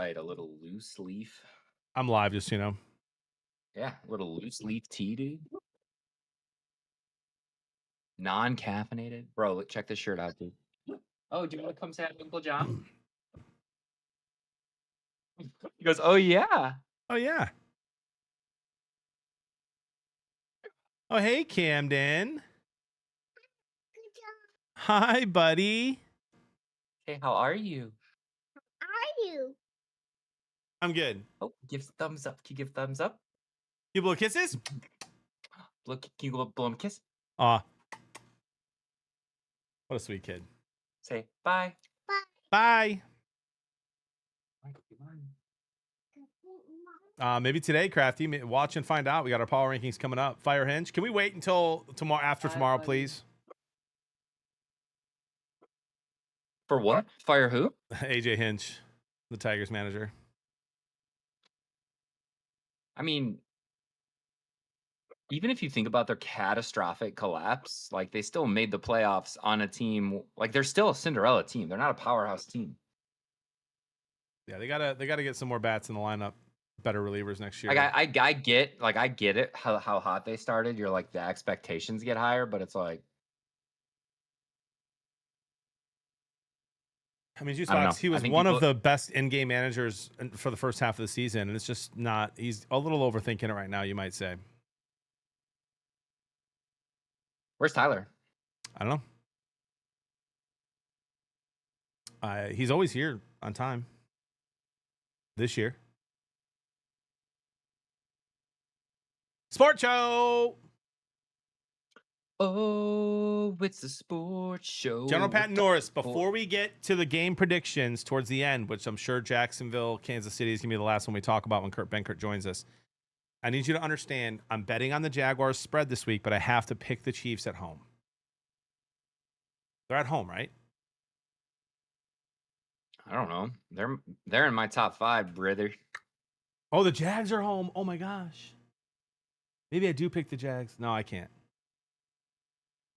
right. A little loose leaf. I'm live, just so you know. Yeah, a little loose leaf tea, dude. Non-caffeinated. Bro, check this shirt out, dude. Oh, do you want to come say hi to Uncle John? He goes, oh, yeah. Oh, yeah. Oh, hey, Camden. Hi, buddy. Hey, how are you? Are you? I'm good. Oh, give thumbs up. Can you give thumbs up? You blow kisses? Look, can you blow him a kiss? Aw. What a sweet kid. Say bye. Bye. Maybe today, Crafty. Watch and find out. We got our power rankings coming up. Fire Hinge. Can we wait until tomorrow, after tomorrow, please? For what? Fire who? AJ Hinch, the Tigers manager. I mean, even if you think about their catastrophic collapse, like they still made the playoffs on a team. Like they're still a Cinderella team. They're not a powerhouse team. Yeah, they gotta get some more bats in the lineup. Better relievers next year. Like I get it how hot they started. You're like the expectations get higher, but it's like I mean, juice I don't box. know. He I was think one of people- the best in-game managers for the first half of the season, and it's just not. He's a little overthinking it right now, you might say. Where's Tyler? I don't know. He's always here on time. This year. Sport show. Oh, it's a sports show. General Pat Norris, before we get to the game predictions towards the end, which I'm sure Jacksonville, Kansas City is going to be the last one we talk about when Kurt Benkert joins us, I need you to understand I'm betting on the Jaguars spread this week, but I have to pick the Chiefs at home. They're at home, right? I don't know. They're in my top 5, brother. Oh, the Jags are home. Oh, my gosh. Maybe I do pick the Jags. No, I can't.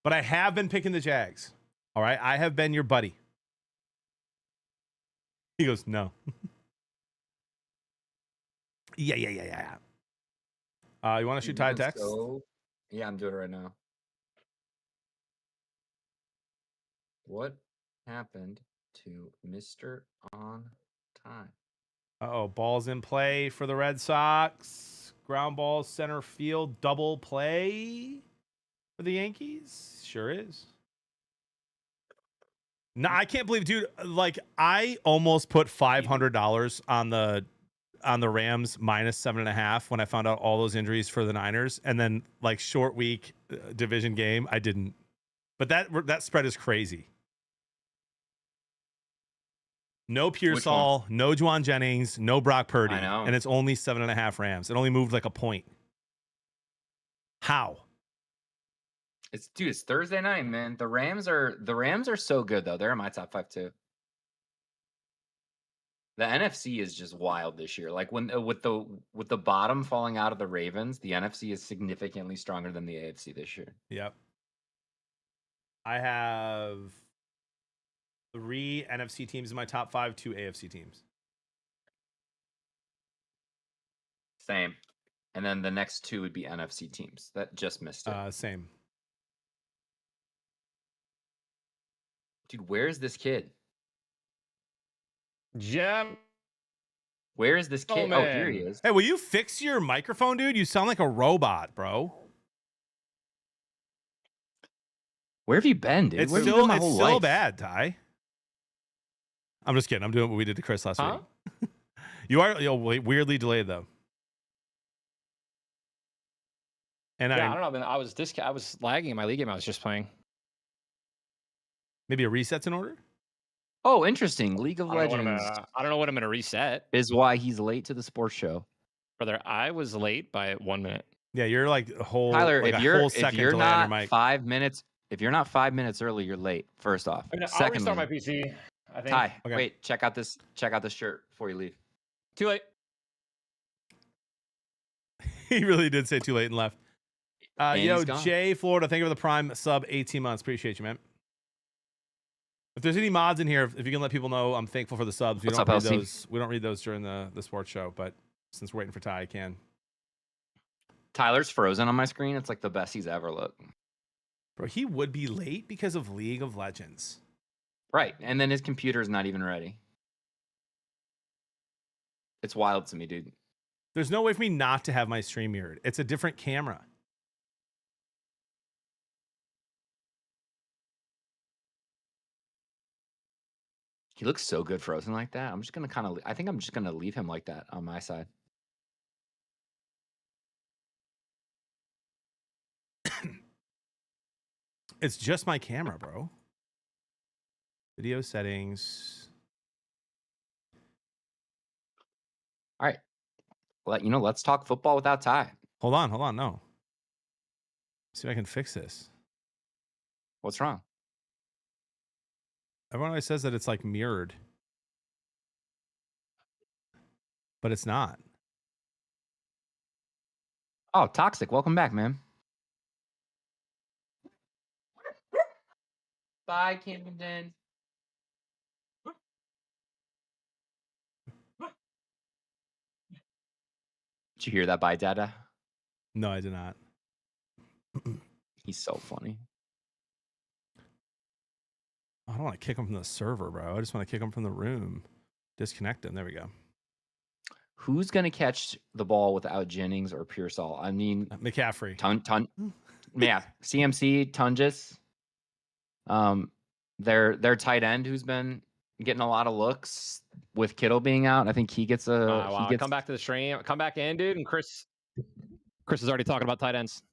But I have been picking the Jags. All right? I have been your buddy. He goes, no. Yeah. You want to shoot Ty text? Yeah, I'm doing it right now. What happened to Mr. On Time? Uh-oh, ball's in play for the Red Sox. Ground ball, center field, double play for the Yankees. Sure is. No, I can't believe, dude. Like, I almost put $500 on the Rams minus 7.5 when I found out all those injuries for the Niners, and then like short week division game, I didn't. But that spread is crazy. No Pearsall, no Juwan Jennings, no Brock Purdy, I know. and it's only 7.5 Rams. It only moved like a point. How? It's Thursday night, man. The Rams are so good though. They're in my top 5 too. The NFC is just wild this year. Like when with the bottom falling out of the Ravens, the NFC is significantly stronger than the AFC this year. Yep. I have 3 NFC teams in my top 5, 2 AFC teams. Same. And then the next 2 would be NFC teams. That just missed it. Same. Dude, where is this kid? Gem. Where is this kid? Oh, here he is. Hey, will you fix your microphone, dude? You sound like a robot, bro. Where have you been, dude? It's Where have you been my still whole life? bad, Ty. I'm just kidding. I'm doing what we did to Chris last Huh? week. You are weirdly delayed though. And Yeah, I don't know, man. I was lagging in my league game I was just playing. maybe a reset's in order. Oh, interesting. League of I don't Legends know what I'm gonna reset. is why he's late to the sports show. Brother, I was late by 1 minute. Yeah, you're like a whole Tyler, like if a you're whole if second you're delay on your not mic. 5 minutes, if you're not 5 minutes early, you're late. First off. I'll Secondly, restart my PC. I think. Ty, Okay. wait, check out this shirt before you leave. Too late. He really did say too late and left. And Yo, he's gone. Jay Florida, thank you for the prime sub 18 months. Appreciate you, man. If there's any mods in here, if you can let people know, I'm thankful for the subs. We What's don't up, read LC? those. We don't read those during the sports show, but since we're waiting for Ty, I can. Tyler's frozen on my screen. It's like the best he's ever looked. Bro, he would be late because of League of Legends. Right. And then his computer's not even ready. It's wild to me, dude. There's no way for me not to have my stream mirrored. It's a different camera. He looks so good frozen like that. I'm just going to I think I'm just going to leave him like that on my side. It's just my camera, bro. Video settings. All right. Let's talk football without Ty. Hold on. No. See if I can fix this. What's wrong? Everyone always says that it's like mirrored, but it's not. Oh, Toxic. Welcome back, man. Bye, Camden. Did you hear that? Bye, Dada. No, I did not. He's so funny. I don't want to kick him from the server, bro. I just want to kick him from the room. Disconnect him. There we go. Who's gonna catch the ball without Jennings or Pearsall? I mean, McCaffrey. Yeah, CMC, Tungus. Their tight end who's been getting a lot of looks with Kittle being out. I think he gets a. Wow. He gets, Come back to the stream. Come back in, dude. And Chris is already talking about tight ends.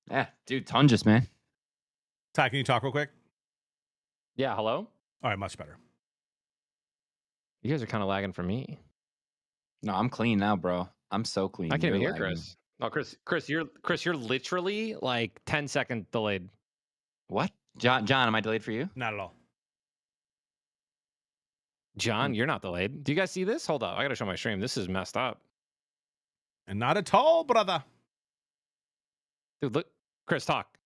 Yeah, dude, Tungus, man. Ty, can you talk real quick? Yeah. Hello. All right, much better. You guys are kind of lagging for me. No, I'm clean now, bro. I'm so clean. I can't even You're hear lagging. Chris. No, Chris, you're literally like 10-second delayed. What? John, am I delayed for you? Not at all. John, you're not delayed. Do you guys see this? Hold up. I got to show my stream. This is messed up. And not at all, brother. Dude, look. Chris, talk.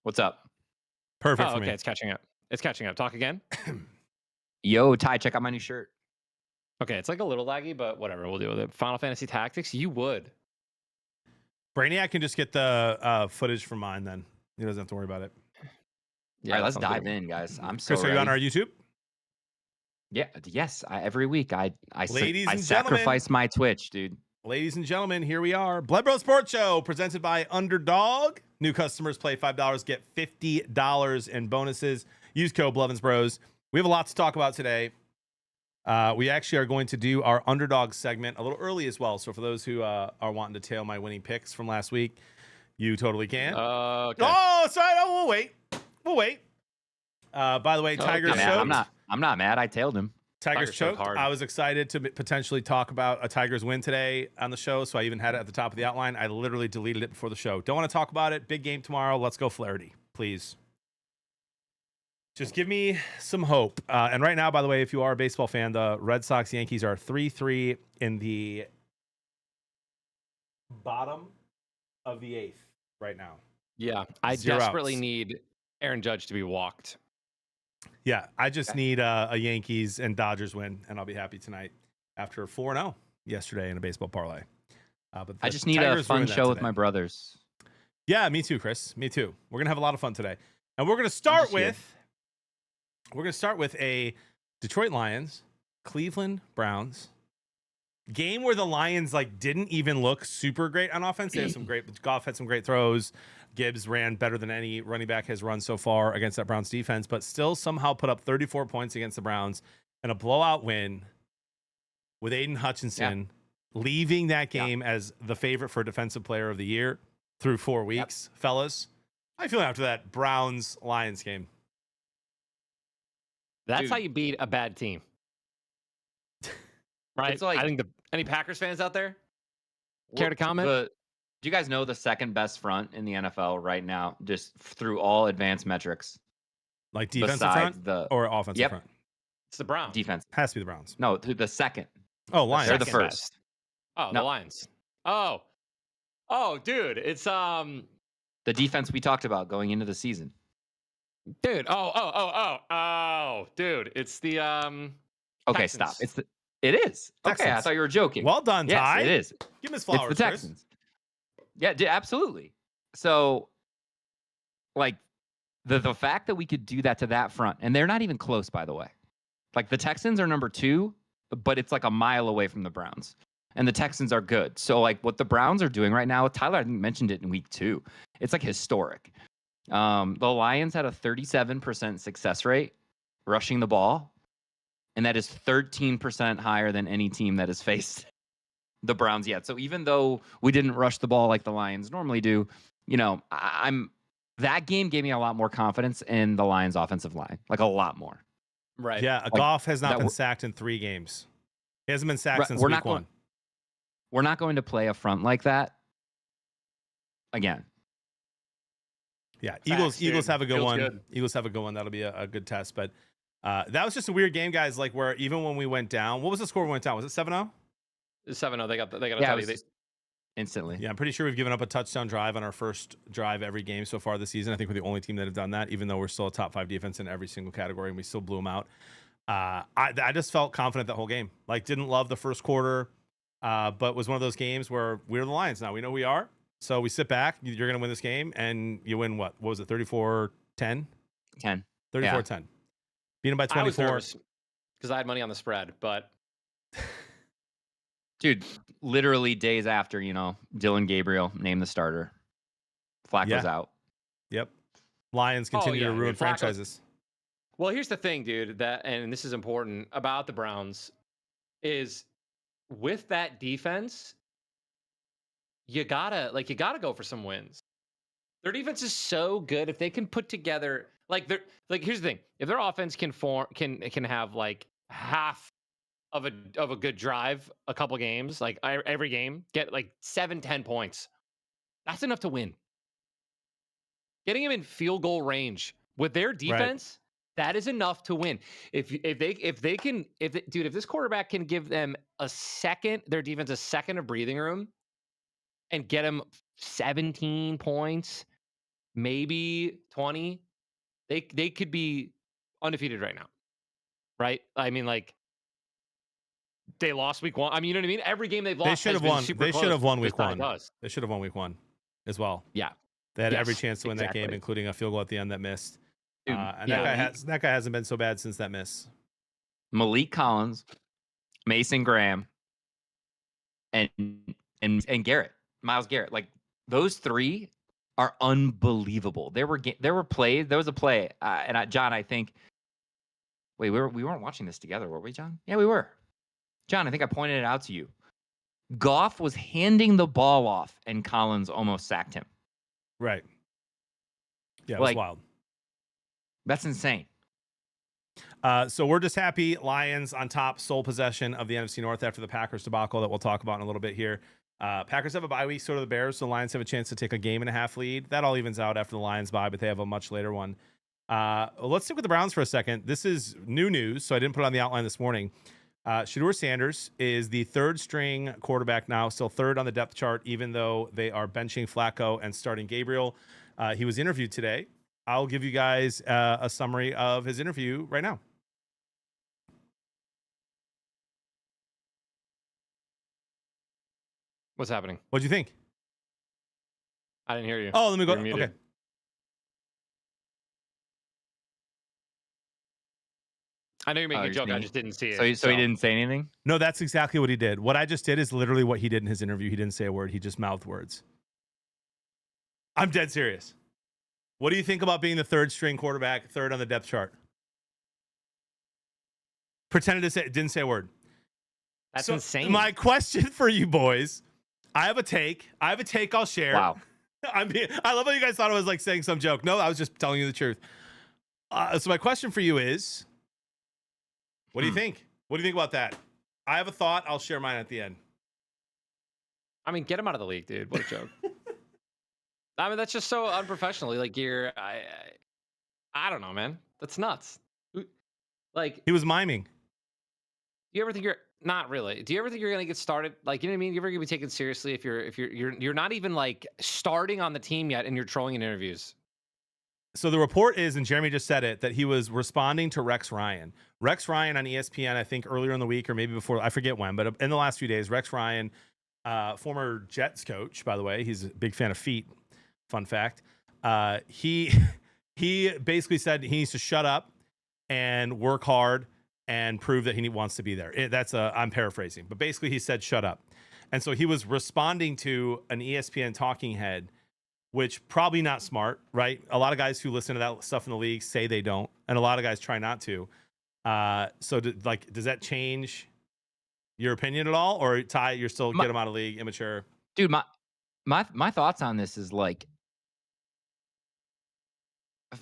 What's up? Perfect Oh, for okay. me. It's catching up. It's catching up. Talk again. Yo, Ty, check out my new shirt. Okay. It's like a little laggy, but whatever. We'll deal with it. Final Fantasy Tactics. You would. Brainiac can just get the footage from mine then. He doesn't have to worry about it. All right, let's sounds dive good. in, guys. I'm so Chris, are you ready. on our YouTube? Yeah, yes. Every week I Ladies and sacrifice my Twitch, dude. Ladies and gentlemen, here we are. Blood Bro Sports Show presented by Underdog. New customers play $5, get $50 in bonuses. Use code Blevins Bros. We have a lot to talk about today. We actually are going to do our Underdog segment a little early as well. So for those who are wanting to tail my winning picks from last week, you totally can. Okay. Oh, sorry. Oh, we'll wait. We'll wait. By the way, Tiger's okay. choked. I'm not mad. I tailed him. Tiger's Tiger's choked choked. hard. I was excited to potentially talk about a Tigers win today on the show, so I even had it at the top of the outline. I literally deleted it before the show. Don't want to talk about it. Big game tomorrow. Let's go Flaherty, please. Just give me some hope. And right now, by the way, if you are a baseball fan, the Red Sox Yankees are 3-3 in the bottom of the eighth right now. Yeah. I 0 desperately outs. need Aaron Judge to be walked. Yeah, I just need a Yankees and Dodgers win, and I'll be happy tonight after 4-0 yesterday in a baseball parlay. But I the just need Tigers a fun ruined that show with today. my brothers. Yeah, me too, Chris. Me too. We're gonna have a lot of fun today, and we're gonna start with a Detroit Lions, Cleveland Browns game where the Lions didn't even look super great on offense. They had some great. Goff had some great throws. Gibbs ran better than any running back has run so far against that Browns defense, but still somehow put up 34 points against the Browns and a blowout win with Aiden Hutchinson leaving that game as the favorite for defensive player of the year through 4 weeks. Fellas, how you feeling after that Browns Lions game? That's Dude. how you beat a bad team. Right? It's like- I think any Packers fans out there care to comment? Do you guys know the second best front in the NFL right now, just through all advanced metrics? Like defensive Besides front the or offensive Yep. front? It's the Browns. defense. Has to be the Browns. No, the second. Oh, Lions. They're the Second first. best. Oh, the No. Lions. Oh, dude, it's The defense we talked about going into the season. Dude. Oh, dude. It's the Okay, stop. Texans. It is. Okay, I Texans. thought you were joking. Well done, Yes, Ty. it is. Give him his It's flowers, the Chris. Texans. Yeah, absolutely. So, like, the fact that we could do that to that front, and they're not even close, by the way. Like, the Texans are number 2, but it's like a mile away from the Browns. And the Texans are good. So, like, what the Browns are doing right now, Tyler, I think, mentioned it in week 2. It's like historic. The Lions had a 37% success rate rushing the ball, and that is 13% higher than any team that has faced the Browns yet. So even though we didn't rush the ball like the Lions normally do, you know, that game gave me a lot more confidence in the Lions offensive line, like a lot more. Right. Yeah, Goff has not been sacked in 3 games. He hasn't been sacked since week 1. We're not going to play a front like that again. Yeah, Facts, Eagles dude. have a good Feels one. good. Eagles have a good one. That'll be a good test. But that was just a weird game, guys. Like where even when we went down, what was the score we went down? Was it 7-0? It's 7-0. They got a Yeah, yeah, it was instantly. Yeah, I'm pretty sure we've given up a touchdown drive on our first drive every game so far this season. I think we're the only team that have done that, even though we're still a top 5 defense in every single category, and we still blew them out. I just felt confident that whole game. Like, didn't love the first quarter, but was one of those games where we're the Lions now. We know we are. So we sit back. You're going to win this game, and you win what? What was it, 34-10? 10. 34-10. Yeah. Beat them by 24. I was nervous because I had money on the spread, but Dude, literally days after, you know, Dylan Gabriel named the starter. Flacco's out. Yep. Lions continue to ruin dude, franchises. Well, here's the thing, dude, and this is important about the Browns is with that defense, you gotta go for some wins. Their defense is so good. If they can put together here's the thing. If their offense can have like half of a good drive, a couple games, like every game, get like 7-10 points. That's enough to win. Getting them in field goal range with their defense, that is enough to win. If this quarterback can give them their defense a second of breathing room and get them 17 points, maybe 20, they could be undefeated right now. Right? I mean, like, they lost week 1. I mean, you know what I mean? Every game they've lost, They should have won. They should have won week 1. They should have won week 1 as well. Yeah. They had every chance to win that game, including a field goal at the end that missed. And that guy hasn't been so bad since that miss. Malik Collins, Mason Graham, and Garrett, Myles Garrett. Like, those 3 are unbelievable. There was a play, and John, I think. Wait, we weren't watching this together, were we, John? Yeah, we were. John, I think I pointed it out to you. Goff was handing the ball off, and Collins almost sacked him. Right. Yeah, it was wild. That's insane. So we're just happy Lions on top, sole possession of the NFC North after the Packers debacle that we'll talk about in a little bit here. Packers have a bye week, so do the Bears. So the Lions have a chance to take a 1.5 lead. That all evens out after the Lions bye, but they have a much later one. Let's stick with the Browns for a second. This is new news, so I didn't put it on the outline this morning. Shedeur Sanders is the 3rd string quarterback now, still 3rd on the depth chart, even though they are benching Flacco and starting Gabriel. He was interviewed today. I'll give you guys a summary of his interview right now. What's happening? What'd you think? I didn't hear you. Oh, let me go. You're muted. Okay. I know you're making a joke. I just didn't see it. So he didn't say anything? No, that's exactly what he did. What I just did is literally what he did in his interview. He didn't say a word. He just mouthed words. I'm dead serious. What do you think about being the 3rd string quarterback, 3rd on the depth chart? Pretended to say, didn't say a word. That's insane. My question for you boys, I have a take I'll share. Wow. I love how you guys thought I was like saying some joke. No, I was just telling you the truth. So my question for you is, what do you think? What do you think about that? I have a thought. I'll share mine at the end. I mean, get him out of the league, dude. What a joke. I mean, that's just so unprofessionally. Like, I don't know, man. That's nuts. Like, He was miming. do you ever think you're not really? Do you ever think you're gonna get started? Like, you know what I mean? You ever gonna be taken seriously if you're not even like starting on the team yet and you're trolling in interviews? So the report is, and Jeremy just said it, that he was responding to Rex Ryan. Rex Ryan on ESPN, I think earlier in the week or maybe before, I forget when, but in the last few days, Rex Ryan, former Jets coach, by the way, he's a big fan of feet. Fun fact. He basically said he needs to shut up and work hard and prove that he wants to be there. I'm paraphrasing, but basically he said shut up. And so he was responding to an ESPN talking head, which probably not smart, right? A lot of guys who listen to that stuff in the league say they don't, and a lot of guys try not to. So does that change your opinion at all? Or Ty, you're still get him out of league, immature? Dude, my thoughts on this is like,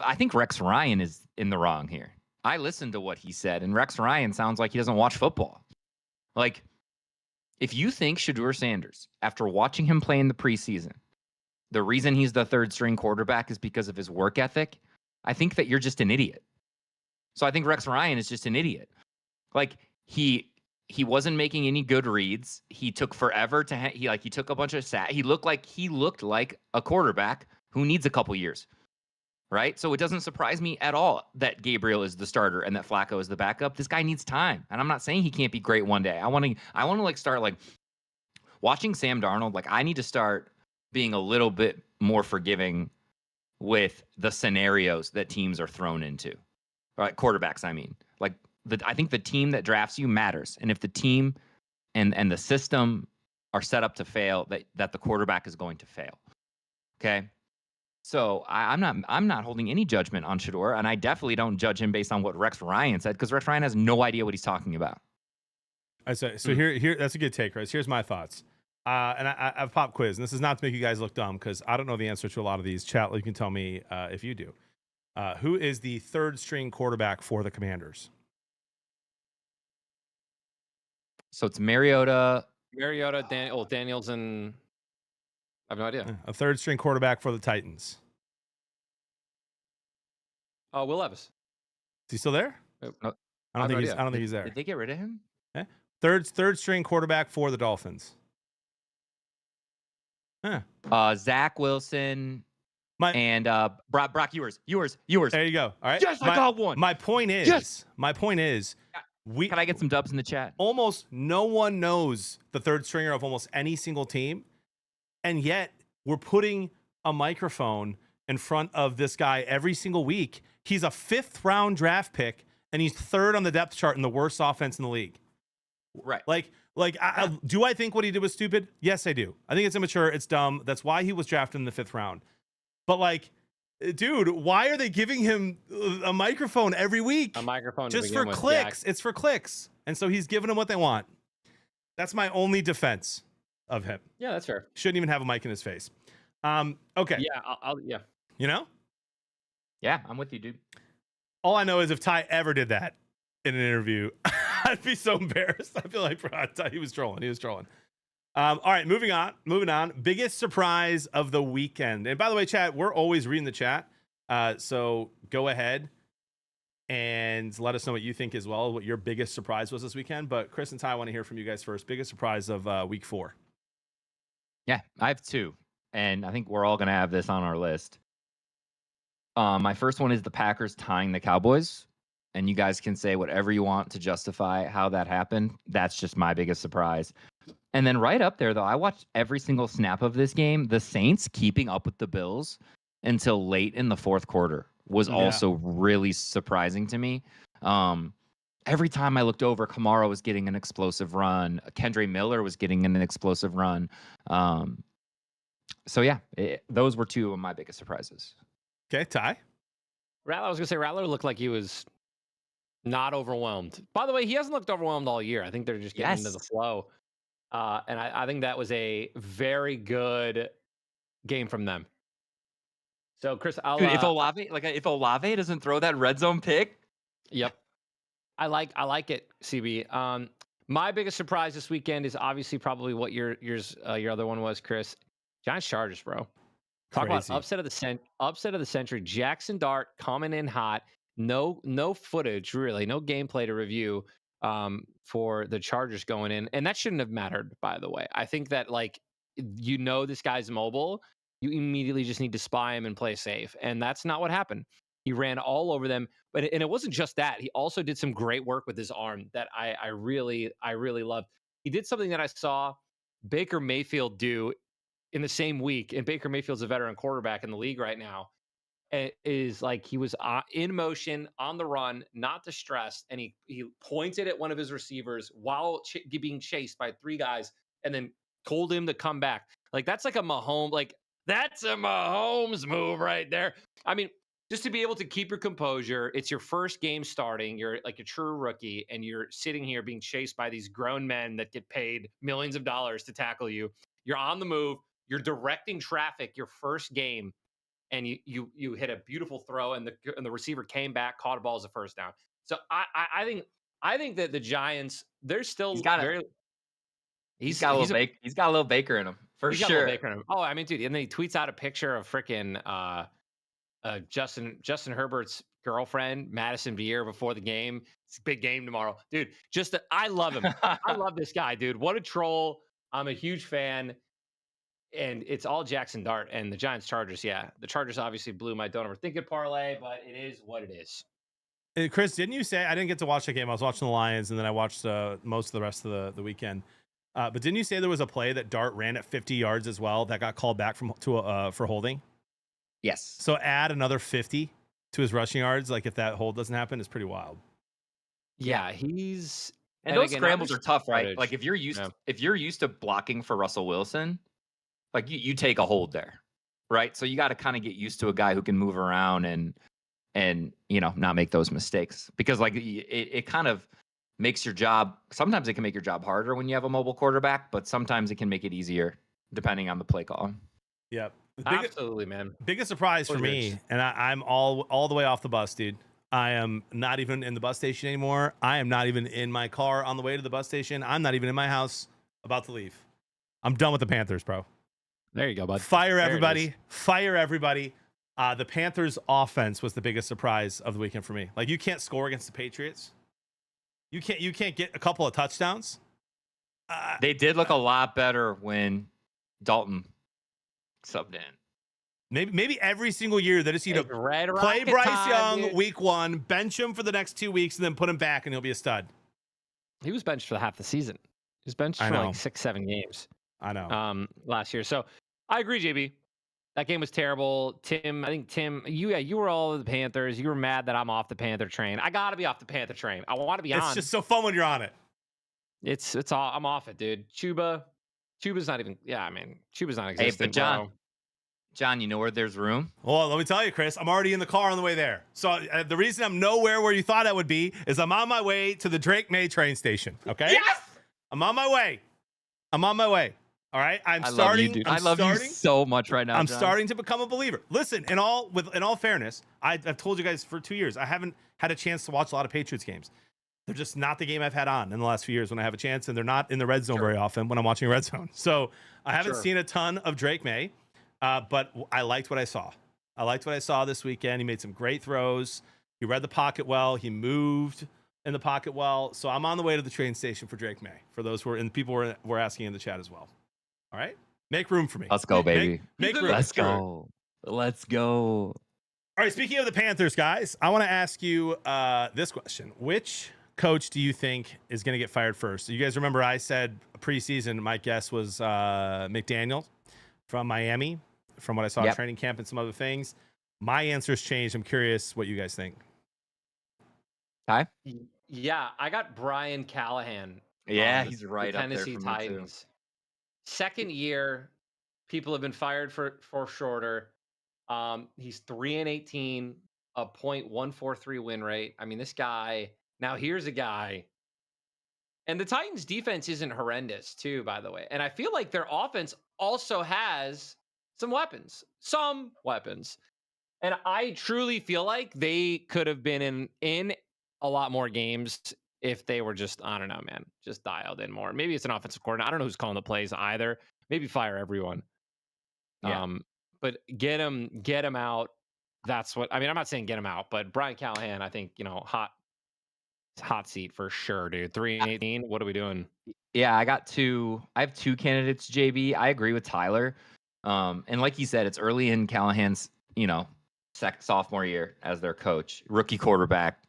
I think Rex Ryan is in the wrong here. I listened to what he said, and Rex Ryan sounds like he doesn't watch football. Like, if you think Shedeur Sanders, after watching him play in the preseason, the reason he's the third string quarterback is because of his work ethic, I think that you're just an idiot. So I think Rex Ryan is just an idiot. Like, he wasn't making any good reads. He took forever to he took a bunch of he looked like a quarterback who needs a couple years. Right? So it doesn't surprise me at all that Gabriel is the starter and that Flacco is the backup. This guy needs time. And I'm not saying he can't be great one day. I want to like start like watching Sam Darnold. Like, I need to start being a little bit more forgiving with the scenarios that teams are thrown into. Right? Quarterbacks, I mean. Like, I think the team that drafts you matters. And if the team and the system are set up to fail, that the quarterback is going to fail. Okay? So I'm not holding any judgment on Shedeur, and I definitely don't judge him based on what Rex Ryan said, because Rex Ryan has no idea what he's talking about. Here that's a good take, Chris. Here's my thoughts. And I've pop quiz, and this is not to make you guys look dumb, because I don't know the answer to a lot of these. Chat, you can tell me if you do. Who is the third string quarterback for the Commanders? So it's Mariota, Daniels, and I have no idea. A third string quarterback for the Titans. Will Levis. Is he still there? No, I don't think he's there. Did they get rid of him? Third string quarterback for the Dolphins. Zach Wilson and Brock Ewers. There you go. All right. Yes, I got one. My point is, can I get some dubs in the chat? Almost no one knows the third stringer of almost any single team. And yet we're putting a microphone in front of this guy every single week. He's a 5th round draft pick, and he's 3rd on the depth chart in the worst offense in the league. Right. Do I think what he did was stupid? Yes, I do. I think it's immature. It's dumb. That's why he was drafted in the 5th round. But dude, why are they giving him a microphone every week? A microphone just for clicks. It's for clicks. And so he's giving them what they want. That's my only defense of him. Yeah, that's fair. Shouldn't even have a mic in his face. Okay. Yeah, yeah. You know? Yeah, I'm with you, dude. All I know is if Ty ever did that in an interview, I'd be so embarrassed. I feel like he was trolling. All right, moving on. Biggest surprise of the weekend. And by the way, chat, we're always reading the chat. So go ahead and let us know what you think as well, what your biggest surprise was this weekend. But Chris and Ty, I want to hear from you guys first. Biggest surprise of week 4. Yeah, I have 2. And I think we're all going to have this on our list. My first one is the Packers tying the Cowboys. And you guys can say whatever you want to justify how that happened. That's just my biggest surprise. And then right up there, though, I watched every single snap of this game. The Saints keeping up with the Bills until late in the 4th quarter was also really surprising to me. Every time I looked over, Kamara was getting an explosive run. Kendre Miller was getting an explosive run. So, yeah, those were 2 of my biggest surprises. Okay, Ty? I was going to say Rattler looked like he was not overwhelmed. By the way, he hasn't looked overwhelmed all year. I think they're just getting into the flow. And I think that was a very good game from them. So, Chris, Dude, if Olave doesn't throw that red zone pick. Yep. I like it, CB. My biggest surprise this weekend is obviously probably what your other one was, Chris. Giants Chargers, bro. Talk about upset of the century. Jackson Dart coming in hot. No footage really, no gameplay to review for the Chargers going in, and that shouldn't have mattered, by the way. I think that this guy's mobile, You immediately just need to spy him and play safe. And that's not what happened. He ran all over them. And it wasn't just that. He also did some great work with his arm that I really loved. He did something that I saw Baker Mayfield do in the same week. And Baker Mayfield's a veteran quarterback in the league right now. Is like he was in motion on the run, not distressed, and he pointed at one of his receivers while being chased by three guys, and then told him to come back. Like that's like a Mahomes, like that's a Mahomes move right there. I mean, just to be able to keep your composure. It's your first game starting. You're like a true rookie, and you're sitting here being chased by these grown men that get paid millions of dollars to tackle you. You're on the move. You're directing traffic. Your first game and you hit a beautiful throw, and the receiver came back, caught a ball as a first down. So I think that the Giants, they're still He's got very. He's got a little Baker in him for He's got a little sure. Baker in him. Oh, I mean, dude, and then he tweets out a picture of freaking Justin Herbert's girlfriend, Madison Beer, before the game. It's a big game tomorrow, dude. I love him. I love this guy, dude. What a troll! I'm a huge fan. And it's all Jackson Dart and the Giants Chargers. Yeah, the Chargers obviously blew my don't overthink it parlay, but it is what it is. Chris, didn't you say, I didn't get to watch the game. I was watching the Lions, and then I watched most of the rest of the weekend. But didn't you say there was a play that Dart ran at 50 yards as well that got called back for holding? Yes. So add another 50 to his rushing yards. Like if that hold doesn't happen, it's pretty wild. Yeah, he's and those scrambles are tough, right? footage. Like if you're used to blocking for Russell Wilson, like you take a hold there, right? So you got to kind of get used to a guy who can move around and not make those mistakes, because like it kind of makes your job. Sometimes it can make your job harder when you have a mobile quarterback, but sometimes it can make it easier depending on the play call. Yep. Absolutely, man. Biggest surprise for me, and I'm all the way off the bus, dude. I am not even in the bus station anymore. I am not even in my car on the way to the bus station. I'm not even in my house about to leave. I'm done with the Panthers, bro. There you go, bud. Fire everybody. Fire everybody. The Panthers offense was the biggest surprise of the weekend for me. Like, you can't score against the Patriots. You can't get a couple of touchdowns. They did look a lot better when Dalton subbed in. Maybe every single year they just need to Red play Rocket Bryce time, Young dude. week 1, bench him for the next 2 weeks, and then put him back, and he'll be a stud. He was benched for half the season. He was benched for like 6-7 games. I know. Last year. So I agree, JB. That game was terrible. Tim, I think you were all of the Panthers. You were mad that I'm off the Panther train. I gotta be off the Panther train. I want to be on. It's just so fun when you're on it. It's all. I'm off it, dude. Chuba's not even. Yeah, I mean, Chuba's not existing. But bro. John, you know where there's room? Well, let me tell you, Chris, I'm already in the car on the way there. So the reason I'm nowhere where you thought I would be is I'm on my way to the Drake May train station. Okay? Yes! I'm on my way. All right? I love you so much right now, I'm John. starting to become a believer. Listen, in all fairness, I've told you guys for 2 years, I haven't had a chance to watch a lot of Patriots games. They're just not the game I've had on in the last few years when I have a chance, and they're not in the red zone very often when I'm watching red zone. So I haven't seen a ton of Drake May. But I liked what I saw. I liked what I saw this weekend. He made some great throws. He read the pocket well. He moved in the pocket well. So I'm on the way to the train station for Drake May. For those who are, and people were asking in the chat as well. All right, make room for me. Let's go, baby. Make room. Let's go. Let's go. All right. Speaking of the Panthers, guys, I want to ask you this question: which coach do you think is going to get fired first? You guys remember I said preseason. My guess was McDaniel from Miami. From what I saw at training camp and some other things. My answer's changed. I'm curious what you guys think. Hi. Yeah, I got Brian Callahan. Yeah, he's right the up there Tennessee for me Titans. too. Second year, people have been fired for shorter. He's 3-18, a .143 win rate. I mean, this guy. Now here's a guy. And the Titans defense isn't horrendous too, by the way. And I feel like their offense also has some weapons. And I truly feel like they could have been in a lot more games if they were just, I don't know, man, just dialed in more. Maybe it's an offensive coordinator. I don't know who's calling the plays either. Maybe fire everyone. Yeah. But get him out. That's what, I mean, I'm not saying get him out, but Brian Callahan, I think, hot seat for sure, dude. 3-18. What are we doing? Yeah, I have two candidates, JB. I agree with Tyler. And like you said, it's early in Callahan's, sophomore year as their coach, rookie quarterback,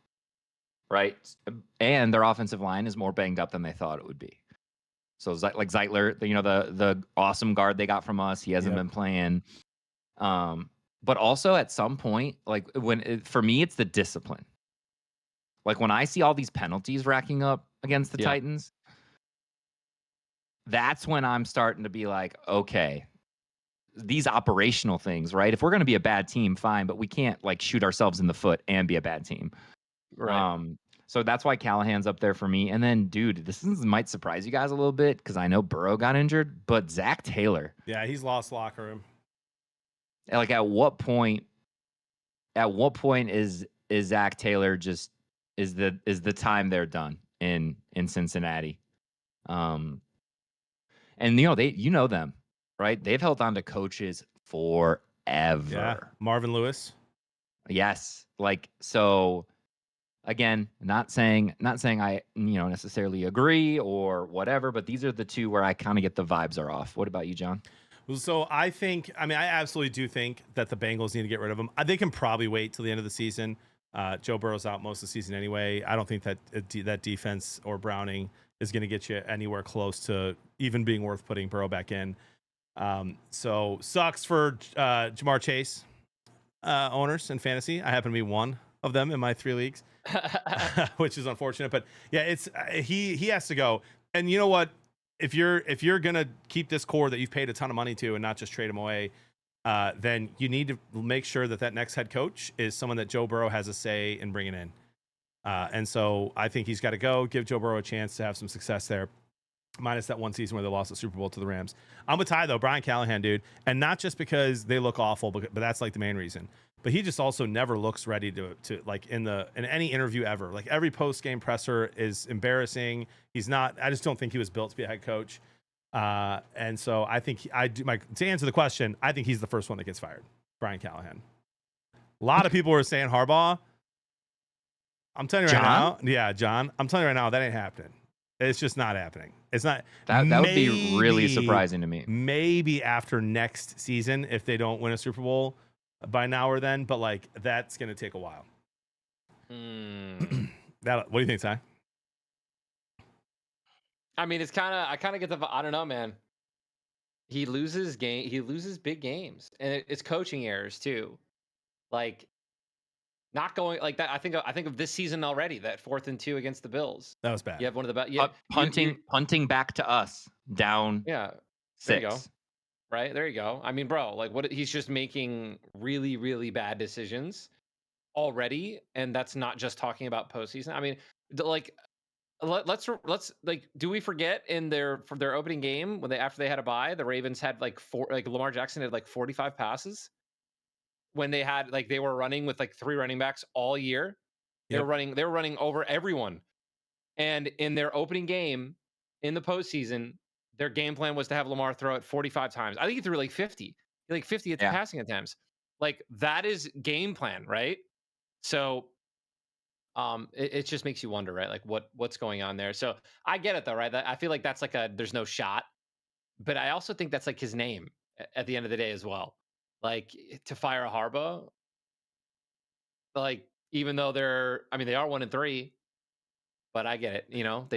right? And their offensive line is more banged up than they thought it would be. So like Zeitler, the awesome guard they got from us, he hasn't been playing. But also at some point, like for me, it's the discipline. Like when I see all these penalties racking up against the Titans, that's when I'm starting to be like, okay, these operational things, right? If we're going to be a bad team, fine, but we can't like shoot ourselves in the foot and be a bad team. Right. So that's why Callahan's up there for me. And then, dude, might surprise you guys a little bit because I know Burrow got injured, but Zach Taylor. Yeah, he's lost locker room. Like at what point is Zach Taylor just is the time they're done in Cincinnati? And you know them, right? They've held on to coaches forever. Yeah, Marvin Lewis. Yes, like so. Again, not saying I necessarily agree or whatever, but these are the two where I kind of get the vibes are off. What about you, John? So I absolutely do think that the Bengals need to get rid of him. They can probably wait till the end of the season. Joe Burrow's out most of the season anyway. I don't think that that defense or Browning is going to get you anywhere close to even being worth putting Burrow back in. So sucks for Jamar Chase owners in fantasy. I happen to be one of them in my 3 leagues. Which is unfortunate, but yeah, it's he has to go. And you know what? If you're gonna keep this core that you've paid a ton of money to and not just trade him away, then you need to make sure that next head coach is someone that Joe Burrow has a say in bringing in. And so I think he's got to go. Give Joe Burrow a chance to have some success there. Minus that one season where they lost the Super Bowl to the Rams. I'm a tie though, Brian Callahan, dude, and not just because they look awful, but that's like the main reason. But he just also never looks ready to like in any interview ever. Like every post game presser is embarrassing. He's not. I just don't think he was built to be a head coach. And so I think to answer the question, I think he's the first one that gets fired. Brian Callahan. A lot of people were saying Harbaugh. I'm telling you right now, yeah, John. I'm telling you right now, that ain't happening. It's just not happening. It's not. That would be really surprising to me. Maybe after next season, if they don't win a Super Bowl by now or then, but like that's going to take a while. What do you think, Ty? I mean, I kind of get I don't know, man. He loses big games, and it's coaching errors too. Like not going like that. I think of this season already. That 4th and 2 against the Bills. That was bad. You have one of the best. Punting back to us down. Yeah, 6. There you go. Right there you go. I mean, bro, like what he's just making really, really bad decisions already, and that's not just talking about postseason. I mean, like let's like, do we forget for their opening game after they had a bye, the Ravens had like Lamar Jackson had like 45 passes when they were running with like 3 running backs all year. They were running over everyone, and in their opening game in the postseason, their game plan was to have Lamar throw it 45 times. I think he threw like 50 passing attempts. Like that is game plan, right? So it just makes you wonder, right? Like what's going on there. So I get it though, right? I feel like that's like there's no shot, but I also think that's like his name at the end of the day as well. Like to fire a Harbaugh, like even though they are 1-3, but I get it.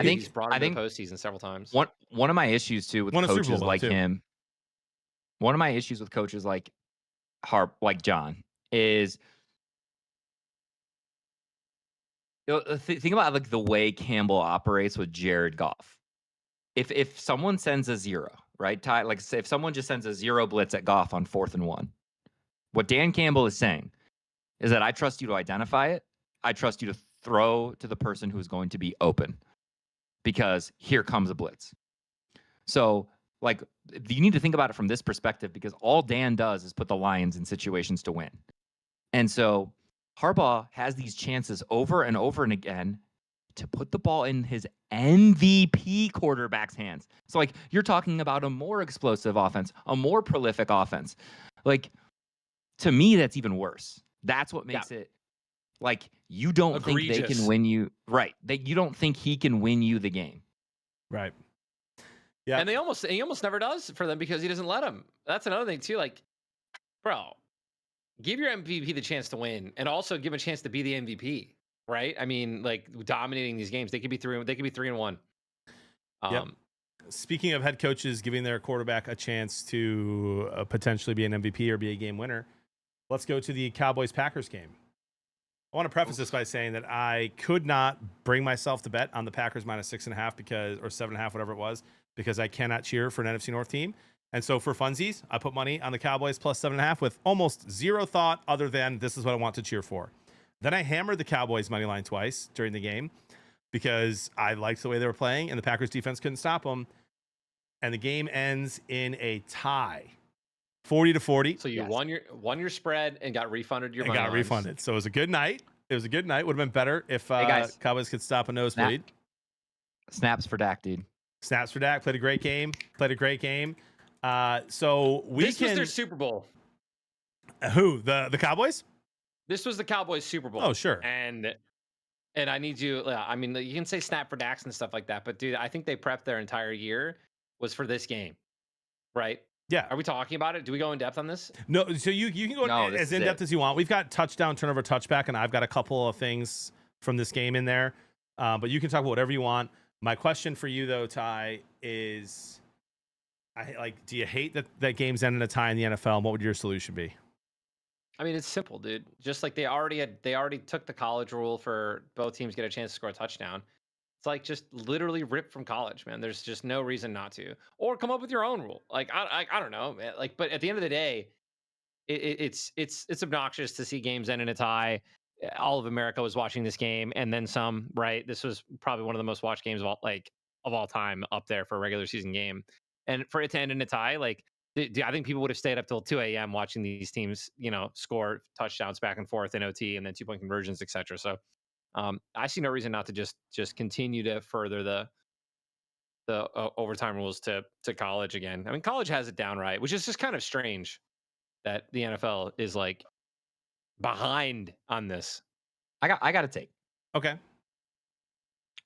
He's brought him to the postseason several times. One of my issues too with coaches like him. One of my issues with coaches like John is think about like the way Campbell operates with Jared Goff. If someone sends a 0, right? Like if someone just sends a 0 blitz at Goff on 4th and 1, what Dan Campbell is saying is that I trust you to identify it. I trust you to throw to the person who's going to be open because here comes a blitz. So like you need to think about it from this perspective because all Dan does is put the Lions in situations to win. And so Harbaugh has these chances over and over and again to put the ball in his MVP quarterback's hands. So like you're talking about a more explosive offense, a more prolific offense. Like to me, that's even worse. That's what makes it like you don't egregious. Think they can win you. Right. You don't think he can win you the game. Right. Yeah. And he almost never does for them because he doesn't let them. That's another thing too. Like, bro, give your MVP the chance to win, and also give him a chance to be the MVP. Right? I mean, like dominating these games, they could be 3-1. Yep. Speaking of head coaches giving their quarterback a chance to potentially be an MVP or be a game winner, let's go to the Cowboys-Packers game. I want to preface this by saying that I could not bring myself to bet on the Packers minus 6.5 or 7.5, whatever it was, because I cannot cheer for an NFC North team. And so for funsies, I put money on the Cowboys plus 7.5 with almost zero thought other than this is what I want to cheer for. Then I hammered the Cowboys money line twice during the game because I liked the way they were playing and the Packers defense couldn't stop them. And the game ends in a tie, 40-40. So you won your spread and got refunded your money. Got refunded. So it was a good night. It was a good night. Would have been better if Cowboys could stop a nosebleed. Snaps for Dak, dude. Snaps for Dak. Played a great game. So this was their Super Bowl. Who? The Cowboys? This was the Cowboys Super Bowl. Oh, sure. And I need you. I mean, you can say snap for Dax and stuff like that, but dude, I think they prepped their entire year was for this game, right? Yeah. Are we talking about it? Do we go in depth on this? No. So you can go as in depth as you want. We've got touchdown, turnover, touchback, and I've got a couple of things from this game in there. But you can talk about whatever you want. My question for you though, Ty, is do you hate that games end in a tie in the NFL? And what would your solution be? I mean, it's simple, dude. Just like they already took the college rule for both teams get a chance to score a touchdown. It's like just literally ripped from college, man. There's just no reason not to, or come up with your own rule. Like I don't know, man. Like, but at the end of the day, it's obnoxious to see games end in a tie. All of America was watching this game, and then some. Right? This was probably one of the most watched games of all time, up there for a regular season game. And for it to end in a tie, like. I think people would have stayed up till 2 a.m. watching these teams, score touchdowns back and forth in OT and then 2-point conversions, etc. So I see no reason not to just continue to further the overtime rules to college again. I mean, college has it down right, which is just kind of strange that the NFL is like behind on this. I got to take. Okay.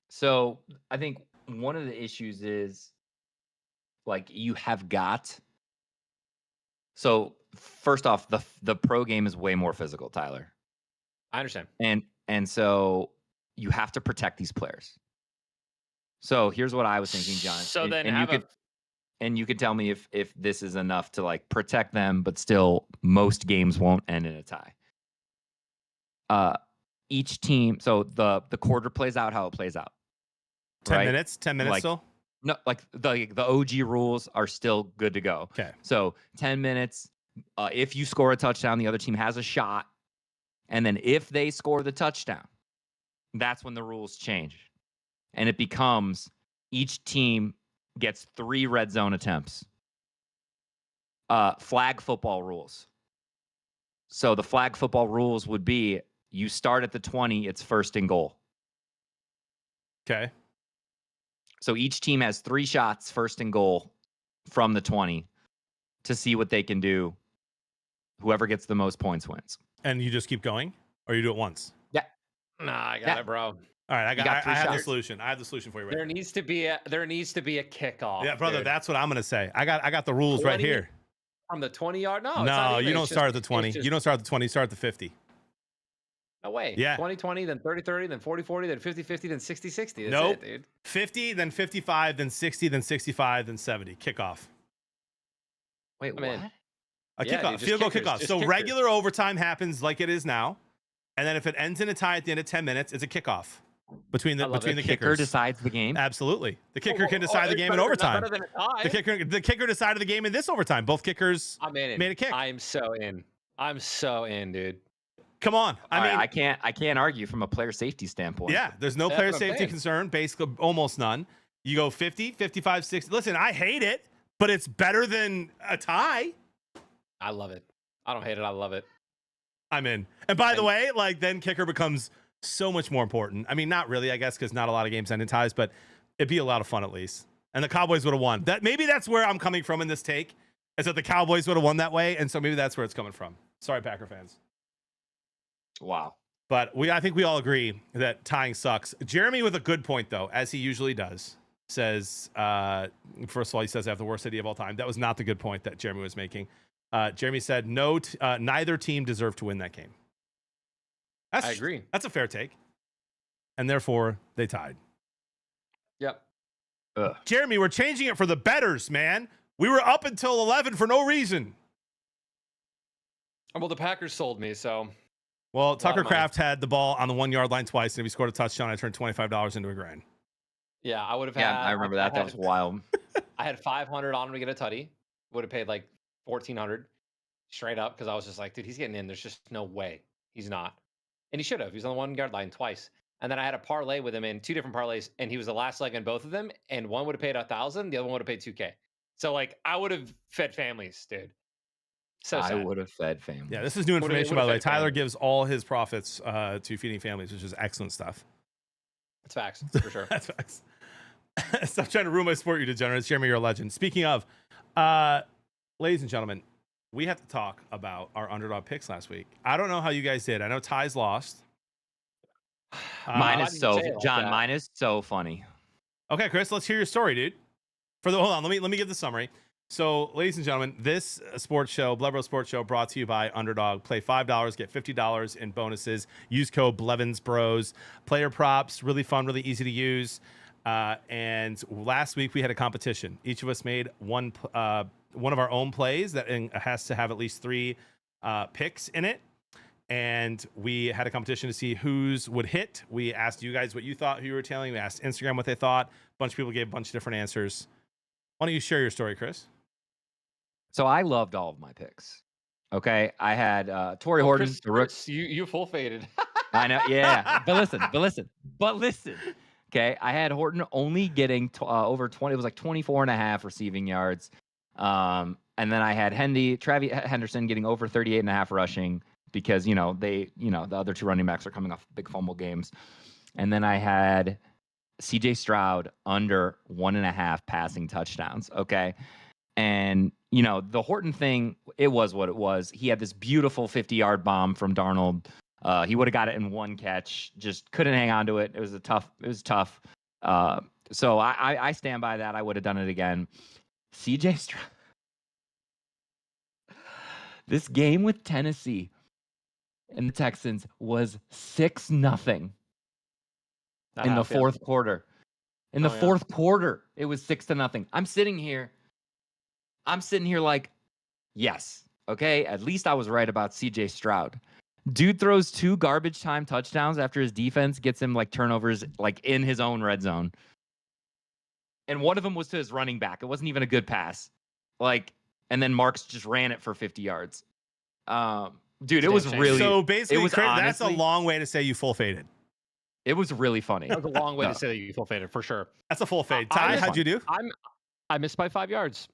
So I think one of the issues is you have got. So first off, the pro game is way more physical, Tyler. I understand. And so you have to protect these players. So here's what I was thinking, John. So you could tell me if this is enough to protect them, but still most games won't end in a tie. Each team, so the quarter plays out how it plays out. 10 minutes still? No, the OG rules are still good to go. Okay. So 10 minutes. If you score a touchdown, the other team has a shot. And then if they score the touchdown, that's when the rules change. And it becomes each team gets 3 red zone attempts. Flag football rules. So the flag football rules would be you start at the 20, it's first and goal. Okay. So each team has 3 shots, first and goal, from the 20 to see what they can do. Whoever gets the most points wins. And you just keep going, or you do it once? Yeah. Nah, I got it, bro. All right, I have the solution. I have the solution for you. There needs to be a kickoff. Yeah, brother, dude. that's what I'm gonna say. I got the rules right here. From the 20-yard? No, you don't start at the 20. You don't start at the 20. You start at the 50. No way. Yeah. 20-20, then 30-30, then 40-40, then 50-50, then 60-60. Nope. It, dude. 50, then 55, then 60, then 65, then 70. Kickoff. Wait, what? A kickoff. Field goal kickoff. So regular overtime happens like it is now. And then if it ends in a tie at the end of 10 minutes, it's a kickoff between the kickers. Kicker decides the game. Absolutely. The kicker can decide the game in overtime. Better than a tie. The kicker decided the game in this overtime. Both kickers made a kick. I'm so in, dude. Come on. I can't argue from a player safety standpoint. Yeah, there's no player safety concern, basically almost none. You go 50, 55, 60. Listen, I hate it, but it's better than a tie. I love it. I don't hate it. I love it. I'm in. And by the way, then kicker becomes so much more important. I mean, not really, I guess, because not a lot of games end in ties, but it'd be a lot of fun at least. And the Cowboys would have won. Maybe that's where I'm coming from in this take, is that the Cowboys would have won that way, and so maybe that's where it's coming from. Sorry, Packer fans. Wow. But I think we all agree that tying sucks. Jeremy with a good point, though, as he usually does, says, first of all, he says I have the worst idea of all time. That was not the good point that Jeremy was making. Jeremy said neither team deserved to win that game. I agree. That's a fair take. And therefore, they tied. Yep. Jeremy, we're changing it for the betters, man. We were up until 11 for no reason. Well, the Packers sold me, so. Well, Tucker Kraft had the ball on the 1 yard line twice, and if he scored a touchdown, I turned $25 into $1,000. Yeah, I would have had. Yeah, I remember that. That was wild. I had 500 on him to get a tutty. Would have paid like 1,400 straight up because I was just like, dude, he's getting in. There's just no way he's not. And he should have. He was on the 1 yard line twice. And then I had a parlay with him in 2 different parlays, and he was the last leg in both of them. And one would have paid 1,000, the other one would have paid 2K. So like, I would have fed families, dude. So sad. I would have fed families. Yeah, this is new information, by the way. Tyler gives all his profits to feeding families, which is excellent stuff. That's facts, for sure. That's facts. Stop trying to ruin my sport, you degenerates. Jeremy, you're a legend. Speaking of, ladies and gentlemen, we have to talk about our underdog picks last week. I don't know how you guys did. I know Ty's lost. Mine is mine is so funny. Okay, Chris, let's hear your story, dude. Hold on, let me give the summary. So, ladies and gentlemen, this sports show, Blood Bros Sports Show, brought to you by Underdog. Play $5, get $50 in bonuses. Use code Blevins Bros. Player props, really fun, really easy to use. And last week we had a competition. Each of us made one of our own plays that has to have at least 3 picks in it. And we had a competition to see whose would hit. We asked you guys what you thought, who you were telling. We asked Instagram what they thought. A bunch of people gave a bunch of different answers. Why don't you share your story, Chris? So I loved all of my picks. Okay, I had Torrey Horton. Chris, you full faded. I know, yeah. But listen. Okay, I had Horton only getting over 20. It was like 24 and a half receiving yards. And then I had Travis Henderson getting over 38 and a half rushing because, the other 2 running backs are coming off big fumble games. And then I had CJ Stroud under 1.5 passing touchdowns. Okay. And, the Horton thing, it was what it was. He had this beautiful 50-yard bomb from Darnold. He would have got it in 1 catch, just couldn't hang on to it. It was tough. So I stand by that. I would have done it again. CJ Stroud. This game with Tennessee and the Texans was 6-0 in the fourth quarter. In the fourth quarter, it was 6-0. I'm sitting here like, yes, okay, at least I was right about CJ Stroud. Dude throws 2 garbage time touchdowns after his defense gets him like turnovers like in his own red zone. And one of them was to his running back. It wasn't even a good pass. And then Marks just ran it for 50 yards. Dude, it was really... So basically, that's a long way to say you full faded. It was really funny. That was a long way to say that you full faded, for sure. That's a full fade. Ty, how'd you do? I missed by 5 yards.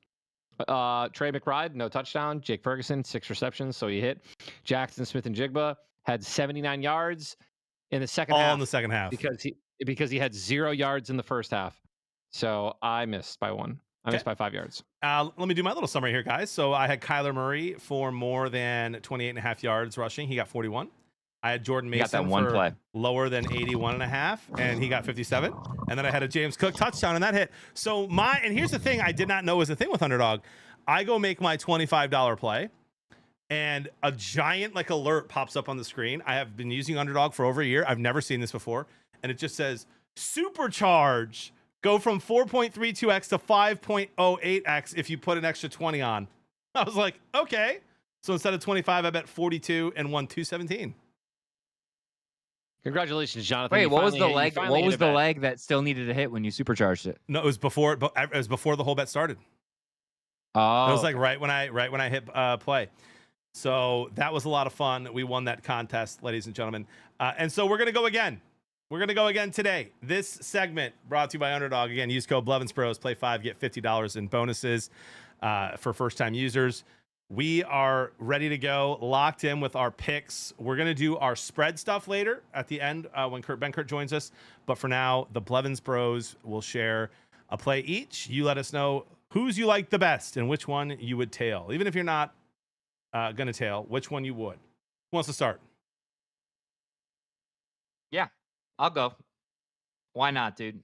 Trey McBride, no touchdown. Jake Ferguson, 6 receptions, so he hit. Jackson Smith-Njigba had 79 yards in the second half. All in the second half. Because he had 0 yards in the first half. So I missed by 1. I missed by 5 yards. Let me do my little summary here, guys. So I had Kyler Murray for more than 28.5 yards rushing. He got 41. I had Jordan Mason got that one play lower than 81.5, and he got 57. And then I had a James Cook touchdown, and that hit. So and here's the thing I did not know was the thing with Underdog. I go make my $25 play, and a giant alert pops up on the screen. I have been using Underdog for over a year. I've never seen this before, and it just says supercharge. Go from 4.32x to 5.08x if you put an extra 20 on. I was like, okay. So instead of 25, I bet 42 and won 217. Congratulations, Jonathan. Wait, what was the leg? What was the leg that still needed to hit when you supercharged it? No, it was before the whole bet started. Oh, it was like right when I hit play. So that was a lot of fun. We won that contest, ladies and gentlemen. And so we're gonna go again. We're going to go again today. This segment brought to you by Underdog. Again, use code Blevins Bros. Play 5, get $50 in bonuses for first-time users. We are ready to go, locked in with our picks. We're going to do our spread stuff later at the end when Ben Kurt joins us. But for now, the Blevins Bros will share a play each. You let us know whose you like the best and which one you would tail. Even if you're not going to tail, which one you would. Who wants to start? Yeah. I'll go. Why not, dude?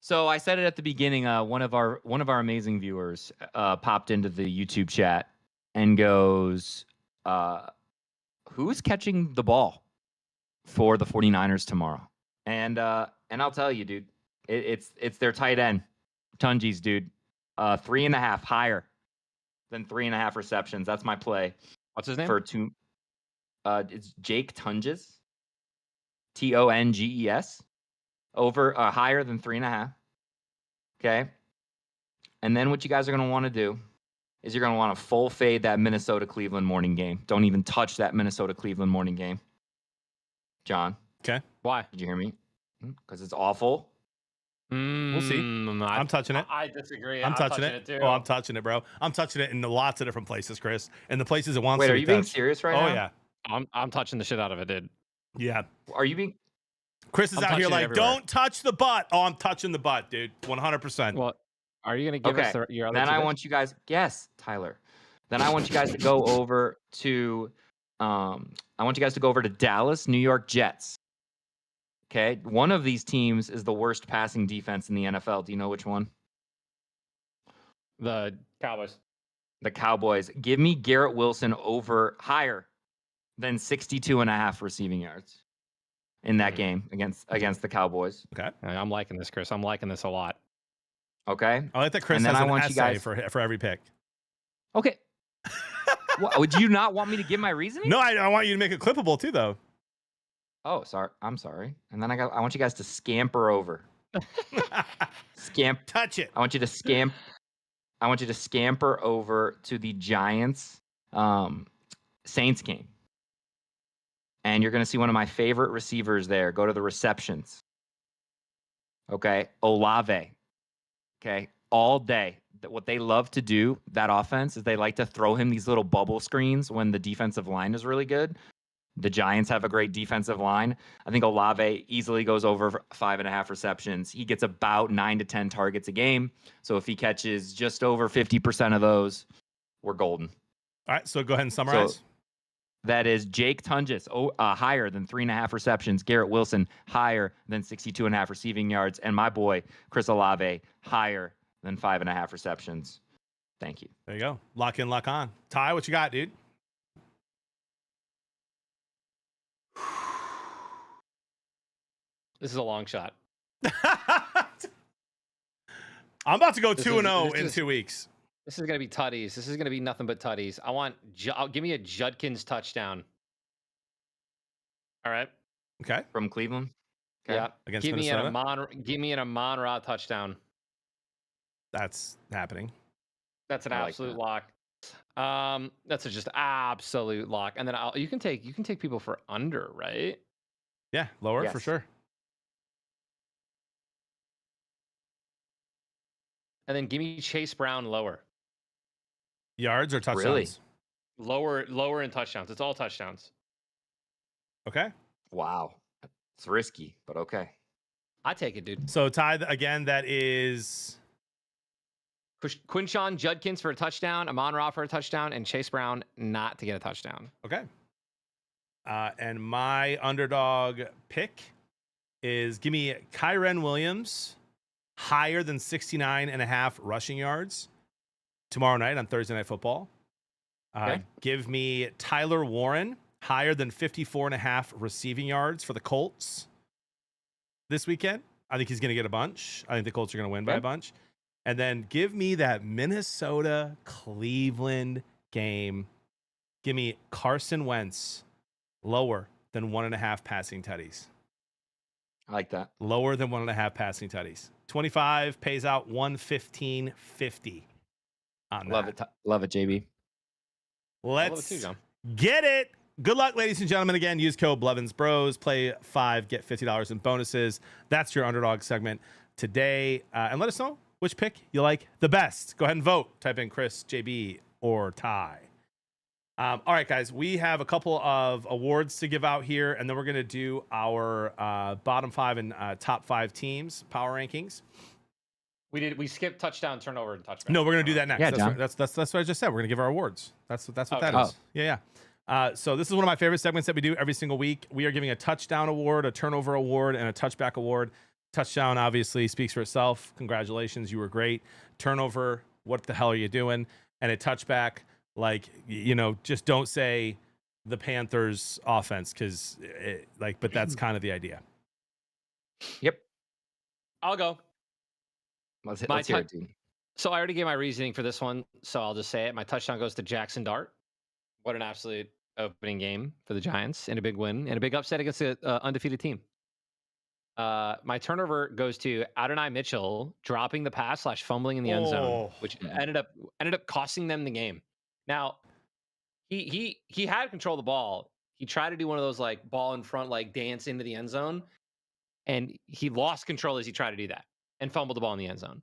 So I said it at the beginning. One of our amazing viewers popped into the YouTube chat and goes, "Who's catching the ball for the 49ers tomorrow?" And I'll tell you, dude, it's their tight end, Tunges, dude. 3.5 higher than 3.5 receptions. That's my play. What's his name? For two. It's Jake Tunges. Tonges. Over higher than 3.5. Okay. And then what you guys are going to want to do is you're going to want to full fade that Minnesota Cleveland morning game. Don't even touch that Minnesota Cleveland morning game. John. Okay. Why? Did you hear me? Because it's awful. We'll see. I'm touching it. I disagree. I'm touching it too. Oh, I'm touching it, bro. I'm touching it in lots of different places, Chris. And the places it wants Wait, to are be you being touched. serious right Oh, now? yeah. I'm touching the shit out of it, dude. Yeah. Are you being? Chris is I'm out here touching it like, everywhere. don't touch the butt. Oh, I'm touching the butt, dude. 100%. Well, are you gonna give us Okay. your other? Then two I picks? want you guys. Yes, Tyler. Then I want you guys to go over to. I want you guys to go over to Dallas, New York Jets. Okay, one of these teams is the worst passing defense in the NFL. Do you know which one? The Cowboys. The Cowboys. Give me Garrett Wilson over higher than 62.5 receiving yards in that game against the Cowboys. Okay. I'm liking this, Chris. I'm liking this a lot. Okay. I like that Chris And then has I an want you essay guys- for every pick. Okay. What, would you not want me to give my reasoning? No, I want you to make it clippable too, though. Oh, sorry. I'm sorry. And then I want you guys to scamper over. Touch it. I want you to scamper over to the Giants Saints game. And you're going to see one of my favorite receivers there. Go to the receptions. Okay. Olave. Okay. All day. What they love to do, that offense, is they like to throw him these little bubble screens when the defensive line is really good. The Giants have a great defensive line. I think Olave easily goes over 5.5 receptions. He gets about 9 to 10 targets a game. So if he catches just over 50% of those, we're golden. All right, so go ahead and summarize. So that is Jake Tunges, higher than 3.5 receptions. Garrett Wilson, higher than 62.5 receiving yards. And my boy, Chris Olave, higher than 5.5 receptions. Thank you. There you go. Lock in, lock on. Ty, what you got, dude? This is a long shot. I'm about to go This 2-0 is- in 2 weeks. This is gonna be tutties. This is gonna be nothing but tutties. I want. Give me a Judkins touchdown. All right. Okay. From Cleveland? Okay. Yeah. Against Give Minnesota? me an Amon-Ra touchdown. That's happening. That's an I like absolute that. lock. That's a just absolute lock. And then you can take people for under, right? Yeah, lower for Yes. sure. And then give me Chase Brown lower. Yards or touchdowns? Really? Lower in touchdowns. It's all touchdowns. Okay. Wow. It's risky, but okay. I take it, dude. So Ty, again, that is Quinshawn Judkins for a touchdown, Amon-Ra for a touchdown, and Chase Brown not to get a touchdown. okay. And my underdog pick is give me Kyren Williams higher than 69.5 rushing yards tomorrow night on Thursday Night Football. Okay. Give me Tyler Warren higher than 54.5 receiving yards for the Colts this weekend. I think he's going to get a bunch. I think the Colts are going to win by Okay. a bunch. And then give me that Minnesota Cleveland game. Give me Carson Wentz lower than 1.5 passing tutties. I like that. Lower than 1.5 passing tutties. 25 pays out 115.50 on Love that. it. Love it, JB. I love it Let's too, John. get it. Good luck, ladies and gentlemen. Again, use code Blevins Bros. Play 5, get $50 in bonuses. That's your underdog segment today. And let us know which pick you like the best. Go ahead and vote. Type in Chris, JB, or Ty. All right, guys. We have a couple of awards to give out here, and then we're going to do our bottom 5 and top 5 teams power rankings. We skipped touchdown, turnover, and touchback. No, we're going to do that next. Yeah, that's, John. that's what I just said. We're going to give our awards. That's what that Okay. is. Yeah. So this is one of my favorite segments that we do every single week. We are giving a touchdown award, a turnover award, and a touchback award touchdown obviously speaks for itself. Congratulations, you were great. Turnover, what the hell are you doing? And a touchback, like, just don't say the Panthers offense because but that's kind of the idea. Yep. I'll go. Let's My hear it, dude. So I already gave my reasoning for this one, so I'll just say it. My touchdown goes to Jackson Dart. What an absolute opening game for the Giants, and a big win, and a big upset against an undefeated team. My turnover goes to Adonai Mitchell dropping the pass / fumbling in the end zone, which ended up costing them the game. Now, he had control of the ball. He tried to do one of those like ball in front, like dance into the end zone, and he lost control as he tried to do that and fumbled the ball in the end zone.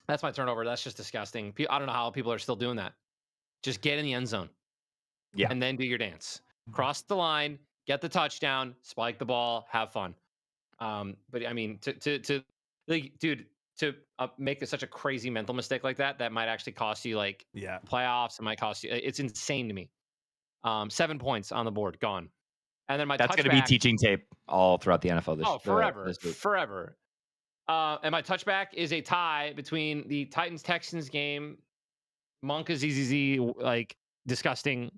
That's my turnover. That's just disgusting. I don't know how people are still doing that. Just get in the end zone. Yeah. And then do your dance. Cross the line, get the touchdown, spike the ball, have fun. But I mean, to make such a crazy mental mistake like that might actually cost you playoffs. It might cost you. It's insane to me. 7 points on the board, gone. And then that's going to be teaching tape all throughout the NFL this forever, this week. forever. And my touchback is a tie between the Titans-Texans game. Monk is ZZZ, like, disgusting.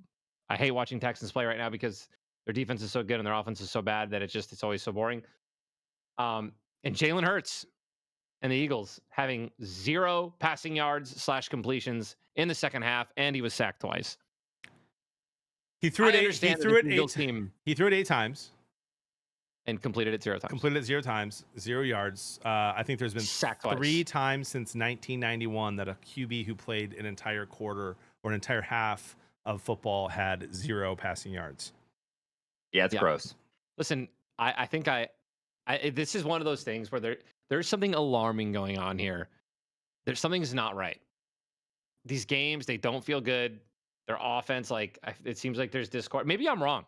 I hate watching Texans play right now because their defense is so good and their offense is so bad that it's always so boring. And Jalen Hurts and the Eagles having 0 passing yards / completions in the second half, and he was sacked twice. He threw it 8 times. And completed it 0 times. Completed it 0 times, 0 yards. I think there's been sacked 3 times since 1991 that a QB who played an entire quarter or an entire half of football had 0 passing yards. Yeah, it's gross. Listen, I think this is one of those things where there's something alarming going on here. Something's not right. These games, they don't feel good. Their offense, it seems like there's discord. Maybe I'm wrong.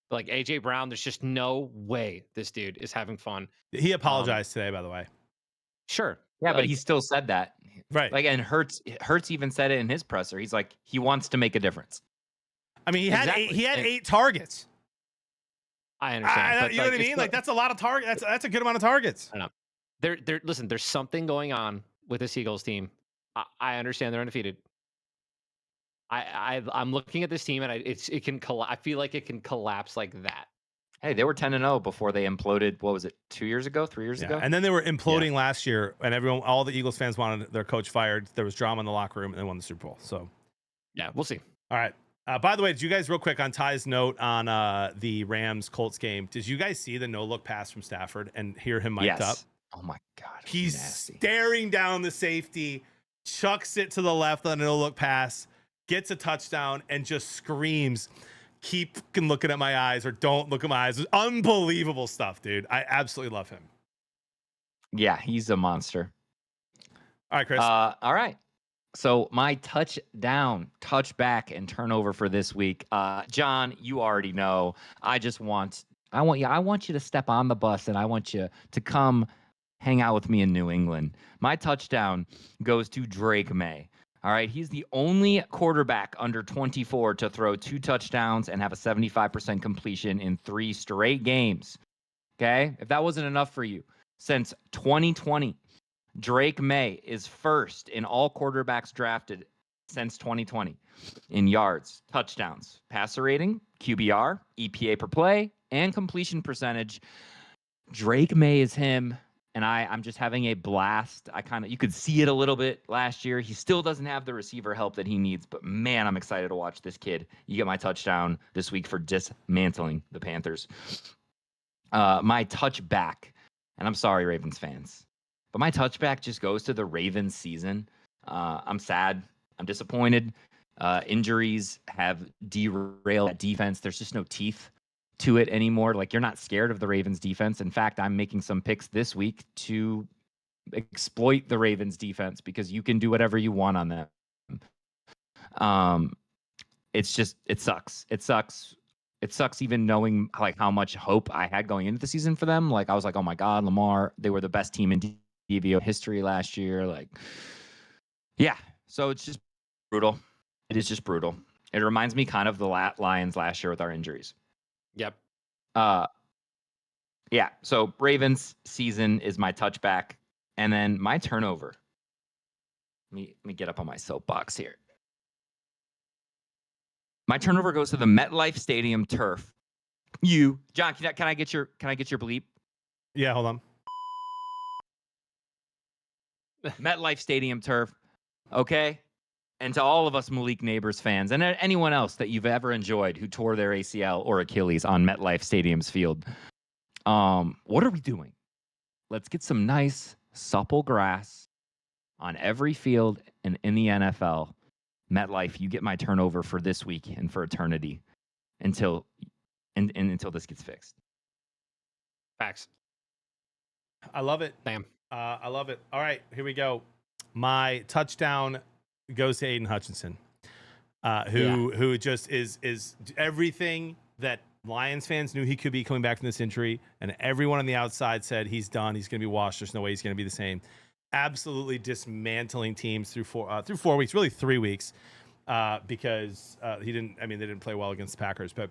Like AJ Brown, there's just no way this dude is having fun. He apologized today, by the way. Sure. Yeah, but he still said that. Right. Like, and Hurts even said it in his presser. He's like, he wants to make a difference. I mean, he had 8 targets. I understand. You know what I mean? Like, that's a lot of targets. That's a good amount of targets. I know. Listen, there's something going on with this Eagles team. I understand they're undefeated. I'm looking at this team and I feel like it can collapse like that. Hey, they were 10-0 before they imploded. What was it? 2 years ago, 3 years ago? And then they were imploding last year, and all the Eagles fans wanted their coach fired. There was drama in the locker room, and they won the Super Bowl. So, yeah, we'll see. All right. By the way, did you guys, real quick, on Ty's note on the Rams-Colts game, did you guys see the no-look pass from Stafford and hear him mic'd up? Oh, my God. He's nasty. staring down the safety, chucks it to the left on a no-look pass, gets a touchdown, and just screams, keep looking at my eyes or don't look at my eyes. Unbelievable stuff, dude. I absolutely love him. Yeah, he's a monster. All right, Chris. All right. So my touchback, and turnover for this week. John, you already know. I want you to step on the bus, and I want you to come hang out with me in New England. My touchdown goes to Drake May. All right, he's the only quarterback under 24 to throw 2 touchdowns and have a 75% completion in 3 straight games. Okay? If that wasn't enough for you, since 2020, Drake May is first in all quarterbacks drafted since 2020 in yards, touchdowns, passer rating, QBR, EPA per play, and completion percentage. Drake May is him. And I'm just having a blast. You could see it a little bit last year. He still doesn't have the receiver help that he needs, but man, I'm excited to watch this kid. You get my touchdown this week for dismantling the Panthers. My touchback, and I'm sorry, Ravens fans, but my touchback just goes to the Ravens season. I'm sad. I'm disappointed. Injuries have derailed that defense. There's just no teeth to it anymore. Like, you're not scared of the Ravens defense. In fact, I'm making some picks this week to exploit the Ravens defense because you can do whatever you want on them. It sucks. It sucks even knowing like how much hope I had going into the season for them. Like, I was like, oh my God, Lamar, they were the best team in DVO history last year. Like, yeah. So it's just brutal. It is just brutal. It reminds me kind of the Lions last year with our injuries. Yep. Yeah. So Ravens season is my touchback, and then my turnover. Let me get up on my soapbox here. My turnover goes to the MetLife Stadium turf. John, can I get your bleep? Yeah, hold on. MetLife Stadium turf. Okay. And to all of us Malik Neighbors fans and anyone else that you've ever enjoyed who tore their ACL or Achilles on MetLife Stadium's field, what are we doing? Let's get some nice, supple grass on every field and in the NFL. MetLife, you get my turnover for this week and for eternity until this gets fixed. Facts. I love it. Damn. I love it. All right, here we go. My touchdown goes to Aiden Hutchinson, who just is everything that Lions fans knew he could be coming back from this injury, and everyone on the outside said he's done. He's going to be washed. There's no way he's going to be the same. Absolutely dismantling teams through 4 weeks, really 3 weeks, because they didn't play well against the Packers. But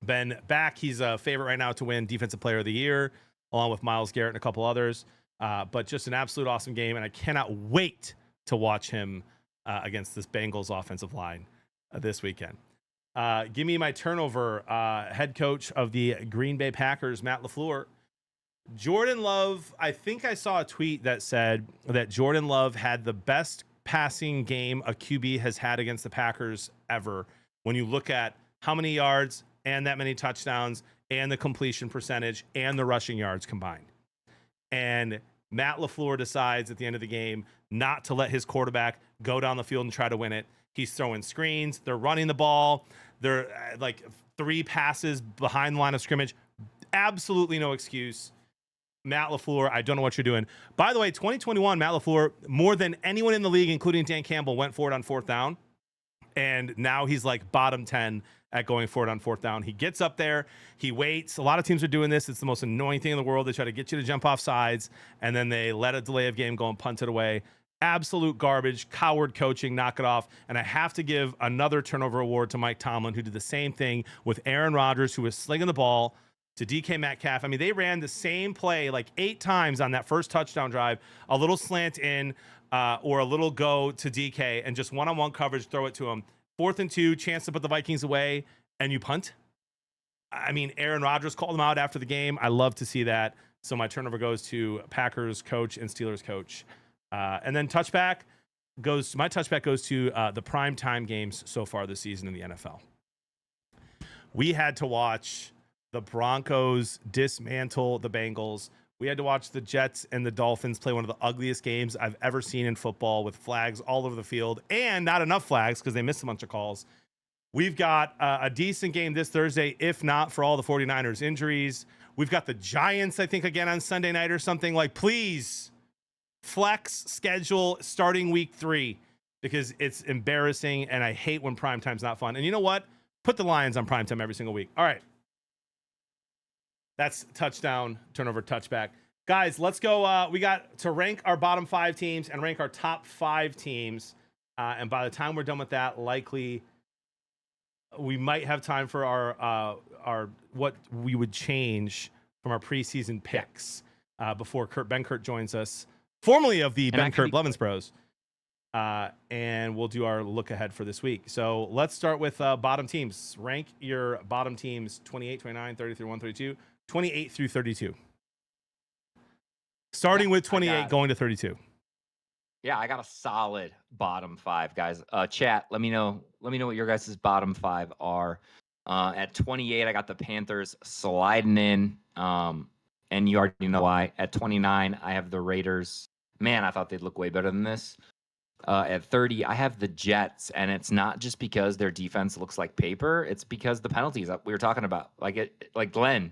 Ben back, he's a favorite right now to win Defensive Player of the Year, along with Myles Garrett and a couple others. But just an absolute awesome game, and I cannot wait to watch him against this Bengals offensive line this weekend. Give me my turnover. Head coach of the Green Bay Packers, Matt LaFleur. Jordan Love, I think I saw a tweet that said that Jordan Love had the best passing game a QB has had against the Packers ever. When you look at how many yards and that many touchdowns and the completion percentage and the rushing yards combined. And Matt LaFleur decides at the end of the game not to let his quarterback go down the field and try to win it. He's throwing screens. They're running the ball. They're like 3 passes behind the line of scrimmage. Absolutely no excuse. Matt LaFleur, I don't know what you're doing. By the way, 2021, Matt LaFleur, more than anyone in the league, including Dan Campbell, went for it on 4th down. And now he's like bottom 10 at going for it on 4th down. He gets up there. He waits. A lot of teams are doing this. It's the most annoying thing in the world. They try to get you to jump off sides, and then they let a delay of game go and punt it away. Absolute garbage, coward coaching, knock it off. And I have to give another turnover award to Mike Tomlin, who did the same thing with Aaron Rodgers, who was slinging the ball to DK Metcalf. I mean, they ran the same play like 8 times on that first touchdown drive, a little slant in or a little go to DK, and just one-on-one coverage, throw it to him. 4th and 2, chance to put the Vikings away, and you punt. I mean, Aaron Rodgers called him out after the game. I love to see that. So my turnover goes to Packers coach and Steelers coach. And then touchback goes to the primetime games so far this season in the NFL. We had to watch the Broncos dismantle the Bengals. We had to watch the Jets and the Dolphins play one of the ugliest games I've ever seen in football, with flags all over the field and not enough flags because they missed a bunch of calls. We've got a decent game this Thursday, if not for all the 49ers injuries. We've got the Giants, I think, again on Sunday night or something. Like, please flex schedule starting week 3, because it's embarrassing, and I hate when primetime's not fun. And you know what? Put the Lions on primetime every single week. All right. That's touchdown, turnover, touchback. Guys, let's go. We got to rank our bottom 5 teams and rank our top 5 teams. And by the time we're done with that, likely we might have time for our what we would change from our preseason picks before Ben Kurt joins us, formerly of the Ben Kurt Blevins Bros. And we'll do our look ahead for this week. So let's start with bottom teams. Rank your bottom teams 28, 29, 30 through 132, 28 through 32. Starting with 28, going to 32. Yeah, I got a solid bottom 5, guys. Chat, let me know what your guys' bottom 5 are. At 28, I got the Panthers sliding in. And you already know why. At 29, I have the Raiders. Man, I thought they'd look way better than this. At 30, I have the Jets, and it's not just because their defense looks like paper. It's because the penalties we were talking about. Like Glenn,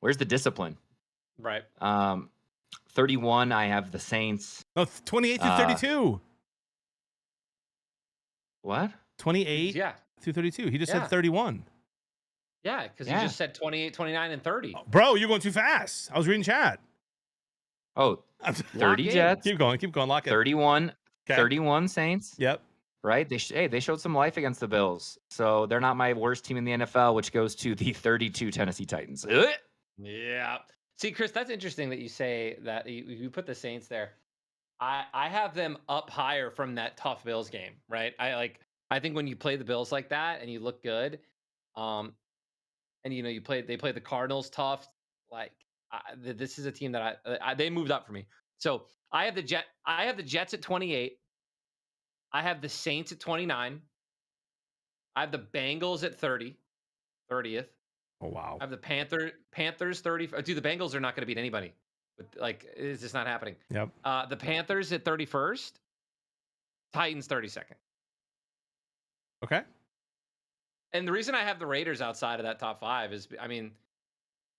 where's the discipline? Right. 31, I have the Saints. Oh, 28 through 32. What? 28 through 32. He just said 31. Yeah, because he just said 28, 29, and 30. Oh, bro, you're going too fast. I was reading chat. Oh, 30 Jets. Keep going. Lock it. 31. Okay. 31 Saints. Yep. Right? They showed some life against the Bills. So they're not my worst team in the NFL, which goes to the 32 Tennessee Titans. Yeah. See, Chris, that's interesting that you say that you put the Saints there. I have them up higher from that tough Bills game, right? I think when you play the Bills like that and you look good, um, and they play the Cardinals tough. Like this is a team that they moved up for me. So I have the Jets at 28. I have the Saints at 29. I have the Bengals at 30th. Oh wow. I have the Panthers 30. Dude, the Bengals are not going to beat anybody. But like, it's just not happening. Yep. The Panthers at 31st. Titans 32nd. Okay. And the reason I have the Raiders outside of that top 5 is, I mean,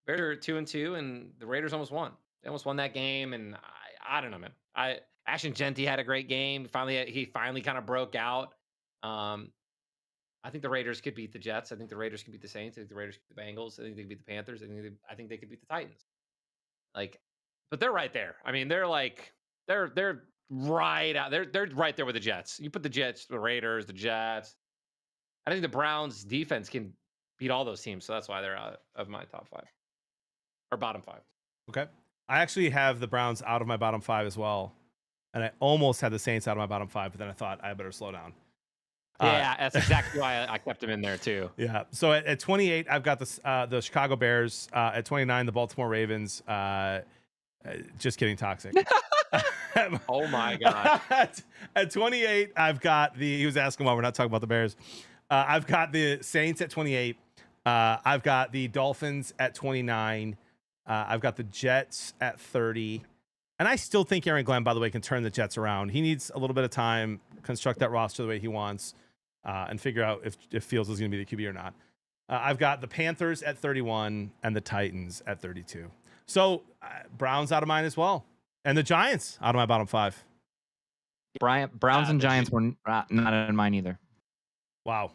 Bears are 2-2, and the Raiders almost won. They almost won that game, and I don't know, man. Ashton Genty had a great game. He finally kind of broke out. I think the Raiders could beat the Jets. I think the Raiders can beat the Saints. I think the Raiders could beat the Bengals. I think they could beat the Panthers. I think they could beat the Titans. Like, but they're right there. I mean, they're right out. They're right there with the Jets. You put the Jets, the Raiders, the Jets. I think the Browns defense can beat all those teams. So that's why they're out of my top 5 or bottom 5. Okay. I actually have the Browns out of my bottom 5 as well. And I almost had the Saints out of my bottom 5, but then I thought I better slow down. Yeah, that's exactly why I kept them in there too. Yeah. So at 28, I've got the Chicago Bears. At 29, the Baltimore Ravens. Just kidding, toxic. Oh my god. At 28, I've got he was asking why we're not talking about the Bears. I've got the Saints at 28. I've got the Dolphins at 29. I've got the Jets at 30. And I still think Aaron Glenn, by the way, can turn the Jets around. He needs a little bit of time, construct that roster the way he wants, and figure out if Fields is going to be the QB or not. I've got the Panthers at 31 and the Titans at 32. So Browns out of mine as well. And the Giants out of my bottom 5. Browns and Giants were not in mine either. Wow.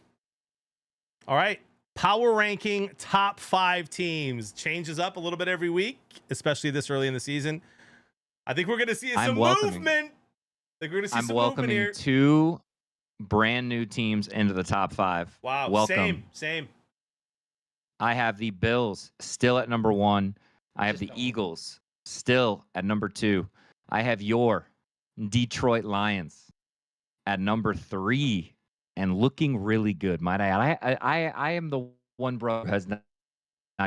All right. Power ranking top 5 teams changes up a little bit every week, especially this early in the season. I think we're going to see some movement. I'm welcoming 2 brand new teams into the top 5. Wow. Welcome. Same. I have the Bills still at number 1. I have the Eagles still at number 2. I have your Detroit Lions at number 3 and looking really good. Might I add? I am the one bro who has not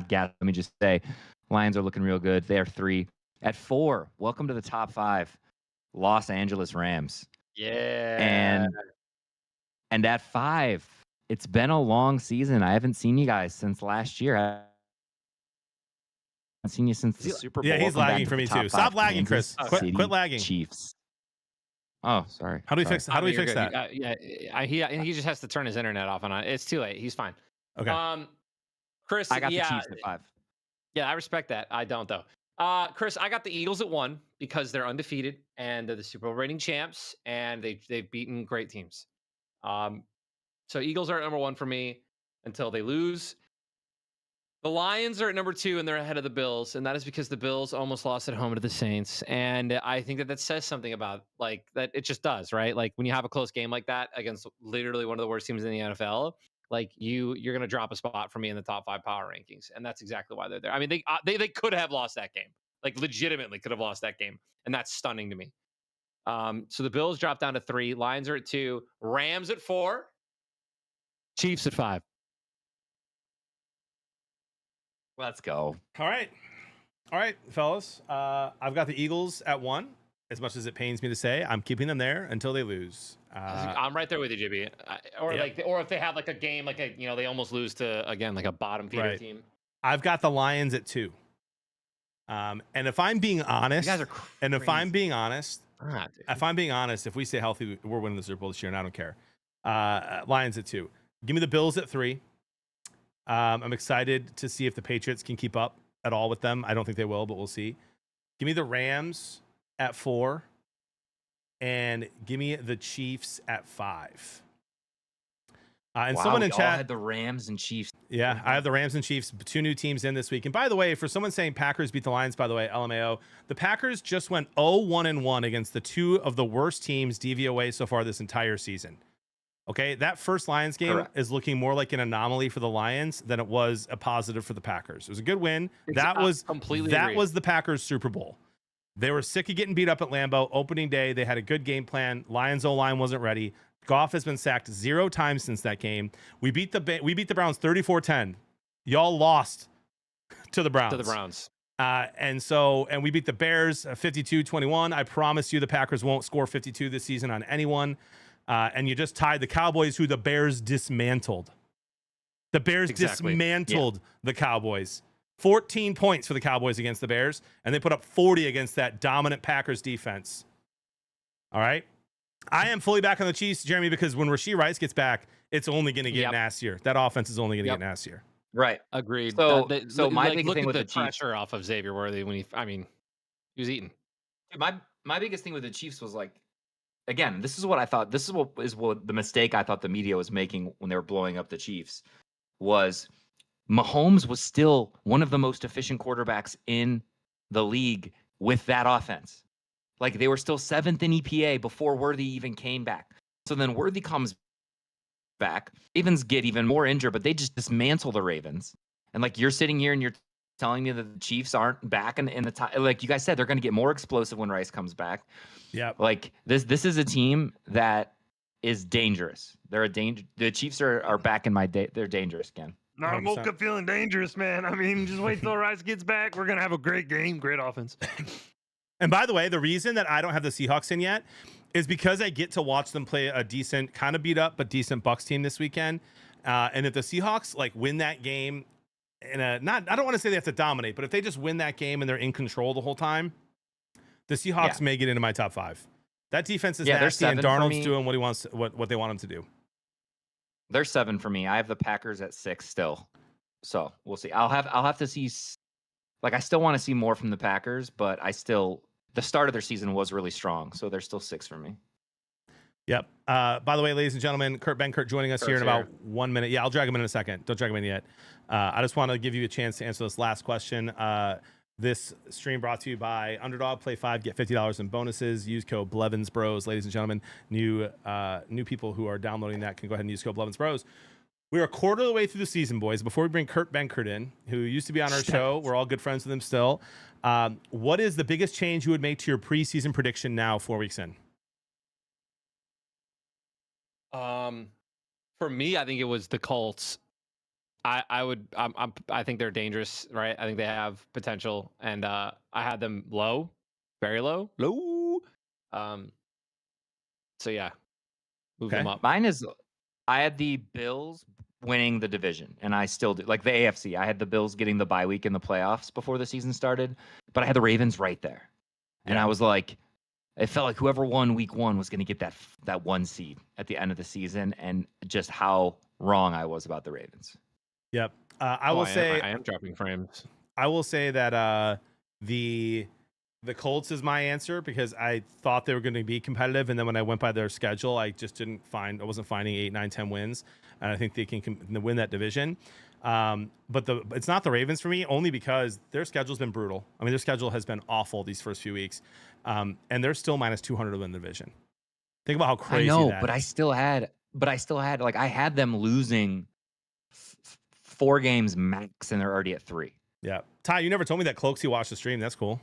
gathered. Let me just say, Lions are looking real good. They're 3. At 4, welcome to the top 5, Los Angeles Rams. Yeah. And at 5, it's been a long season. I haven't seen you guys since last year. I haven't seen you since the Super Bowl. Yeah, he's lagging for me too. Stop lagging, Chris. Quit lagging. Chiefs. Oh, sorry. How do we fix that? He just has to turn his internet off and on. It's too late. He's fine. Okay. Chris, I got the Chiefs at 5. Yeah, I respect that. I don't though. Chris, I got the Eagles at 1 because they're undefeated and they're the Super Bowl reigning champs and they've beaten great teams. So Eagles are at number 1 for me until they lose. The Lions are at number 2 and they're ahead of the Bills, and that is because the Bills almost lost at home to the Saints. And I think that says something about like that. It just does, right? Like when you have a close game like that against literally one of the worst teams in the NFL, like you're gonna drop a spot for me in the top 5 power rankings, and that's exactly why they're there. I mean, they could have lost that game, like legitimately could have lost that game, and that's stunning to me. So the Bills drop down to 3, Lions are at 2, Rams at 4, Chiefs at 5. Let's go. All right, fellas. I've got the Eagles at 1. As much as it pains me to say, I'm keeping them there until they lose. I'm right there with you, JB. Or if they have like a game, like they almost lose to again like a bottom feeder team. I've got the Lions at 2. And if I'm being honest, you guys are crazy. if I'm being honest, if we stay healthy, we're winning the Super Bowl this year, and I don't care. Lions at 2. Give me the Bills at 3. I'm excited to see if the Patriots can keep up at all with them. I don't think they will, but we'll see. Give me the Rams at 4. And give me the Chiefs at 5. And someone in chat had the Rams and Chiefs. Yeah, I have the Rams and Chiefs, 2 new teams in this week. And by the way, for someone saying Packers beat the Lions, by the way, LMAO, the Packers just went 0-1-1 against the 2 of the worst teams DVOA so far this entire season. Okay, that first Lions game Correct. is looking more like an anomaly for the Lions than it was a positive for the Packers. It was a good win. That was the Packers Super Bowl. They were sick of getting beat up at Lambeau. Opening day, they had a good game plan. Lions O-line wasn't ready. Goff has been sacked 0 times since that game. We beat the Browns 34-10. Y'all lost to the Browns. And we beat the Bears 52-21. I promise you the Packers won't score 52 this season on anyone. And you just tied the Cowboys, who the Bears dismantled. The Bears dismantled the Cowboys. 14 points for the Cowboys against the Bears, and they put up 40 against that dominant Packers defense. All right? I am fully back on the Chiefs, Jeremy, because when Rashee Rice gets back, it's only going to get nastier. That offense is only going to get nastier. Right. Agreed. So my biggest look thing at with the the Chiefs, pressure off of Xavier Worthy when he was eating. my biggest thing with the Chiefs was like, again, this is what I thought. This is what the mistake I thought the media was making when they were blowing up the Chiefs was Mahomes was still one of the most efficient quarterbacks in the league with that offense. Like they were still 7th in EPA before Worthy even came back. So then Worthy comes back. Ravens get even more injured, but they just dismantle the Ravens. And like you're sitting here and you're telling me that the Chiefs aren't back in the time. Like you guys said, they're going to get more explosive when Rice comes back. Yeah. Like this is a team that is dangerous. They're a danger. The Chiefs are back in my day. They're dangerous again. No, I woke up feeling dangerous, man. I mean, just wait till Rice gets back. We're going to have a great game, great offense. And by the way, the reason that I don't have the Seahawks in yet is because I get to watch them play a decent, kind of beat up, but decent Bucks team this weekend. And if the Seahawks like win that game I don't want to say they have to dominate, but if they just win that game and they're in control the whole time, the Seahawks may get into my top 5. That defense is nasty, and Darnold's doing what he wants, what they want him to do. They're 7 for me. I have the Packers at 6 still. So we'll see. I'll have to see. Like I still want to see more from the Packers, but the start of their season was really strong, so they're still 6 for me. Yep. By the way, ladies and gentlemen, Ben Kurt joining us here in about 1 minute. Yeah, I'll drag him in a second. Don't drag him in yet. I just want to give you a chance to answer this last question. This stream brought to you by Underdog. Play 5, get $50 in bonuses. Use code Blevins Bros. Ladies and gentlemen, new people who are downloading that can go ahead and use code Blevins Bros. We are a quarter of the way through the season, boys. Before we bring Kurt Benkert in, who used to be on our show, we're all good friends with him still. What is the biggest change you would make to your preseason prediction now, 4 weeks in? For me, I think it was the Colts. I think they're dangerous, right? I think they have potential, and I had them low, very low. So yeah, move them up. Mine is, I had the Bills winning the division, and I still do. Like the AFC, I had the Bills getting the bye week in the playoffs before the season started, but I had the Ravens right there, and I was like, it felt like whoever won week 1 was going to get that 1 seed at the end of the season, and just how wrong I was about the Ravens. Yep. I will say I am dropping frames. I will say that the Colts is my answer because I thought they were going to be competitive, and then when I went by their schedule, I just I wasn't finding 8, 9, 10 wins, and I think they can win that division. But it's not the Ravens for me, only because their schedule's been brutal. I mean, their schedule has been awful these first few weeks, and they're still minus 200 to win the division. Think about how crazy I know, that but is. I still had like I had them losing 4 games max, and they're already at 3. Yeah, Ty, you never told me that Cloaksy watched the stream. That's cool.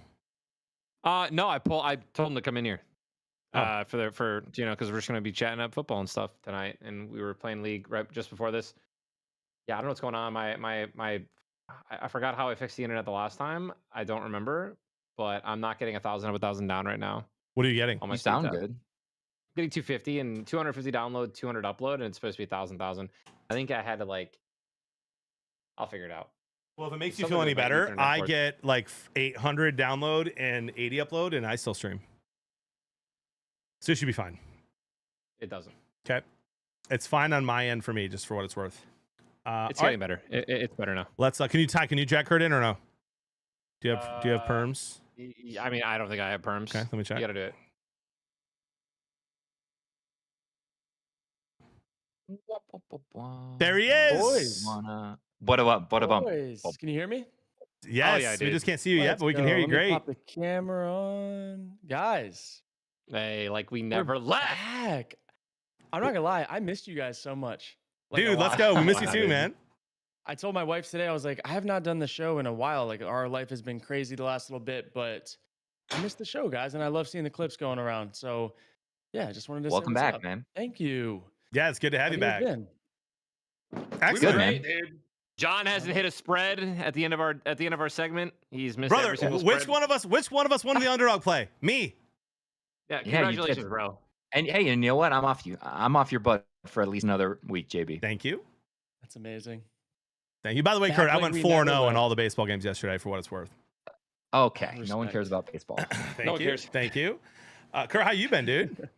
No, I told him to come in here. Because we're just gonna be chatting up football and stuff tonight, and we were playing League right just before this. Yeah, I don't know what's going on. I forgot how I fixed the internet the last time. I don't remember, but I'm not getting 1,000 up, 1,000 down right now. What are you getting? You sound good. I'm getting 250 and 250 download, 200 upload, and it's supposed to be 1,000. I think I had to I'll figure it out. Well, if it makes you feel any better, I get 800 download and 80 upload, and I still stream. So it should be fine. It doesn't. Okay. It's fine on my end for me, just for what it's worth. It's getting better. It's better now. Let's. Can you jack Kurt in or no? Do you have perms? I mean, I don't think I have perms. Okay, let me check. You gotta do it. There he is. Boys. What about? Boys, can you hear me? Yes, yeah, we just can't see you yet, but we can hear you Let me great. pop the camera on, guys. Hey, we never left. Back. I'm not gonna lie, I missed you guys so much. Like, a Dude, let's lot. go. We miss you Wow, too, dude. man. I told my wife today, I was like, I have not done the show in a while. Like, our life has been crazy the last little bit, but I missed the show, guys, and I love seeing the clips going around. So, yeah, I just wanted to say Welcome what's back, up. man. Thank you. Yeah, it's good to have How you you guys back. been? We Excellent. were man. great, dude. John hasn't hit a spread at the end of our segment. He's missed Brother, every single which spread. one of us won the underdog play? Me. Yeah, Yeah, you did. congratulations, bro. And hey, and you know what? I'm off your butt for at least another week, JB. Thank you. That's amazing. Thank you. By the way, Back Kurt, I like went we 4-0 never in left. all the baseball games yesterday for what it's worth. Okay, no one Respect. cares about baseball. Thank No one you. cares. Thank you. Kurt, how you been, dude?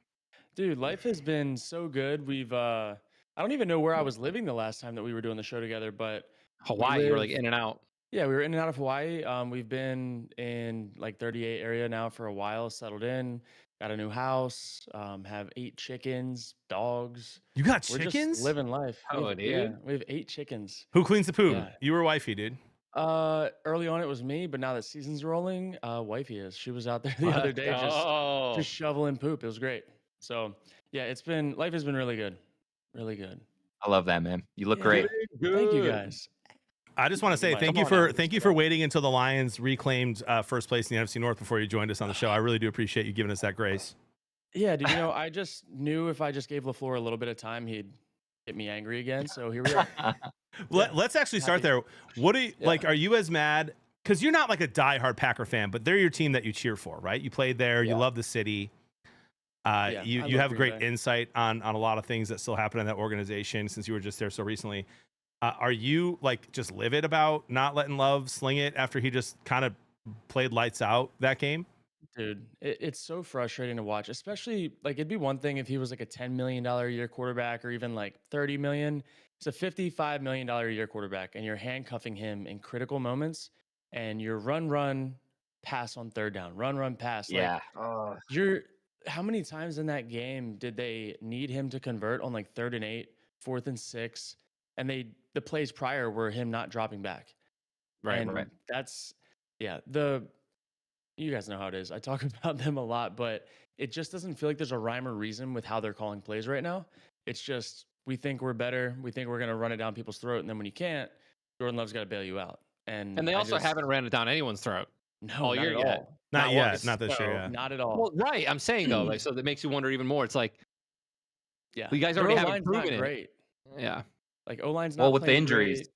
Dude, life has been so good. We've I don't even know where I was living the last time that we were doing the show together, but Hawaii, you were like live- in and out. yeah, we were in and out of Hawaii. We've been in like 38 area now for a while, settled in, got a new house, have 8 chickens, dogs. You got We're chickens? just living life. Oh, Yeah, dude. we have 8 chickens. Who cleans the poo? Yeah. You or wifey, dude? Early on it was me, but now that season's rolling, wifey is. She was out there the other day Oh, just shoveling poop. It was great. So yeah, life has been really good. Really good. I love that, man. You look Yeah. great. Thank you guys. I just want to say Come thank you on for now. thank you for waiting until the Lions reclaimed first place in the NFC North before you joined us on the show. I really do appreciate you giving us that grace. Yeah, dude, I just knew if I just gave LaFleur a little bit of time, he'd get me angry again. So here we are. Let's actually start there. What do you like? Are you as mad? Because you're not like a diehard Packer fan, but they're your team that you cheer for, right? You played there. You Yeah. love the city. I You love have Green great Bay. insight on a lot of things that still happen in that organization since you were just there so recently. Are you like just livid about not letting Love sling it after he just kind of played lights out that game? Dude, it's so frustrating to watch, especially like it'd be one thing if he was like a $10 million a year quarterback or even like 30 million. It's a $55 million a year quarterback, and you're handcuffing him in critical moments, and you're run, pass on third down, run, pass. Yeah. Like how many times in that game did they need him to convert on like 3rd and 8, 4th and 6, and the plays prior were him not dropping back. Right, And right. that's you guys know how it is. I talk about them a lot, but it just doesn't feel like there's a rhyme or reason with how they're calling plays right now. It's just we think we're better. We think we're going to run it down people's throat, and then when you can't, Jordan Love's got to bail you out. And and they I also just- haven't ran it down anyone's throat. no, all not year at yet. all. Not yet. once. Not this year. So, Yeah. not at all. Well, right. I'm saying though, like, so that makes you wonder even more. It's like, Yeah, you guys Their already haven't O-line's not proven it. great. yeah. Like O-line's not Well, with the playing injuries. great.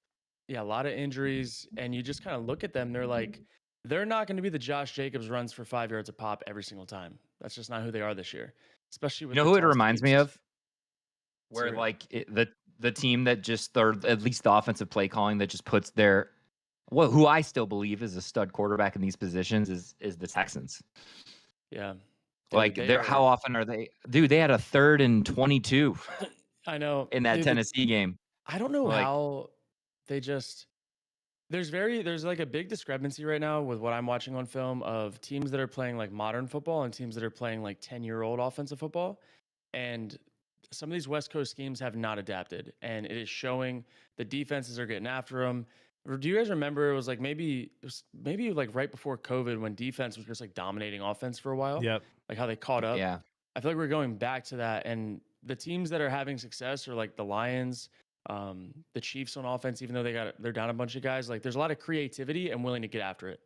Yeah, a lot of injuries, and you just kind of look at them. They're like, they're not going to be the Josh Jacobs runs for 5 yards a pop every single time. That's just not who they are this year. Especially You with know their who it tall reminds me speeds. of? Where Zero. like the team that just or at least the offensive play calling that just puts their who I still believe is a stud quarterback in these positions is the Texans. Yeah. Dude, Like they they're how often are they? Dude, they had a 3rd and 22 I know in that Dude, Tennessee game. I don't know like- how they just there's like a big discrepancy right now with what I'm watching on film of teams that are playing like modern football and teams that are playing like 10-year-old offensive football. And some of these West Coast schemes have not adapted, and it is showing. The defenses are getting after them. Do you guys remember it was maybe like right before COVID when defense was just like dominating offense for a while? Yep. Like how they caught up. Yeah. I feel like we're going back to that, and the teams that are having success are like the Lions, the Chiefs on offense. Even though they're down a bunch of guys, like there's a lot of creativity and willing to get after it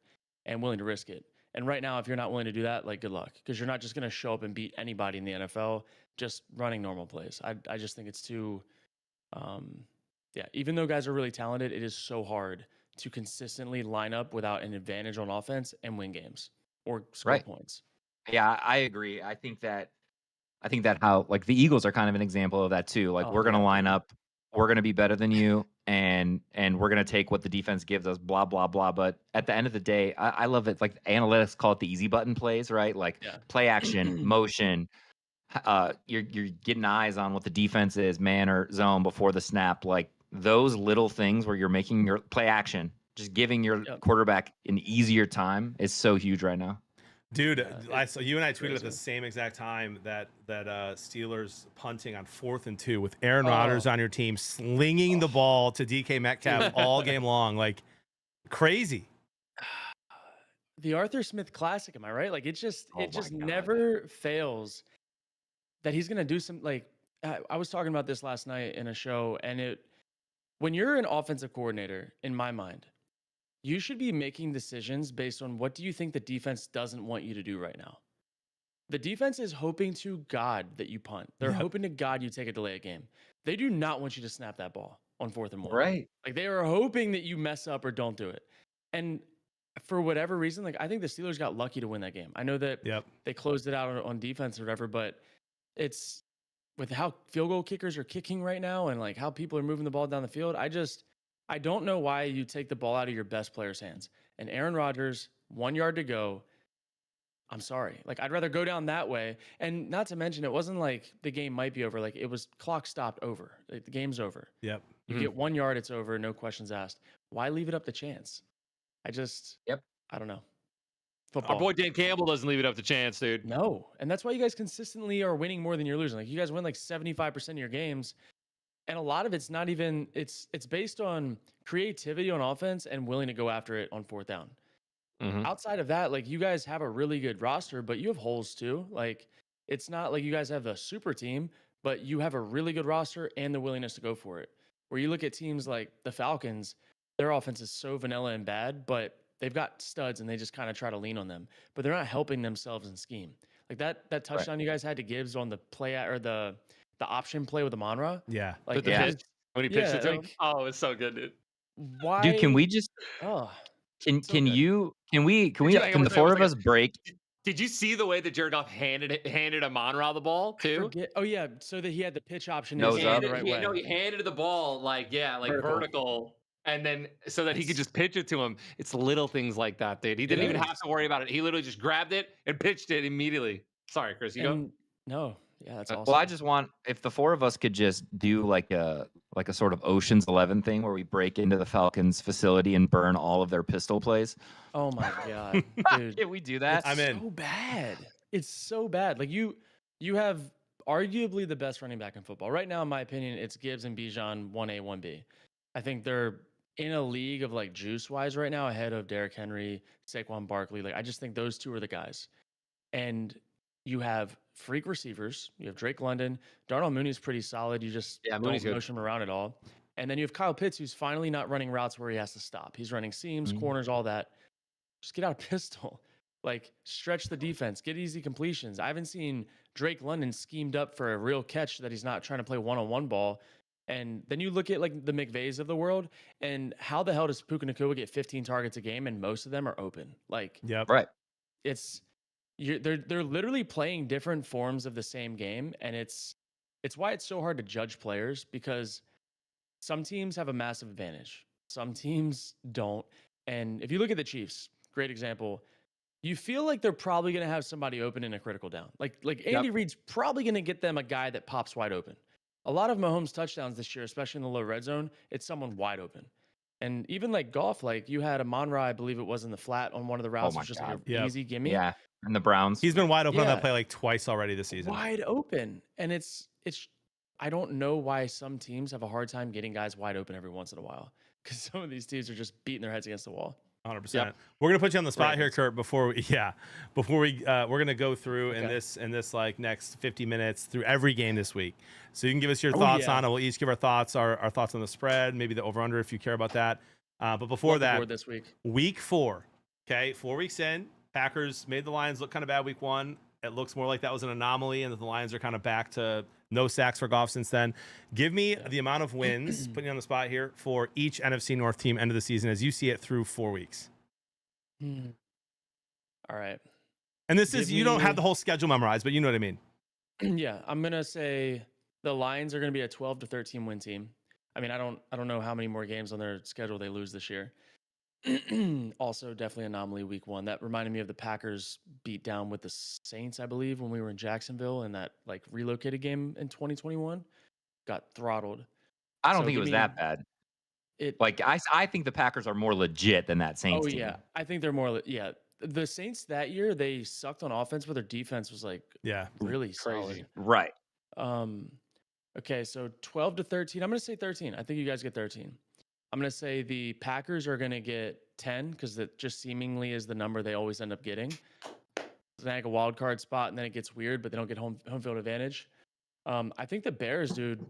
and willing to risk it. And right now, if you're not willing to do that, like good luck, because you're not just going to show up and beat anybody in the NFL just running normal plays. I just think it's too, yeah. Even though guys are really talented, it is so hard to consistently line up without an advantage on offense and win games or score Right. points. Yeah, I agree. I think that how like the Eagles are kind of an example of that too. Like Oh, we're gonna yeah, line dude. up, we're gonna be better than you, and we're gonna take what the defense gives us, blah blah blah. But at the end of the day, I love it. Like analytics call it the easy button plays, right? Like Yeah. play action, motion. You're getting eyes on what the defense is, man or zone before the snap. Like those little things where you're making your play action, just giving your Yep. quarterback an easier time is so huge right now. Dude, Yeah, I saw you and I tweeted at crazy. the same exact time that Steelers punting on 4th and 2 with Aaron Oh. Rodgers on your team, slinging the ball to DK Metcalf all game long, like crazy. The Arthur Smith Classic, am I right? Like it just Oh my God. never fails that he's gonna do some like I was talking about this last night in a show, and when you're an offensive coordinator, in my mind, you should be making decisions based on what do you think the defense doesn't want you to do right now. The defense is hoping to God that you punt. They're Yep. hoping to God you take a delay of game. They do not want you to snap that ball on 4th and 1. Right. Like they are hoping that you mess up or don't do it. And for whatever reason, like I think the Steelers got lucky to win that game. I know that Yep. they closed it out on defense or whatever, but it's with how field goal kickers are kicking right now and like how people are moving the ball down the field. I don't know why you take the ball out of your best player's hands. And Aaron Rodgers, 1 yard to go. I'm sorry. Like I'd rather go down that way. And not to mention, it wasn't like the game might be over. Like it was clock stopped over. Like, the game's over. Yep. You get 1 yard, it's over. No questions asked. Why leave it up to chance? Yep. I don't know. Our Football. boy Dan Campbell doesn't leave it up to chance, dude. No. And that's why you guys consistently are winning more than you're losing. Like you guys win like 75% of your games. And a lot of it's not even it's based on creativity on offense and willing to go after it on 4th down. Outside of that, like you guys have a really good roster, but you have holes too. Like it's not like you guys have a super team, but you have a really good roster and the willingness to go for it. Where you look at teams like the Falcons, their offense is so vanilla and bad, but they've got studs and they just kind of try to lean on them, but they're not helping themselves in scheme. Like that touchdown you guys had to Gibbs on the play or the option play with Amon-Ra. Yeah. Like The Yeah. pitch, when he pitched it to him. like, Oh, it's so good, dude. why? Dude, can we just Oh, can so can good. you can we can Did we you- hang on can one the second, 4 one of us second. break? Did you see the way that Jared Goff handed Amon-Ra the ball too? forget. Oh yeah, so that he had the pitch option Nose is up. the right way. No, he handed the ball like vertical, and then so that he could It's- just pitch it to him. It's little things like that, dude. He didn't even is. have to worry about it. He literally just grabbed it and pitched it immediately. Sorry, Chris, you go. And no, yeah, that's awesome. Well, I just want if the 4 of us could just do like a sort of Ocean's 11 thing where we break into the Falcons facility and burn all of their pistol plays. Oh my god, dude, Can we do that? I'm in. so bad. It's so bad. Like you have arguably the best running back in football right now. In my opinion, it's Gibbs and Bijan 1A, 1B. I think they're in a league of like juice wise right now, ahead of Derrick Henry, Saquon Barkley. Like I just think those two are the guys. And you have freak receivers. You have Drake London. Darnell Mooney's pretty solid. You just Mooney's don't good. motion him around at all. And then you have Kyle Pitts, who's finally not running routes where he has to stop. He's running seams, corners, all that. Just get out a pistol. Like stretch the defense, get easy completions. I haven't seen Drake London schemed up for a real catch that he's not trying to play one-on-one ball. And then you look at like the McVays of the world, and how the hell does Puka Nacua get 15 targets a game and most of them are open? Like Yep. Right. they're literally playing different forms of the same game, and it's why it's so hard to judge players, because some teams have a massive advantage, some teams don't. And if you look at the Chiefs, great example, you feel like they're probably going to have somebody open in a critical down. Like Andy Reid's probably going to get them a guy that pops wide open. A lot of Mahomes touchdowns this year, especially in the low red zone, it's someone wide open. And even like golf, like you had Amon-Ra, I believe it was in the flat on one of the routes. my It's just God. like an Yep. easy gimme. Yeah. And the Browns. He's been wide open on Yeah. that play like twice already this season. Wide open. And it's I don't know why some teams have a hard time getting guys wide open every once in a while, because some of these teams are just beating their heads against the wall. 100%. We're gonna put you on the spot here, Ravens. Kurt. Before we we're gonna go through in Okay. this like next 50 minutes through every game this week. So you can give us your Oh, thoughts yeah. on it. We'll each give our thoughts on the spread, maybe the over under if you care about that. But before Love the that, board this week. week 4. Okay, 4 weeks in, Packers made the Lions look kind of bad week 1. It looks more like that was an anomaly, and that the Lions are kind of back to no sacks for Goff since then. Give me the amount of wins, putting you on the spot here, for each NFC North team end of the season as you see it through 4 weeks. All right. And this is, Give you don't me- have the whole schedule memorized, but you know what I mean. Yeah, I'm gonna say the Lions are gonna be a 12 to 13 win team. I mean, I don't know how many more games on their schedule they lose this year. Also, definitely anomaly week 1. That reminded me of the Packers beat down with the Saints, I believe, when we were in Jacksonville in that like relocated game in 2021. Got throttled. I don't So think it give was me- that bad. It Like I think the Packers are more legit than that Saints Oh team. yeah, I think they're more. Yeah, the Saints that year they sucked on offense, but their defense was like Yeah. really Crazy. Right. solid. Okay, so 12 to 13. I'm gonna say 13. I think you guys get 13. I'm gonna say the Packers are gonna get 10 because that just seemingly is the number they always end up getting. It's like a wild card spot, and then it gets weird, but they don't get home field advantage. I think the Bears, dude.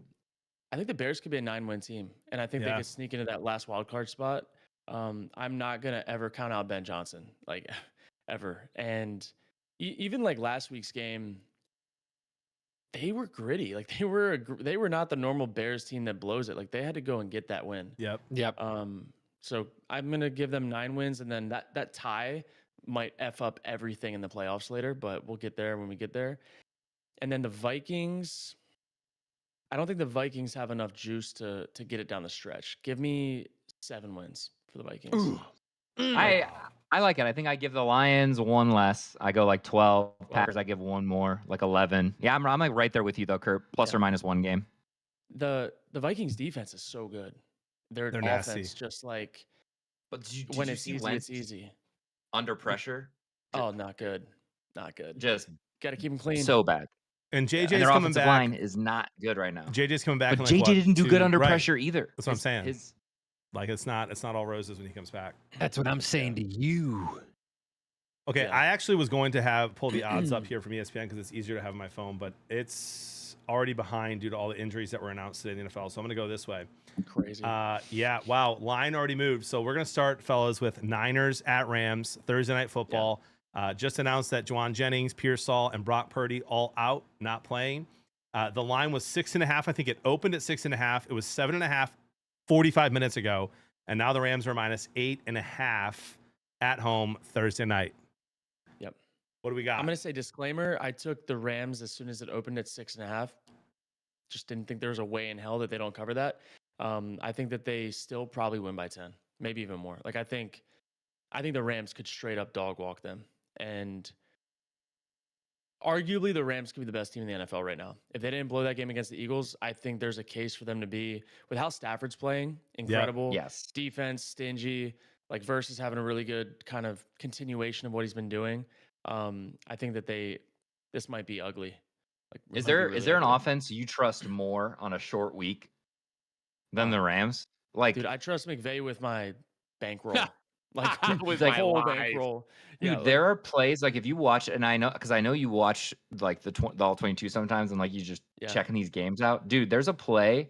I think the Bears could be a 9-win team, and I think they Yeah. could sneak into that last wild card spot. I'm not gonna ever count out Ben Johnson, like ever. And even like last week's game, they were gritty. Like they were not the normal Bears team that blows it. Like they had to go and get that win. Yep. Yep. So I'm gonna give them 9 wins, and then that tie might f up everything in the playoffs later, but we'll get there when we get there. And then the Vikings. I don't think the Vikings have enough juice to get it down the stretch. Give me 7 wins for the Vikings. I like it. I think I give the Lions 1 less. I go like 12. Well- Packers, I give 1 more, like 11. Yeah, I'm like right there with you though, Kurt. Plus Yeah. or minus 1 game. The Vikings defense is so good. Their They're offense nasty. just like But when it's easy, it's easy. under pressure? Oh, not good. Not good. Just Got to keep them clean. so bad. And JJ's And their coming offensive back. line is not good right now. JJ's coming back. But in JJ like, what, didn't do good 2 under right. pressure either. That's what I'm saying. His- Like it's not all roses when he comes back. That's what I'm saying to you. Okay, Yeah. I actually was going to pull the odds up here from ESPN because it's easier to have on my phone, but it's already behind due to all the injuries that were announced today in the NFL. So I'm going to go this way. Crazy. Yeah, wow, line already moved. So we're going to start, fellas, with Niners at Rams, Thursday Night Football. Just announced that Juwan Jennings, Pearsall, and Brock Purdy all out, not playing. The line was 6.5. I think it opened at 6.5. It was 7.5 45 minutes ago. And now the Rams are minus 8.5 at home Thursday night. Yep. What do we got? I'm gonna say disclaimer. I took the Rams as soon as it opened at 6.5. Just didn't think there was a way in hell that they don't cover that. I think that they still probably win by 10, maybe even more. Like I think the Rams could straight up dog walk them, and arguably the Rams could be the best team in the NFL right now. If they didn't blow that game against the Eagles, I think there's a case for them to be, with how Stafford's playing, incredible. Yes. Defense, stingy, like versus having a really good kind of continuation of what he's been doing. I think that this might be ugly. Like, Is might be there really is there an ugly. offense you trust more on a short week than the Rams? Like, Dude, I trust McVay with my bankroll. Like With the my whole life. bankroll. dude, Yeah, like- there are plays like if you watch, and I know because I know you watch like the all 22 sometimes, and like you just Yeah. checking these games out, dude. There's a play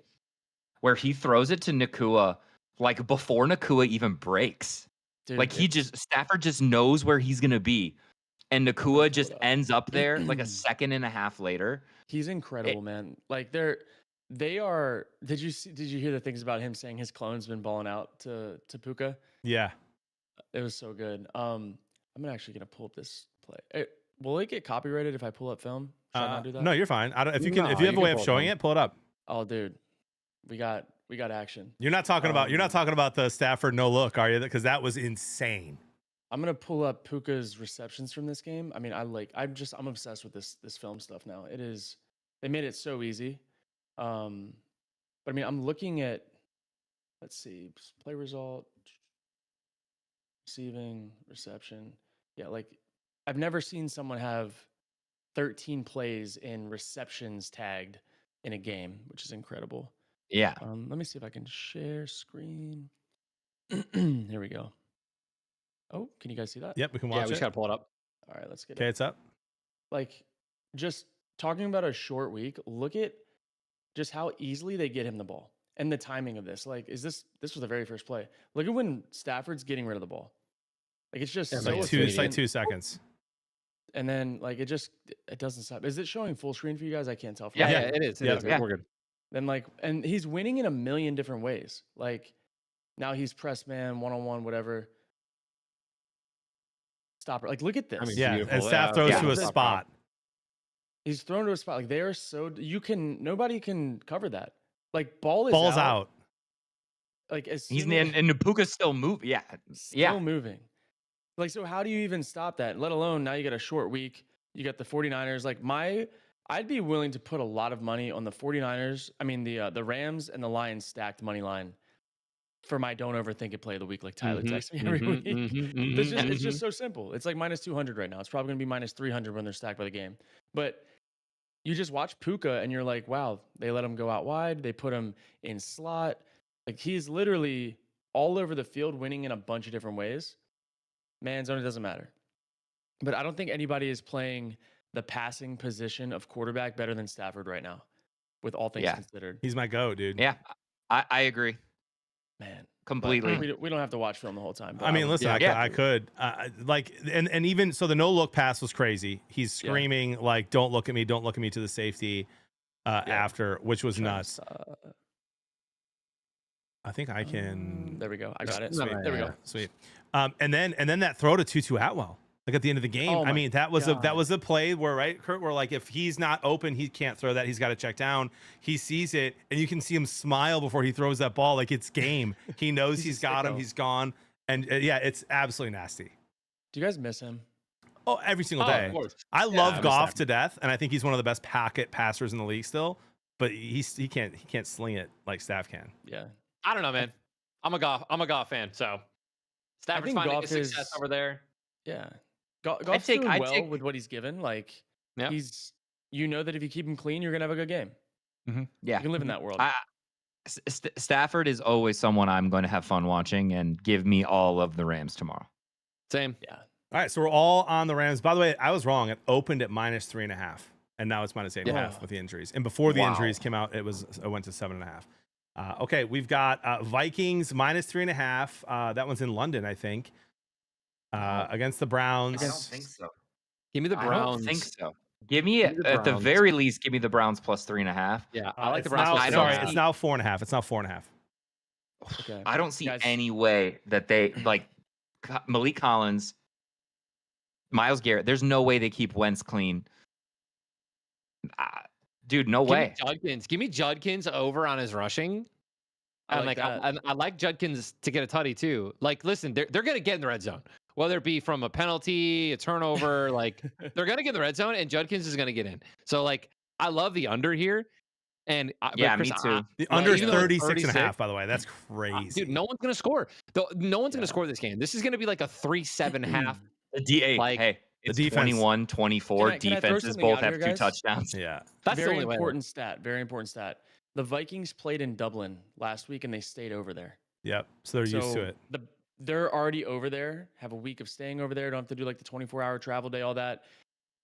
where he throws it to Nakua like before Nakua even breaks. dude, Like it's- Stafford just knows where he's gonna be, and pull Nakua it just up. ends up there like a second and a half later. He's incredible, man. Like they are. Did you hear the things about him saying his clone's been balling out to Puka? Yeah. It was so good. I'm actually gonna pull up this play. Will it get copyrighted if I pull up film? Should I not do that? No, you're fine. I don't, if you No, have a you way can of pull it showing down. it, pull it up. Oh, dude, we got action. You're not talking about the Stafford no look, are you? Because that was insane. I'm gonna pull up Puka's receptions from this game. I mean, I'm obsessed with this film stuff now. They made it so easy. But I mean, I'm looking at, let's see, play result, receiving, reception. Yeah, like I've never seen someone have 13 plays in receptions tagged in a game, which is incredible. Yeah, Let me see if I can share screen. Here we go. Oh, can you guys see that? Yep, we can Yeah, watch we just it. gotta pull it up. All right, let's get Okay, it. it's up. Like, just talking about a short week, look at just how easily they get him the ball and the timing of this. Like, this was the very first play. Look at when Stafford's getting rid of the ball. Like, it's just Yeah, so like It's like efficient. 2 seconds. And then, like, it doesn't stop. Is it showing full screen for you guys? I can't tell. From Yeah, here. Yeah, it is. It Yeah. is. Yeah. We're good. Then, like, and he's winning in a million different ways. Like, now he's press man, one-on-one, whatever. Stopper. Like, look at this. I mean, Yeah, Beautiful. and Staff Yeah, throws yeah. to a That's spot. He's thrown to a spot. Like, they are so, nobody can cover that. Like, ball is Balls out. Like, as he's soon as- and Napuka's still moving. Yeah, still moving. Like, so how do you even stop that? Let alone now you got a short week. You got the 49ers. Like, I'd be willing to put a lot of money on the 49ers. I mean, the Rams and the Lions stacked money line for my don't overthink it play of the week. Like Tyler texts me every week. It's just so simple. It's like minus 200 right now. It's probably going to be minus 300 when they're stacked by the game. But you just watch Puka and you're like, wow, they let him go out wide. They put him in slot. Like, he's literally all over the field winning in a bunch of different ways. Man zone, it doesn't matter. But I don't think anybody is playing the passing position of quarterback better than Stafford right now. with all things Yeah. considered. He's my goat, dude. Yeah, I agree Man, but completely. we don't have to watch film the whole time. But I mean, would- listen, yeah. I could like, and even so, the no look pass was crazy. He's screaming like, "Don't look at me! Don't look at me!" to the safety after, which was nuts. I think I can. There we go. I got it. Sweet. There we go. Sweet. And then that throw to Tutu Atwell, like at the end of the game. Oh I my mean, that was God. a play where, right, Kurt, where like if he's not open, he can't throw that. He's got to check down. He sees it, and you can see him smile before he throws that ball, like it's game. He knows he's got him. sicko. He's gone, and yeah, it's absolutely nasty. Do you guys miss him? Oh, every single Oh, day. of course. I I love miss Goff that. to death, and I think he's one of the best pocket passers in the league still. But he can't sling it like Staff can. Yeah. I don't know, man. I'm a Goff fan, so Stafford's think finding Goff his success is- over there. Yeah. Goff's doing I'd well take- with what he's given. Like Yeah. he's, you know that if you keep him clean, you're gonna have a good game. Yeah, You can live in that world. Stafford is always someone I'm going to have fun watching, and give me all of the Rams tomorrow. Same. yeah. All right, so we're all on the Rams. By the way, I was wrong. It opened at -3.5, and now it's -8.5 Yeah. with the injuries. And before the Wow. injuries came out, it went to 7.5. Okay, we've got Vikings -3.5. That one's in London, I think. Against the Browns. I don't think so. Give me the I Browns. don't think so. Give me Give me the at the Browns. very least, give me the Browns plus 3.5. Yeah, I like the It's Browns. now, I don't sorry, see- it's now 4.5. It's now 4.5. Okay. I don't see Guys- any way that they like Malik Collins, Myles Garrett. There's no way they keep Wentz clean. Dude, no way. Give me Judkins over on his rushing. I And like I like Judkins to get a tutty too. Like, listen, they're gonna get in the red zone, whether it be from a penalty, a turnover. Like, they're gonna get in the red zone, and Judkins is gonna get in. So, like, I love the under here. And Yeah, Chris, me too. The Like, under is even though it's 36.5, 36, by the way. That's crazy. dude, no one's gonna score. No one's gonna Yeah. score this game. This is gonna be like a 3-7.5. The DA, Like, hey, it's defense- 21-24. Can I throw Defenses something both out have here, 2 guys? touchdowns. Yeah. That's the Very only way. important stat. Very important stat. The Vikings played in Dublin last week and they stayed over there. Yep. So they're used to it. They're already over there, have a week of staying over there, don't have to do like the 24-hour travel day, all that.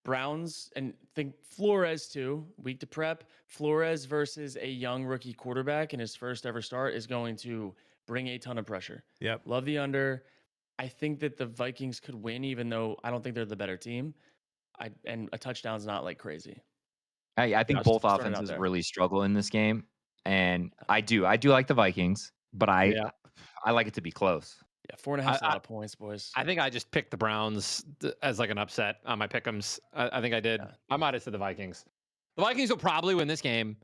Browns, and think Flores too, week to prep. Flores versus a young rookie quarterback in his first ever start is going to bring a ton of pressure. Yep. Love the under. I think that the Vikings could win, even though I don't think they're the better team. And a touchdown's not like crazy. I think Just both throwing it out offenses there. really struggle in this game, and I do like the Vikings, but I like it to be close. Yeah, 4.5 is a I- lot of points, boys. I think I just picked the Browns as like an upset on my pick'ems. I think I did. Yeah. I might have said the Vikings. The Vikings will probably win this game,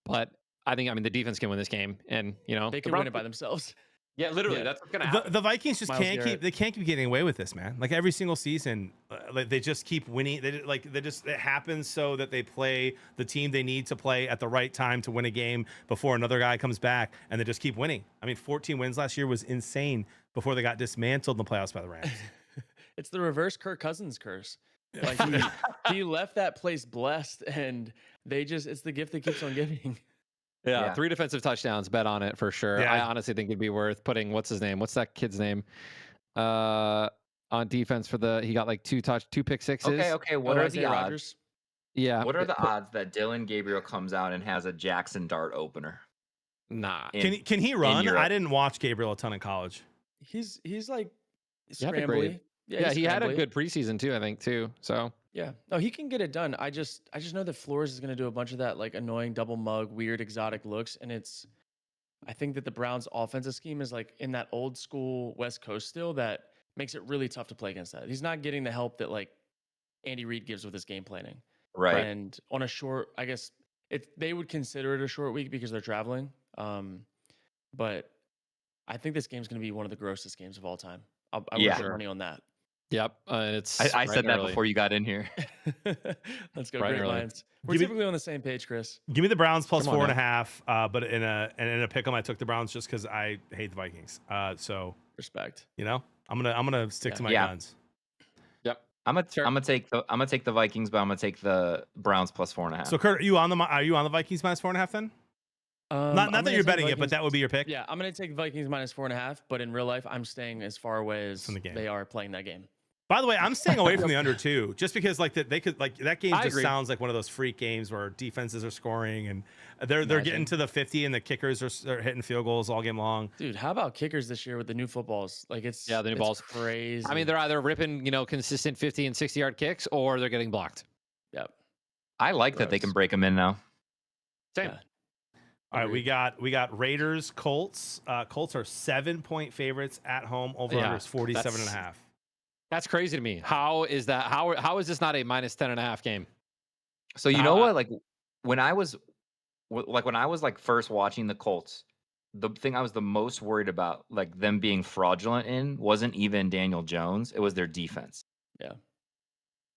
but I mean the defense can win this game, and They could win it by themselves. Yeah, literally, Yeah. that's what's gonna happen. The Vikings just Myles can't Garrett. they can't keep getting away with this, man. Like every single season, like they just keep winning. It happens so that they play the team they need to play at the right time to win a game before another guy comes back, and they just keep winning. I mean, 14 wins last year was insane before they got dismantled in the playoffs by the Rams. It's the reverse Kirk Cousins curse. Like he left that place blessed, and it's the gift that keeps on giving. Yeah, 3 defensive touchdowns. Bet on it for sure. Yeah. I honestly think it'd be worth putting what's his name? What's that kid's name? On defense for he got like 2 pick sixes. Okay. What are the Isaiah odds? Rodgers? Yeah. What are the odds that Dylan Gabriel comes out and has a Jackson Dart opener? Nah. Can he run? Europe. I didn't watch Gabriel a ton in college. He's like Yeah, they're scrambly. great. Yeah, he's he had a scrambly. good preseason too, I think too. So Yeah. No, he can get it done. I just know that Flores is going to do a bunch of that like annoying double mug, weird exotic looks, and I think that the Browns' offensive scheme is like in that old school West Coast still that makes it really tough to play against that. He's not getting the help that like Andy Reid gives with his game planning. Right. And on a short, I guess they would consider it a short week because they're traveling. But I think this game's going to be one of the grossest games of all time. I would Yeah. put money on that. yep. It's I bright said and that early. before you got in here. Let's go, Bright and Great early. Minds. We're Give me- typically on the same page, Chris. Give me the Browns plus Come on 4.5. But in a pick 'em, I took the Browns just because I hate the Vikings. So Respect. I'm gonna stick to my Yeah. guns. Yep. I'm gonna Sure. take the Vikings, but I'm gonna take the Browns plus 4.5. So Kurt, are you on the Vikings minus 4.5 then? I'm Not gonna that you're take betting it, but Vikings- that would be your pick. Yeah, I'm going to take Vikings minus 4.5, but in real life, I'm staying as far away as From the game. they are playing that game. By the way, I'm staying away from the under too, just because like they could like that game I just agree. sounds like one of those freak games where defenses are scoring and they're getting Imagine. to the 50 and the kickers are hitting field goals all game long. Dude, how about kickers this year with the new footballs? Like it's Yeah, the new it's balls. crazy. I mean, they're either ripping, consistent 50 and 60-yard kicks, or they're getting blocked. Yep. I like that they can Gross. break them in now. Same. Yeah. All right, Agreed. we got Raiders, Colts. Colts are 7-point favorites at home. Over Yeah, under is 47 and a half. That's crazy to me. How is that? How is this not a minus 10.5 game? So you know what? Like when I was like first watching the Colts, the thing I was the most worried about, like them being fraudulent in, wasn't even Daniel Jones. It was their defense. Yeah.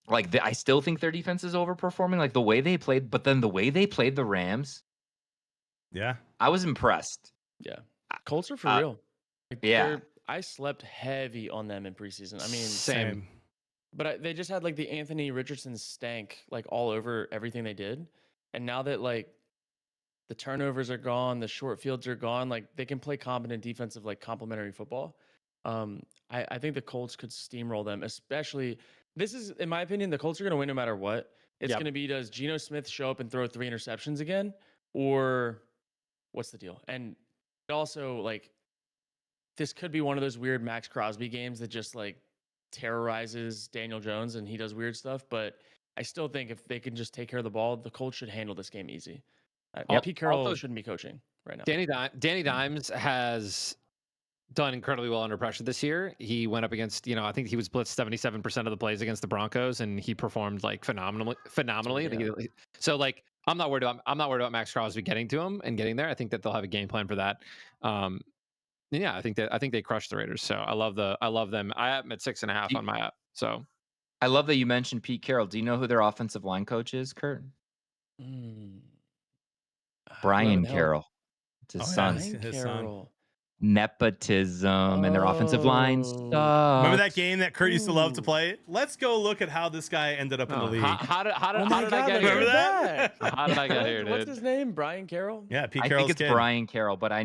Like I still think their defense is overperforming. Like the way they played, but then the way they played the Rams, Yeah. I was impressed. Yeah. Colts are for real. Like, yeah. I slept heavy on them in preseason. I mean, Same. but they just had like the Anthony Richardson stank like all over everything they did. And now that like the turnovers are gone, the short fields are gone, like they can play competent defensive, like complementary football. I think the Colts could steamroll them, especially this is, in my opinion, the Colts are going to win no matter what. It's Yep. going to be, does Geno Smith show up and throw 3 interceptions again? Or what's the deal? And also, like, this could be one of those weird Max Crosby games that just like terrorizes Daniel Jones and he does weird stuff. But I still think if they can just take care of the ball, the Colts should handle this game easy. Pete Carroll Also, shouldn't be coaching right now. Danny Dimes has done incredibly well under pressure this year. He went up against, I think he was blitzed 77% of the plays against the Broncos, and he performed like phenomenally. Yeah. So like, I'm not worried about Max Crosby getting to him and getting there. I think that they'll have a game plan for that. And yeah, I think they crushed the Raiders. So I love them. I have them at 6.5 on my app. So I love that you mentioned Pete Carroll. Do you know who their offensive line coach is, Kurt? Brian Carroll. It's his son. His son. Nepotism, and their offensive line sucks. Remember that game that Kurt used to love to play? Let's go look at how this guy ended up in the league. How did I get Remember here? that? How did I get here, What's dude? his name? Brian Carroll? Yeah, Pete I Carroll's think it's kid. Brian Carroll, but I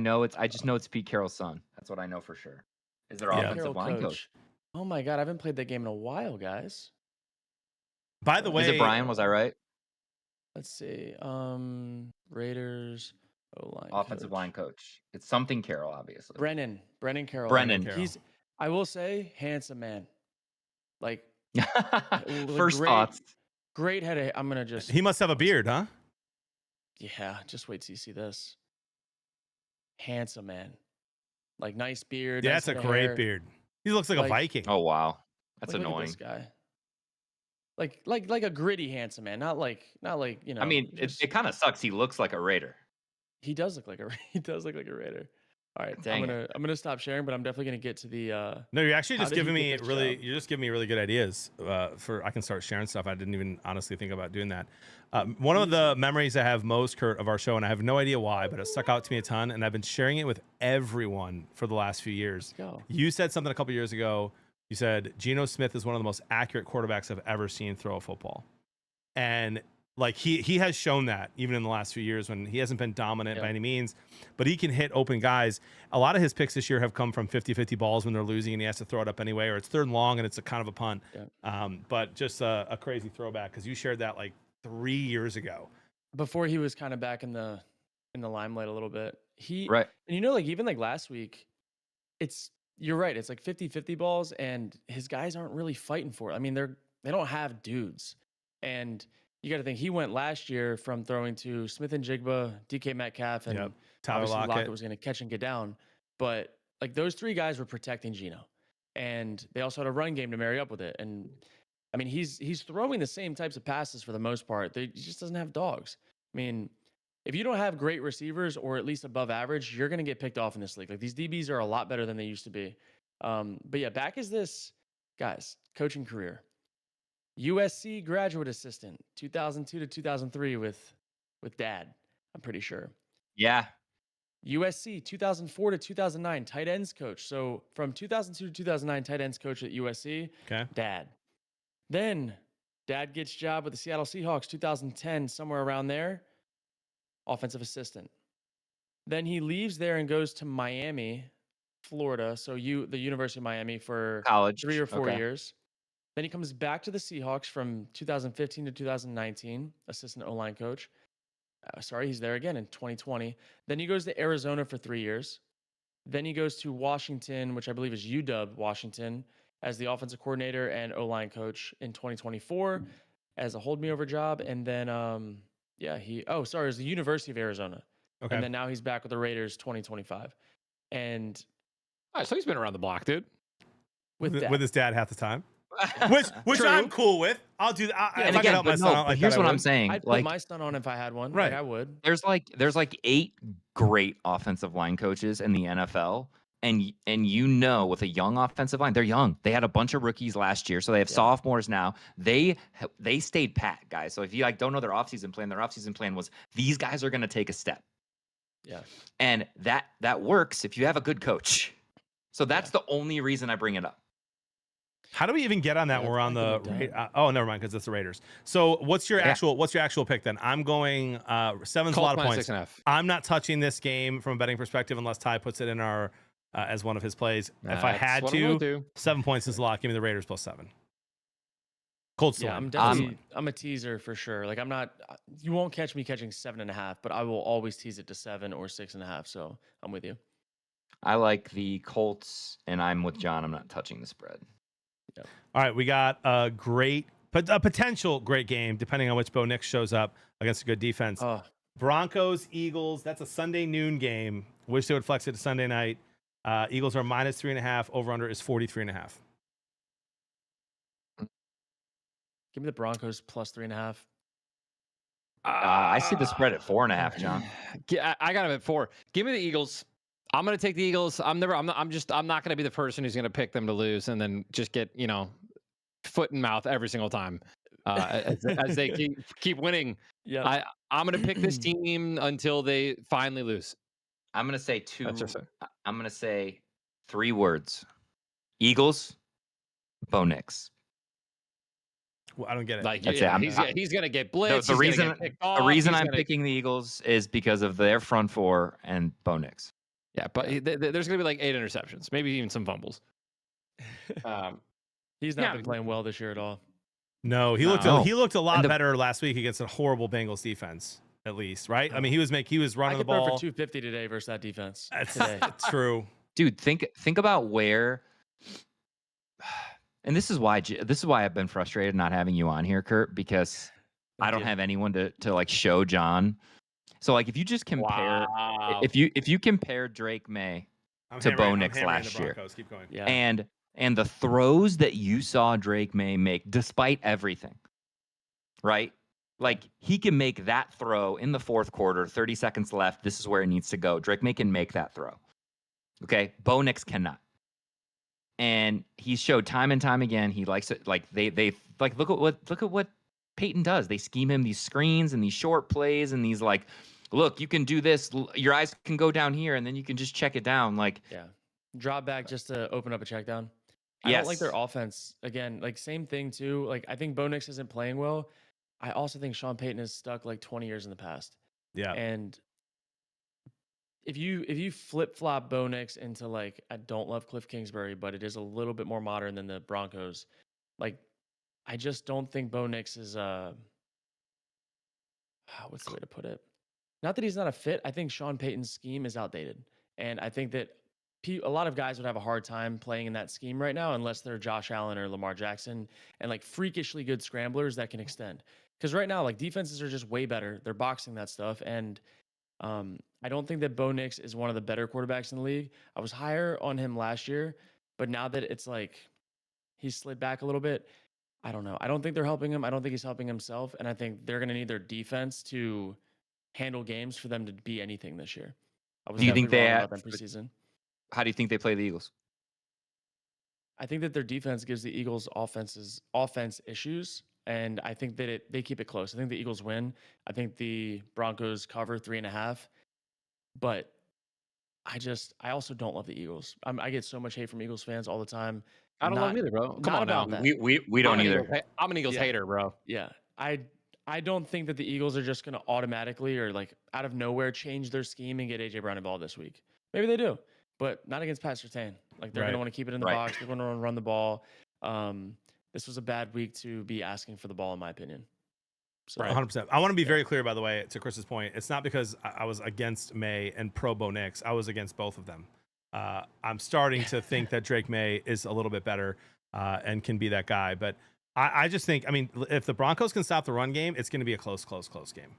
just know it's Pete Carroll's son. That's what I know for sure. Is their offensive Carroll line coach. Oh my God, I haven't played that game in a while, guys. By the way, Is it Brian? Was I right? Let's see. Raiders O-line Offensive line coach. It's something Carroll, obviously. Brennan Carroll. Brennan. Carroll. I will say, handsome man. Like First great, thoughts. Great head of, I'm gonna just he must have a beard, huh? yeah, just wait till you see this. Handsome man. Like nice beard. Yeah, nice that's a head of great hair. beard. He looks like a Like- Viking. Oh wow, that's Look at annoying. this guy. Like a gritty handsome man, not like I mean, just- it kind of sucks. He looks like a Raider. he does look like a Raider. All right, Dang I'm gonna stop sharing, but I'm definitely gonna get to the. No, you're actually How just did he giving me get this really. job? You're just giving me really good ideas for. I can start sharing stuff. I didn't even honestly think about doing that. One of the memories I have most, Kurt, of our show, and I have no idea why, but it stuck out to me a ton, and I've been sharing it with everyone for the last few years. Let's go. You said something a couple years ago. You said Geno Smith is one of the most accurate quarterbacks I've ever seen throw a football, and like he has shown that even in the last few years when he hasn't been dominant by any means, but he can hit open guys. A lot of his picks this year have come from 50-50 balls when they're losing and he has to throw it up anyway, or it's third and long and it's a kind of a punt. Yeah. But just a crazy throwback because you shared that like 3 years ago. Before he was kind of back in the limelight a little bit. Right. And like even like last week, you're right. It's like 50-50 balls and his guys aren't really fighting for it. I mean, they don't have dudes. And you got to think he went last year from throwing to Smith and Jigba, DK Metcalf, and Tyler obviously Lockett was going to catch and get down. But like those 3 guys were protecting Geno, and they also had a run game to marry up with it. And I mean, he's throwing the same types of passes for the most part. He just doesn't have dogs. I mean, if you don't have great receivers or at least above average, you're going to get picked off in this league. Like these DBs are a lot better than they used to be. But yeah, back is this guys coaching career. USC graduate assistant, 2002 to 2003 with Dad, I'm pretty sure. Yeah. USC, 2004 to 2009, tight ends coach. So from 2002 to 2009, tight ends coach at USC, Dad. Then Dad gets job with the Seattle Seahawks, 2010, somewhere around there, offensive assistant. Then he leaves there and goes to Miami, Florida. So the University of Miami for College. 3 or 4 years. Then he comes back to the Seahawks from 2015 to 2019, assistant O-line coach. He's there again in 2020. Then he goes to Arizona for 3 years. Then he goes to Washington, which I believe is UW Washington, as the offensive coordinator and O-line coach in 2024 as a hold me over job. And then, it was the University of Arizona. Okay. And then now he's back with the Raiders 2025. And All right, so he's been around the block, dude. with his dad half the time, which I'm cool with. I'll do that. And If I can again, help my but son no, out but like here's that, I what I'm would. saying. I'd put Like, my son on if I had one. Right. Like I would. there's like 8 great offensive line coaches in the NFL. And you know, with a young offensive line, they're young. They had a bunch of rookies last year, so they have sophomores now. They stayed pat, guys. So if you don't know their offseason plan was these guys are going to take a step. Yeah. And that works if you have a good coach. So that's the only reason I bring it up. How do we even get on that? Yeah, We're on that's the not gonna die. oh, never mind, because it's the Raiders. So what's your actual pick then? I'm going 7's a lot of points. 6.5. I'm not touching this game from a betting perspective unless Ty puts it in our as one of his plays. If I That's had what I'm gonna to, do. 7 points is a lot. Give me the Raiders plus 7. Colts. Yeah, I'm definitely I'm a teaser for sure. Like I'm not. You won't catch me catching 7.5, but I will always tease it to 7 or 6.5. So I'm with you. I like the Colts, and I'm with John. I'm not touching the spread. All right, we got a potential great game, depending on which Bo Nix shows up against a good defense. Broncos, Eagles. That's a Sunday noon game. Wish they would flex it to Sunday night. Eagles are minus 3.5. Over under is 43.5. Give me the Broncos plus 3.5. I see the spread at 4.5, John. I got him at 4. Give me the Eagles. I'm going to take the Eagles. I'm not going to be the person who's going to pick them to lose and then just get, foot and mouth every single time as they keep winning. Yeah. I'm going to pick this team until they finally lose. I'm going to say I'm going to say 3 words. Eagles, Bo Nix. Well, I don't get it. Like, That's yeah, it. he's going to get blitzed. The he's reason gonna get picked off, the reason he's I'm gonna- picking the Eagles is because of their front 4 and Bo Nix. Yeah, but there's going to be like 8 interceptions, maybe even some fumbles. He's not been playing well this year at all. No, he looked a lot better last week against a horrible Bengals defense. At least, right? I mean, he was running the ball for 250 today versus that defense. That's true, dude. Think about where. And this is why I've been frustrated not having you on here, Kurt, because I don't have anyone to like show John. So like if you just compare if you compare Drake May to Bo Nix last year, keep going. Yeah. and the throws that you saw Drake May make despite everything, right? Like he can make that throw in the 4th quarter, 30 seconds left. This is where it needs to go. Drake May can make that throw. Okay, Bo Nix cannot. And he's showed time and time again he likes it. Like they like look at what Peyton does. They scheme him these screens and these short plays and these like, look, you can do this. Your eyes can go down here and then you can just check it down. Like drop back just to open up a check down. I don't like their offense. Again, like same thing too. Like I think Bo Nix isn't playing well. I also think Sean Payton is stuck like 20 years in the past. Yeah. And if you flip-flop Bo Nix into like, I don't love Cliff Kingsbury, but it is a little bit more modern than the Broncos. Like, I just don't think Bo Nix is what's the way to put it? Not that he's not a fit. I think Sean Payton's scheme is outdated. And I think that a lot of guys would have a hard time playing in that scheme right now unless they're Josh Allen or Lamar Jackson and like freakishly good scramblers that can extend. Because right now, like defenses are just way better. They're boxing that stuff. And I don't think that Bo Nix is one of the better quarterbacks in the league. I was higher on him last year, but now that it's like he's slid back a little bit, I don't know. I don't think they're helping him. I don't think he's helping himself. And I think they're going to need their defense to handle games for them to be anything this year. Do you think they about that preseason? How do you think they play the Eagles? I think that their defense gives the Eagles offense issues, and I think that they keep it close. I think the Eagles win. I think the Broncos cover 3.5, but I also don't love the Eagles. I get so much hate from Eagles fans all the time. I don't love them either, bro. Come on now. We don't either. I'm an Eagles hater, bro. Yeah. I don't think that the Eagles are just going to automatically or like out of nowhere change their scheme and get AJ Brown involved this week. Maybe they do, but not against Pat Surtain. Like they're going to want to keep it in the box. They're going to run the ball. this was a bad week to be asking for the ball, in my opinion. So, 100%. I want to be very clear, by the way, to Chris's point. It's not because I was against May and pro Bo Nix. I was against both of them. I'm starting to think that Drake May is a little bit better and can be that guy. But I just think, I mean, if the Broncos can stop the run game, it's going to be a close game,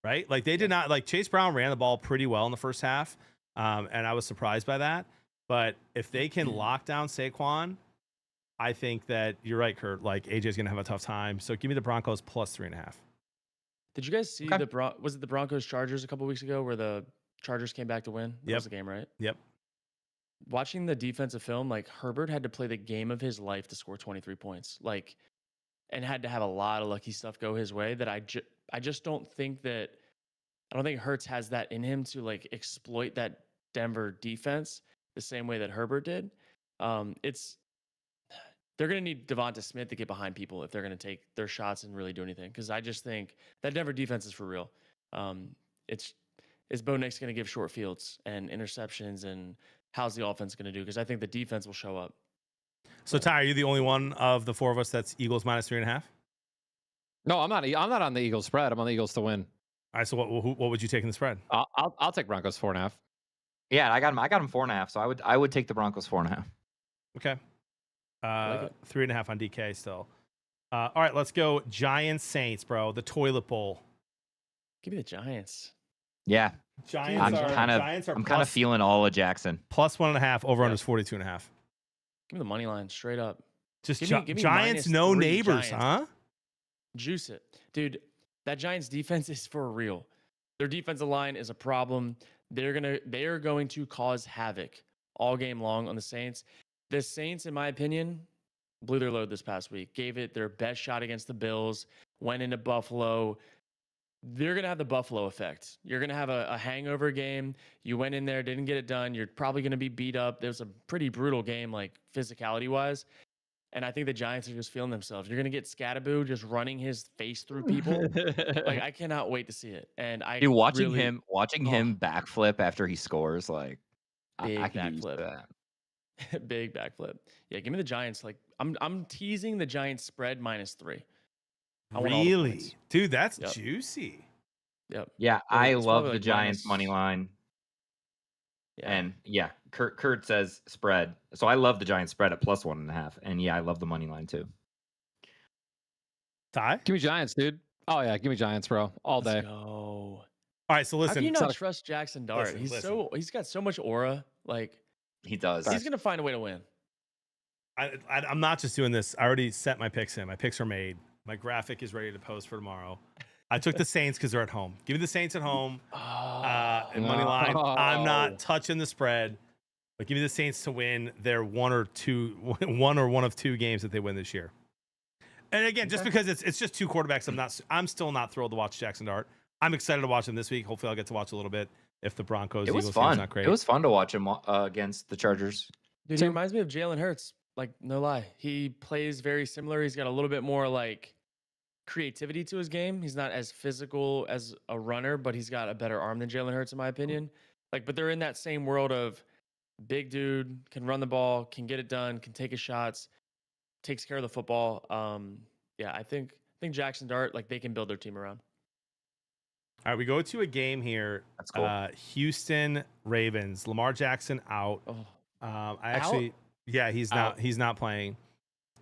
right? Like they did not, like Chase Brown ran the ball pretty well in the first half, and I was surprised by that. But if they can lock down Saquon, I think that you're right, Kurt. Like AJ's going to have a tough time. So give me the Broncos plus 3.5. did you guys see was it the Broncos Chargers a couple weeks ago where the Chargers came back to win? That was the game, right? Yep. Watching the defensive film, like Herbert had to play the game of his life to score 23 points, like, and had to have a lot of lucky stuff go his way. That I just don't think that I don't think Hurts has that in him to like exploit that Denver defense the same way that Herbert did. They're going to need Devonta Smith to get behind people if they're going to take their shots and really do anything. Because I just think that Denver defense is for real. Is Bo Nix going to give short fields and interceptions, and how's the offense going to do? Because I think the defense will show up. So Ty, are you the only one of the four of us that's Eagles minus 3.5? No, I'm not. I'm not on the Eagles spread. I'm on the Eagles to win. All right. So what would you take in the spread? I'll take Broncos 4.5. Yeah, I got him 4.5. So I would take the Broncos 4.5. Okay. like it. 3.5 on DK still. All right, let's go Giants Saints, bro. The toilet bowl. Give me the Giants. Yeah, Giants I'm kind of feeling all of Jackson. plus 1.5. Over under is 42.5. Give me the money line straight up. Just give me Giants, no -3 neighbors, Giants. huh? Juice it. Dude, that Giants defense is for real. Their defensive line is a problem. They are going to cause havoc all game long on the Saints. The Saints, in my opinion, blew their load this past week. Gave it their best shot against the Bills. Went into Buffalo. They're going to have the Buffalo effect. You're going to have a hangover game. You went in there, didn't get it done. You're probably going to be beat up. There's a pretty brutal game, like physicality-wise. And I think the Giants are just feeling themselves. You're going to get Scattaboo just running his face through people. Like, I cannot wait to see it. And Dude, watching him backflip after he scores, like Big I can use backflip. that. Big backflip. Yeah, give me the Giants. Like, I'm teasing the Giants spread -3. I want all the Really? points. Dude, that's Yep. juicy. Yep. Yeah, Yeah, I it's love probably the like Giants minus- money line. Yeah. And yeah, Kurt says spread. So I love the Giants spread at plus 1.5. And yeah, I love the money line too. Ty? Give me Giants, dude. Oh yeah, give me Giants, bro, all Let's day. go. All right, so How listen. can you not Sorry. trust Jackson Dart? Listen. He's got so much aura. Like, He does. he's gonna find a way to win. I'm not just doing this. I already set my picks in. My picks are made. My graphic is ready to post for tomorrow. I took the Saints because they're at home. Give me the Saints at home. And money line. I'm not touching the spread, but give me the Saints to win their one or one of two games that they win this year. And again, just because it's just two quarterbacks, I'm still not thrilled to watch Jackson Dart. I'm excited to watch him this week. Hopefully, I'll get to watch a little bit. If the Broncos, It was Eagles fun. game's not great. It was fun to watch him against the Chargers. Dude, he reminds me of Jalen Hurts. Like, no lie. He plays very similar. He's got a little bit more like creativity to his game. He's not as physical as a runner, but he's got a better arm than Jalen Hurts, in my opinion. Like, but they're in that same world of big dude, can run the ball, can get it done, can take his shots, takes care of the football. Yeah, I think Jackson Dart, like, they can build their team around. All right, we go to a game here. That's cool. Houston Ravens. Lamar Jackson out. Oh, He's not playing.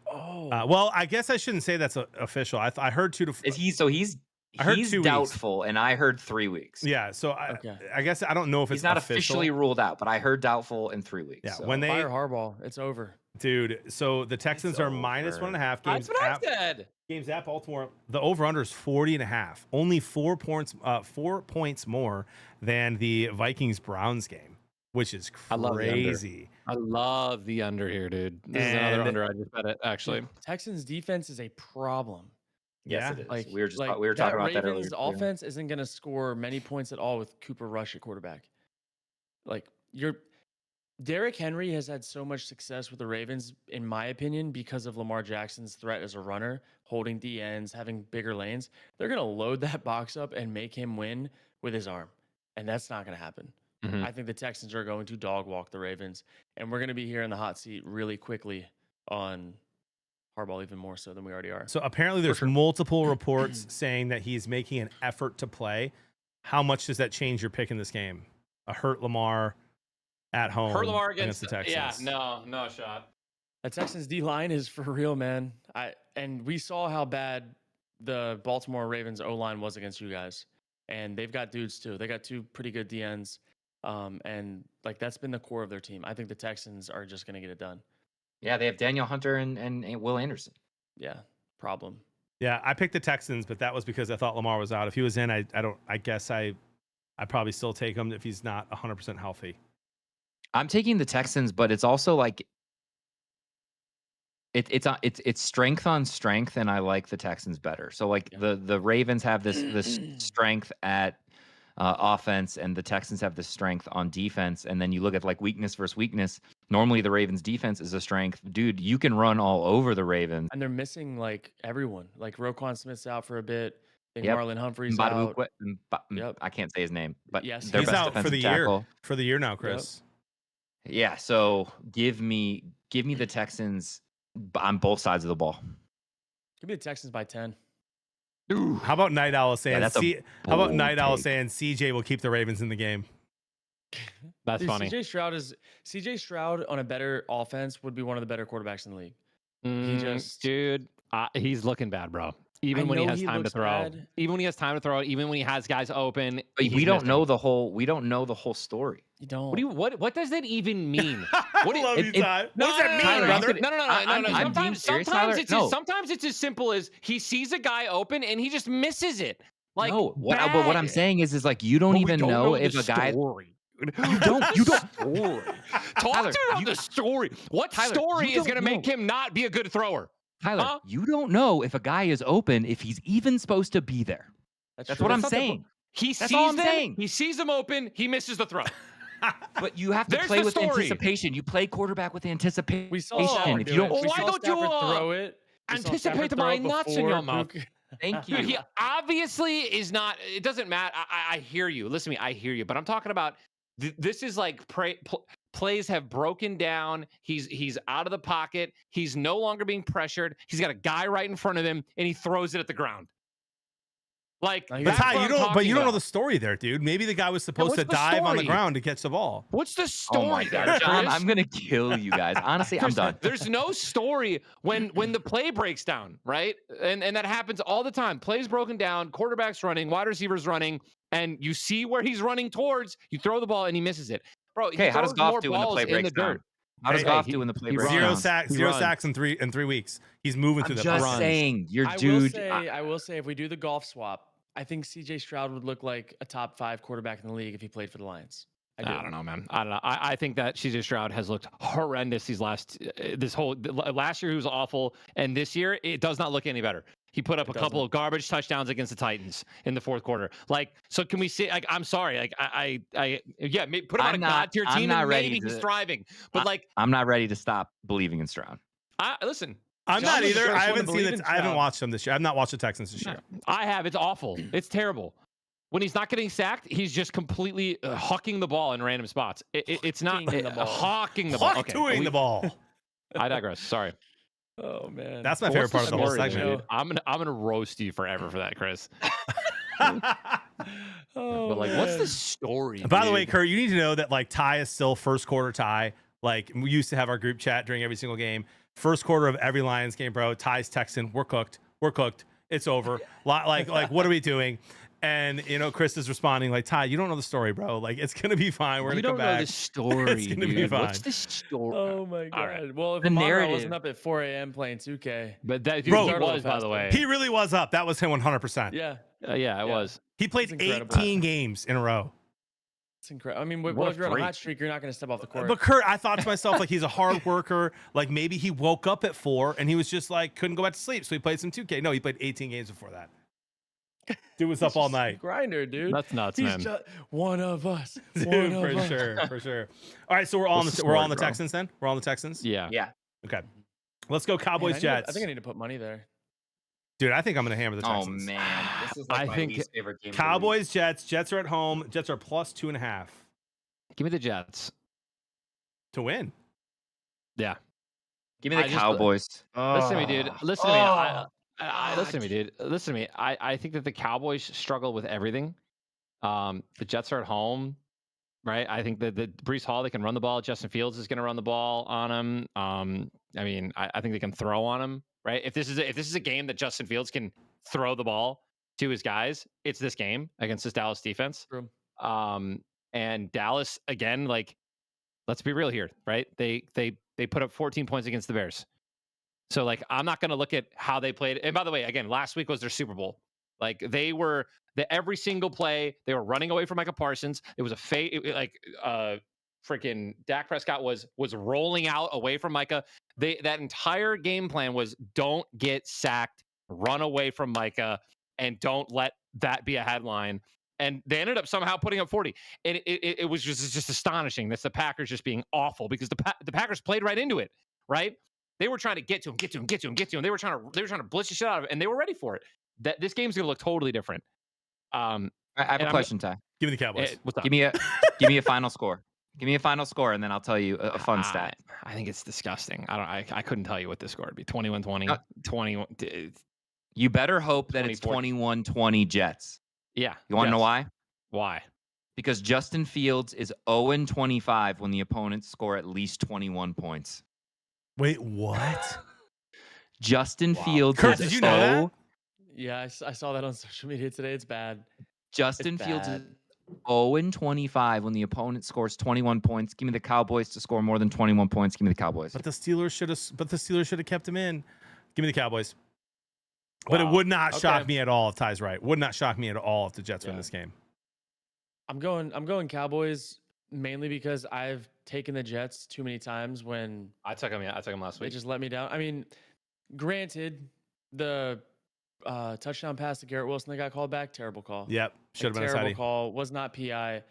oh. Well, I guess I shouldn't say that's official. I heard He's I heard 2 weeks. doubtful, and I heard 3 weeks. Yeah, so Okay. I guess I don't know if He's it's not official. officially ruled out, but I heard doubtful in 3 weeks. Yeah, so. when they Fire Harbaugh. It's over. dude. So the Texans are minus over. 1.5 That's games. what I said. Games at Baltimore. The over under is 40.5. Only 4 points. 4 points more than the Vikings Browns game, which is I love the under. crazy. I love the under here, dude. This is another under I just bet it, actually. Texans defense is a problem. Yes, Yeah. it is. Like, we were talking about that earlier. Ravens offense isn't going to score many points at all with Cooper Rush at quarterback. Like, Derrick Henry has had so much success with the Ravens, in my opinion, because of Lamar Jackson's threat as a runner, holding D ends, having bigger lanes. They're going to load that box up and make him win with his arm. And that's not going to happen. Mhm. I think the Texans are going to dog walk the Ravens. And we're going to be here in the hot seat really quickly on Harbaugh even more so than we already are. So apparently there's multiple reports saying that he's making an effort to play. How much does that change your pick in this game? A hurt Lamar at home Hurt Lamar against the Texans. Yeah, no shot. The Texans D line is for real, man. And we saw how bad the Baltimore Ravens O line was against you guys, and they've got dudes too. They got 2 pretty good DNs, and like that's been the core of their team. I think the Texans are just gonna get it done. Yeah, they have Daniel Hunter and Will Anderson. Yeah, problem. Yeah, I picked the Texans, but that was because I thought Lamar was out. If he was in, I guess I'd probably still take him if he's not 100% healthy. I'm taking the Texans, but it's also like it's strength on strength, and I like the Texans better. So like the Ravens have this strength at offense, and the Texans have this strength on defense. And then you look at like weakness versus weakness. Normally the Ravens defense is a strength. Dude, you can run all over the Ravens. And they're missing like everyone. Like Roquan Smith's out for a bit. I think Yep. Marlon Humphrey's out. Yep. I can't say his name, but Yes, their He's best out for defensive the tackle. year. For the year now, Chris. Yeah, so give me the Texans on both sides of the ball. Give me the Texans by 10. How about Night Owl saying? that's a how about bold Night Owl take. saying CJ will keep the Ravens in the game? That's Dude, funny. CJ Stroud on a better offense would be one of the better quarterbacks in the league. Dude, he's looking bad, bro. Even when he know has he time to looks throw, bad. even when he has time to throw, even when he has guys open, But he's we don't missing. know the whole story. You don't. What does that even mean? What love you, Ty. What does that mean, Tyler, you brother? could- No. I'm being Sometimes, serious, sometimes Tyler. it's No. sometimes it's as simple as he sees a guy open and he just misses it. Like No, but what I'm saying is like you don't But we even don't know the if a guy. story. You don't. Story. Talk Tyler, to me about you- the story. What Tyler, story you is going to don't make know. him not be a good thrower? Tyler, Huh? you don't know if a guy is open if he's even supposed to be there. That's true. what I'm That's not the saying. He That's sees all I'm them. saying. He sees them open. He misses the throw. But you have to There's play the with story. anticipation. You play quarterback with anticipation. We saw Stafford If do you it. don't, We Why saw don't you, Stafford throw it. We saw anticipate Stafford my throw it nuts in before your mouth? Duke- thank Dude, he you. obviously is not. It doesn't matter. I hear you. Listen to me. I hear you. But I'm talking about. This is like plays have broken down. He's out of the pocket. He's no longer being pressured. He's got a guy right in front of him, and he throws it at the ground. Like, But that's Ty, what you I'm don't. But talking you don't know about. the story there, dude. Maybe the guy was supposed what's to the dive on the story? ground to catch the ball. What's the Oh story my there, God, John, Chris? I'm gonna kill you guys. Honestly, I'm done. There's no story when the play breaks down, right? And that happens all the time. Plays broken down, quarterback's running, wide receivers running, and you see where he's running towards. You throw the ball and he misses it, bro. Okay, how does Goff Goff do when the play breaks down? How does Hey, Goff he- do when the play he breaks Zero down? sacks. He 0 runs. sacks in 3 weeks. He's moving through I'm the just pocket. saying, your I dude. will say, if we do the golf swap, I think CJ Stroud would look like a top 5 quarterback in the league if he played for the Lions. I don't know, man. I don't know. I think that CJ Stroud has looked horrendous these last last year he was awful, and this year it does not look any better. He put up a couple of garbage touchdowns against the Titans in the fourth quarter. Like, so can we say? Like, I'm sorry. Like, yeah, put him on a god tier I'm team, not and ready maybe he's to- thriving. But like, I'm not ready to stop believing in Stroud. listen, I'm John not was the either. first I one to haven't believe seen in it. I haven't Stroud. watched them this year. I've not watched the Texans this year. I have. It's awful. It's terrible. When he's not getting sacked, he's just completely hucking the ball in random spots. It's not Hucking the ball. hawking the ball. Fuck doing the ball. I digress. Sorry. Oh man, That's my But favorite what's part of the whole story, segment. dude? I'm gonna roast you forever for that, Chris. Oh, But like, what's man. the story? By the way, dude? Kurt, you need to know that like Ty is still first quarter Ty. Like we used to have our group chat during every single game. First quarter of every Lions game, bro. Ty's texting, "We're cooked. We're cooked. It's over." Like what are we doing? And Chris is responding like, "Ty, you don't know the story, bro. Like it's gonna be fine. We're you gonna don't come know back." the story, It's gonna be dude. fine. What's the story? Oh my god. All right. Well, if The Monroe narrative. wasn't up at 4 a.m. playing 2K. But that dude, Bro, he Started a was, little by the faster. way. He really was up. That was him 100%. Yeah, Yeah, it Yeah. was. He played It's incredible. 18 games in a row. it's incredible. I mean, What well, a if you're on a freak. hot streak, you're not going to step off the court. But Kurt, I thought to myself, like, he's a hard worker. Like, maybe he woke up at 4 and he was just like, couldn't go back to sleep. So he played some 2K. No, he played 18 games before that. Dude was up all night. Grinder, dude. That's nuts, He's man. just one of us. Dude, One of for us. sure, for sure. All right, so we're all on What's the the we're all story, on the bro? Texans then. We're all on the Texans. Yeah. Yeah. Okay, let's go Man, Cowboys Jets. I think I need to put money there. Dude, I think I'm gonna hammer the Oh Texans. man, this is I like my think least favorite game. of the week. Cowboys Jets. Jets are at home. Jets are plus 2.5 Give me the Jets. to win. Yeah. Give me the I just- Cowboys. Listen to me, dude. Oh. Listen to me. Oh. Listen to me, dude. Listen to me. I think that the Cowboys struggle with everything. The Jets are at home, right? I think that the Brees Hall, they can run the ball. Justin Fields is going to run the ball on them. I mean, I think they can throw on them, right? If this is a game that Justin Fields can throw the ball to his guys, it's this game against this Dallas defense. True. And Dallas again, like, let's be real here, right? They put up 14 points against the Bears. So like, I'm not going to look at how they played. And by the way, again, last week was their Super Bowl. Like they were every single play they were running away from Micah Parsons. It was a freaking Dak Prescott was rolling out away from Micah. That entire game plan was don't get sacked, run away from Micah, and don't let that be a headline. And they ended up somehow putting up 40. And it was just astonishing. That's the Packers just being awful because the Packers played right into it, right? They were trying to get to him. They were trying to blitz the shit out of it, and they were ready for it. That this game's gonna look totally different. I have a question, Ty. Give me the Cowboys. What's up? Give me a final score. Give me a final score, and then I'll tell you a fun stat. I think it's disgusting. I couldn't tell you what the score would be. 21-20, No. 21. You better hope that it's 24. 21-20 Jets. Yeah. You want to know why? Why? Because Justin Fields is 0-25 when the opponents score at least 21 points. Wait, what? Justin Wow. Fields Kurt, is did you know that? Yeah, I saw that on social media today. It's bad. Justin It's Fields is bad. 0-25 when the opponent scores 21 points. Give me the Cowboys to score more than 21 points. Give me the Cowboys. But the Steelers should have kept him in. Give me the Cowboys. But it Wow. would not shock Okay. me at all if Ty's right. Would not shock me at all if the Jets win Yeah. this game. I'm going Cowboys mainly because I've taken the Jets too many times when I took him last they week. just let me down. I mean, granted, the touchdown pass to Garrett Wilson that got called back, terrible call. Yep. Should have Like, been a terrible side. call. Was not PI.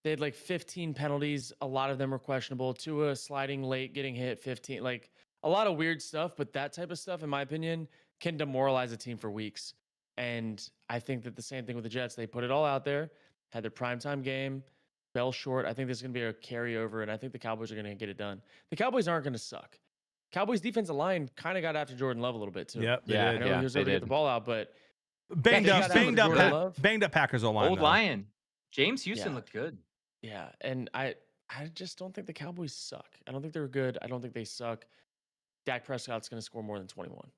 They had like 15 penalties. A lot of them were questionable. Tua sliding late, getting hit 15. Like a lot of weird stuff. But that type of stuff, in my opinion, can demoralize a team for weeks. And I think that the same thing with the Jets. They put it all out there, had their primetime game, fell short. I think this is going to be a carryover, and I think the Cowboys are going to get it done. The Cowboys aren't going to suck. Cowboys defensive line kind of got after Jordan Love a little bit too. Yep. They Yeah, did. I know he was they able to get did. the ball out, but Banged they up, got banged out up, with Jordan Love. banged up Packers O-line. Old though. Lion. James Houston Yeah. looked good. yeah, and I just don't think the Cowboys suck. I don't think they're good. I don't think they suck. Dak Prescott's going to score more than 21.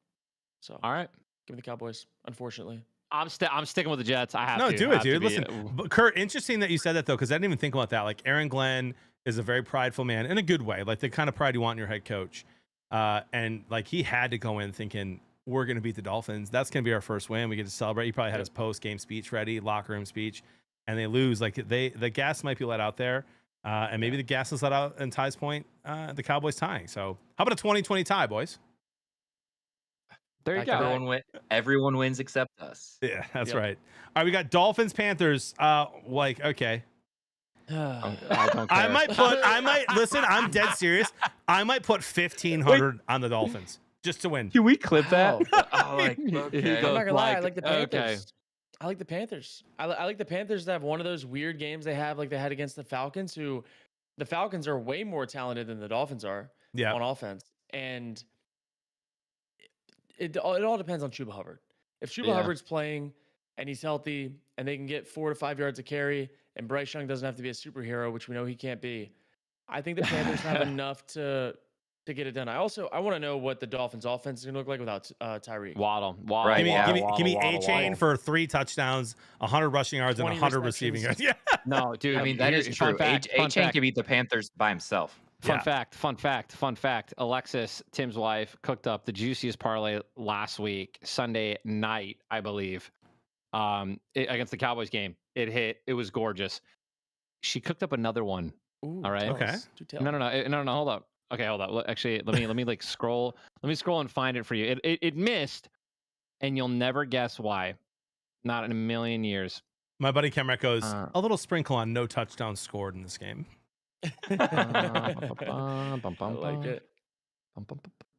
So All right. give me the Cowboys, unfortunately. I'm sticking with the Jets. I have No, to. do I it, have to dude. be- Listen, but Kurt, interesting that you said that though, because I didn't even think about that. Like Aaron Glenn is a very prideful man in a good way, like the kind of pride you want in your head coach. And like he had to go in thinking we're going to beat the Dolphins. That's going to be our first win. We get to celebrate. He probably had his post game speech ready, locker room speech, and they lose. Like the gas might be let out there, and maybe the gas is let out. In Ty's point, the Cowboys tying. So how about a 20-20 tie, boys? There you Back to go. back. Everyone wins except us. Yeah, that's Yep. right. All right, we got Dolphins, Panthers. Like okay. I don't I care. might listen. I'm dead serious. I might put 1,500 on the Dolphins just to win. Can we clip that? Oh, like, I'm okay. not gonna lie. I like the Panthers. okay. I like the Panthers. I like the Panthers to have one of those weird games they have, like they had against the Falcons. Who, the Falcons are way more talented than the Dolphins are Yeah, on offense, and it all depends on Chuba Hubbard. If Chuba Yeah. Hubbard's playing and he's healthy, and they can get 4 to 5 yards of carry, and Bryce Young doesn't have to be a superhero, which we know he can't be, I think the Panthers have enough to get it done. I want to know what the Dolphins' offense is going to look like without Tyreek. Waddle. Right, give me, yeah. give me A-Chain Waddle. for 3 touchdowns, 100 rushing yards, and 20 100 receiving yards. receptions. Yeah, No, dude. I mean, that is fun true. fact, fun A-Chain fact. can beat the Panthers by himself. Yeah. Fun fact. Alexis, Tim's wife, cooked up the juiciest parlay last week, Sunday night, I believe, against the Cowboys game. It hit. It was gorgeous. She cooked up another one. Ooh, All right. tell Okay. us. Do tell. No. Hold up. Okay, hold up. Actually, let me like scroll. Let me scroll and find it for you. It missed, and you'll never guess why. Not in a million years. my buddy Kemrick goes, Uh. a little sprinkle on no touchdowns scored in this game. I like it.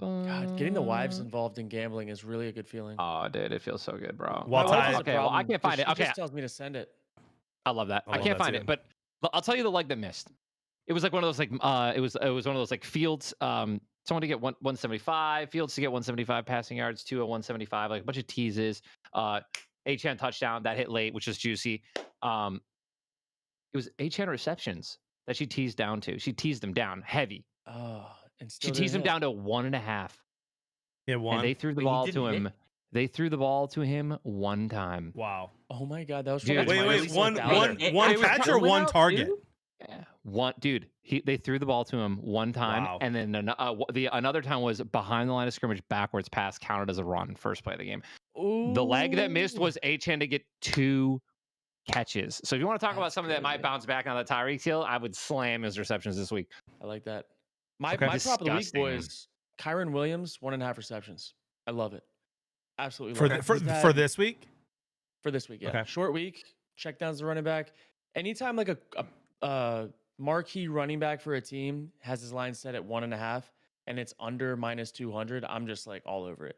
God, getting the wives involved in gambling is really a good feeling. Oh, dude, it feels so good, bro. Well, My wife Ty- has a okay, well, I problem can't find 'cause it. She Okay, just tells me to send it. I love that. I I love can't that find too. it, but I'll tell you the leg that missed. It was like one of those like it was one of those like Fields someone to get 175, Fields to get 175 passing yards, 2 at 175, like a bunch of teases. Achane touchdown that hit late, which was juicy. It was Achane receptions that she teased down to. She teased them down heavy. Oh, and She still teased him didn't hit. down to 1.5. Yeah, And one. they threw the Wait, he ball didn't to hit? him. They threw the ball to him one time. Wow. Oh my god, that was Dude, from Wait, minus wait, one 1,000. one It was catch or going one out, target? dude. Yeah, one dude. They threw the ball to him one time, Wow. and then another time was behind the line of scrimmage, backwards pass counted as a run, first play of the game. The leg that missed Ooh. was Achane to get 2 catches. So if you want to talk about That's something that might crazy. bounce back on the Tyreek Hill, I would slam his receptions this week. I like that. My Okay. my prop of the week, Disgusting. boys. Kyron Williams, 1.5 receptions. I love it. Absolutely For love the, it. for He's for had- this week? for this week, yeah. Okay. Short week. Check downs the running back. Anytime like a marquee running back for a team has his line set at 1.5 and it's under minus 200, I'm just like all over it.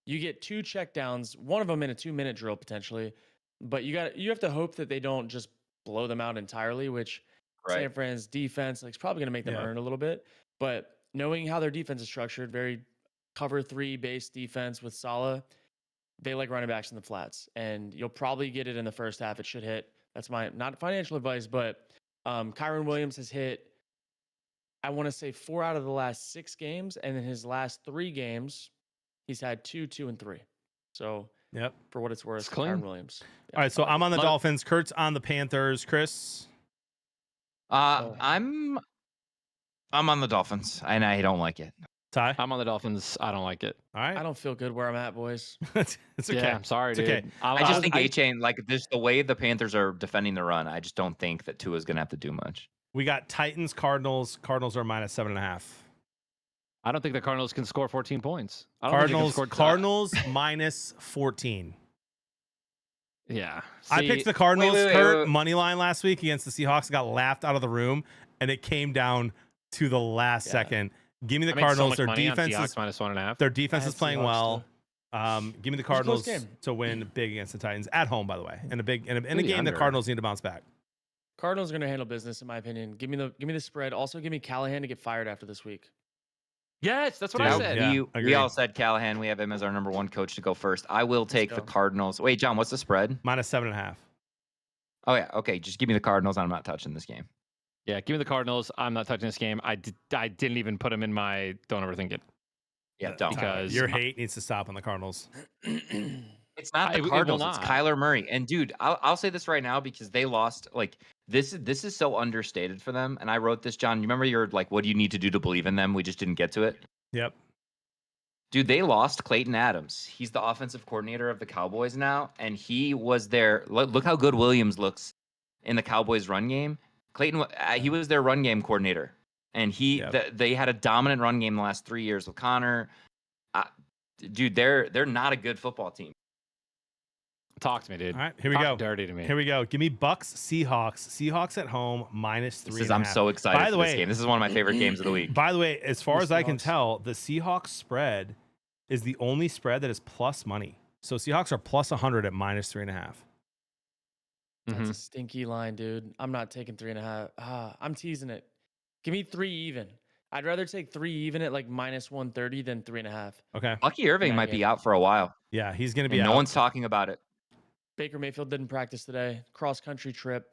You get 2 check downs, one of them in a 2-minute drill potentially, but you have to hope that they don't just blow them out entirely, which San Right. Fran's defense like, is probably going to make them Yeah. earn a little bit. But knowing how their defense is structured, very cover 3 based defense with Saleh, they like running backs in the flats, and you'll probably get it in the first half. It should hit. That's my not financial advice, but Kyron Williams has hit, I want to say 4 out of the last 6 games, and in his last 3 games, he's had 2, 2, and 3. So Yep. for what it's worth, It's clean. Kyron Williams. All right, so I'm on the Let- Dolphins. Kurt's on the Panthers. Chris. Oh. I'm on the Dolphins, and I don't like it. Ty. I'm on the Dolphins. I don't like it. All I right. don't feel good where I'm at, boys. it's okay. Yeah, I'm sorry, It's dude. okay. I just think A-Chain, like this, the way the Panthers are defending the run, I just don't think that Tua's gonna have to do much. We got Titans, Cardinals. Cardinals are minus 7.5. I don't think the Cardinals can score 14 points. I don't think they can score- Cardinals minus 14. Yeah. I See, picked the Cardinals wait, Kurt wait. money line last week against the Seahawks. Got laughed out of the room, and it came down to the last Yeah. second. Give me the I made so Cardinals. much their money on defense Seahawks is minus 1.5. their defense I is had playing Seahawks, well. Give me the was a close Cardinals game. to win big against the Titans at home. By the way, in a big in a Ooh, game the the under. Cardinals need to bounce back. Cardinals are going to handle business, in my opinion. Give me the spread. Also, give me Callahan to get fired after this week. Yes, that's what Dude, I said. yeah. we agree. all said Callahan. We have him as our number 1 coach to go first. I will take the go. Cardinals. Wait, John, what's the spread? Minus 7.5. Oh yeah, okay. Just give me the Cardinals. I'm not touching this game. Yeah, give me the Cardinals. I'm not touching this game. I didn't even put them in my don't overthink it. Yeah, don't. Because- Your hate needs to stop on the Cardinals. It's not the It will Cardinals. It's not. Kyler Murray. And dude, I'll say this right now because they lost. Like this is so understated for them. And I wrote this, John. You remember your like, what do you need to do to believe in them? We just didn't get to it. Yep. Dude, they lost Clayton Adams. He's the offensive coordinator of the Cowboys now, and he was there. Look how good Williams looks in the Cowboys run game. Clayton, he was their run game coordinator, and they had a dominant run game the last 3 years with Connor. Dude, they're not a good football team. Talk to me, dude. All right, here we Talk go. dirty to me. Here we go. Give me Bucks, Seahawks. Seahawks at home minus 3.5. I'm so excited By for the this way- game. This is one of my favorite games of the week. By the way, as far The as I can Seahawks. tell, the Seahawks spread is the only spread that is plus money. So Seahawks are plus 100 at minus 3.5. That's Mhm. a stinky line, dude. I'm not taking 3.5. I'm teasing it. Give me 3 even. I'd rather take 3 even at like minus 130 than 3.5. Okay. Bucky Irving That might game. be out for a while, Yeah, he's going to be and out. no one's talking about it. Baker Mayfield didn't practice today. Cross country trip.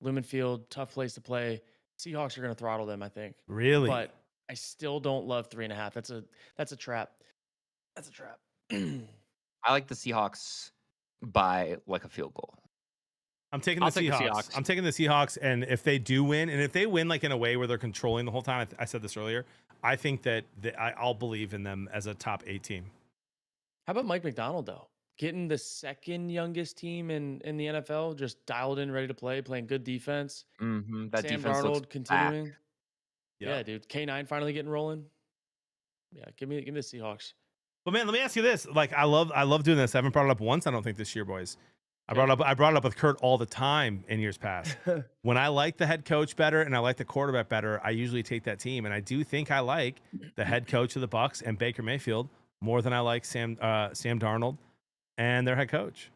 Lumen Field, tough place to play. Seahawks are going to throttle them, I think. Really? But I still don't love 3.5. That's a trap. That's a trap. I like the Seahawks by like a field goal. I'm taking I'll the take the Seahawks. Seahawks. I'm taking the Seahawks, and if they do win, and if they win like in a way where they're controlling the whole time, I said this earlier, I think that I'll believe in them as a top 8 team. How about Mike McDonald, though? Getting the second youngest team in the NFL, just dialed in, ready to play, playing good defense. Mm-hmm. That Sam defense Darnold looks continuing. back. Yeah, dude. K9 finally getting rolling. Yeah, give me the Seahawks. But man, let me ask you this: like, I love doing this. I haven't brought it up once. I don't think this year, boys. I brought it up with Kurt all the time in years past. When I like the head coach better and I like the quarterback better, I usually take that team. And I do think I like the head coach of the Bucks and Baker Mayfield more than I like Sam Darnold and their head coach.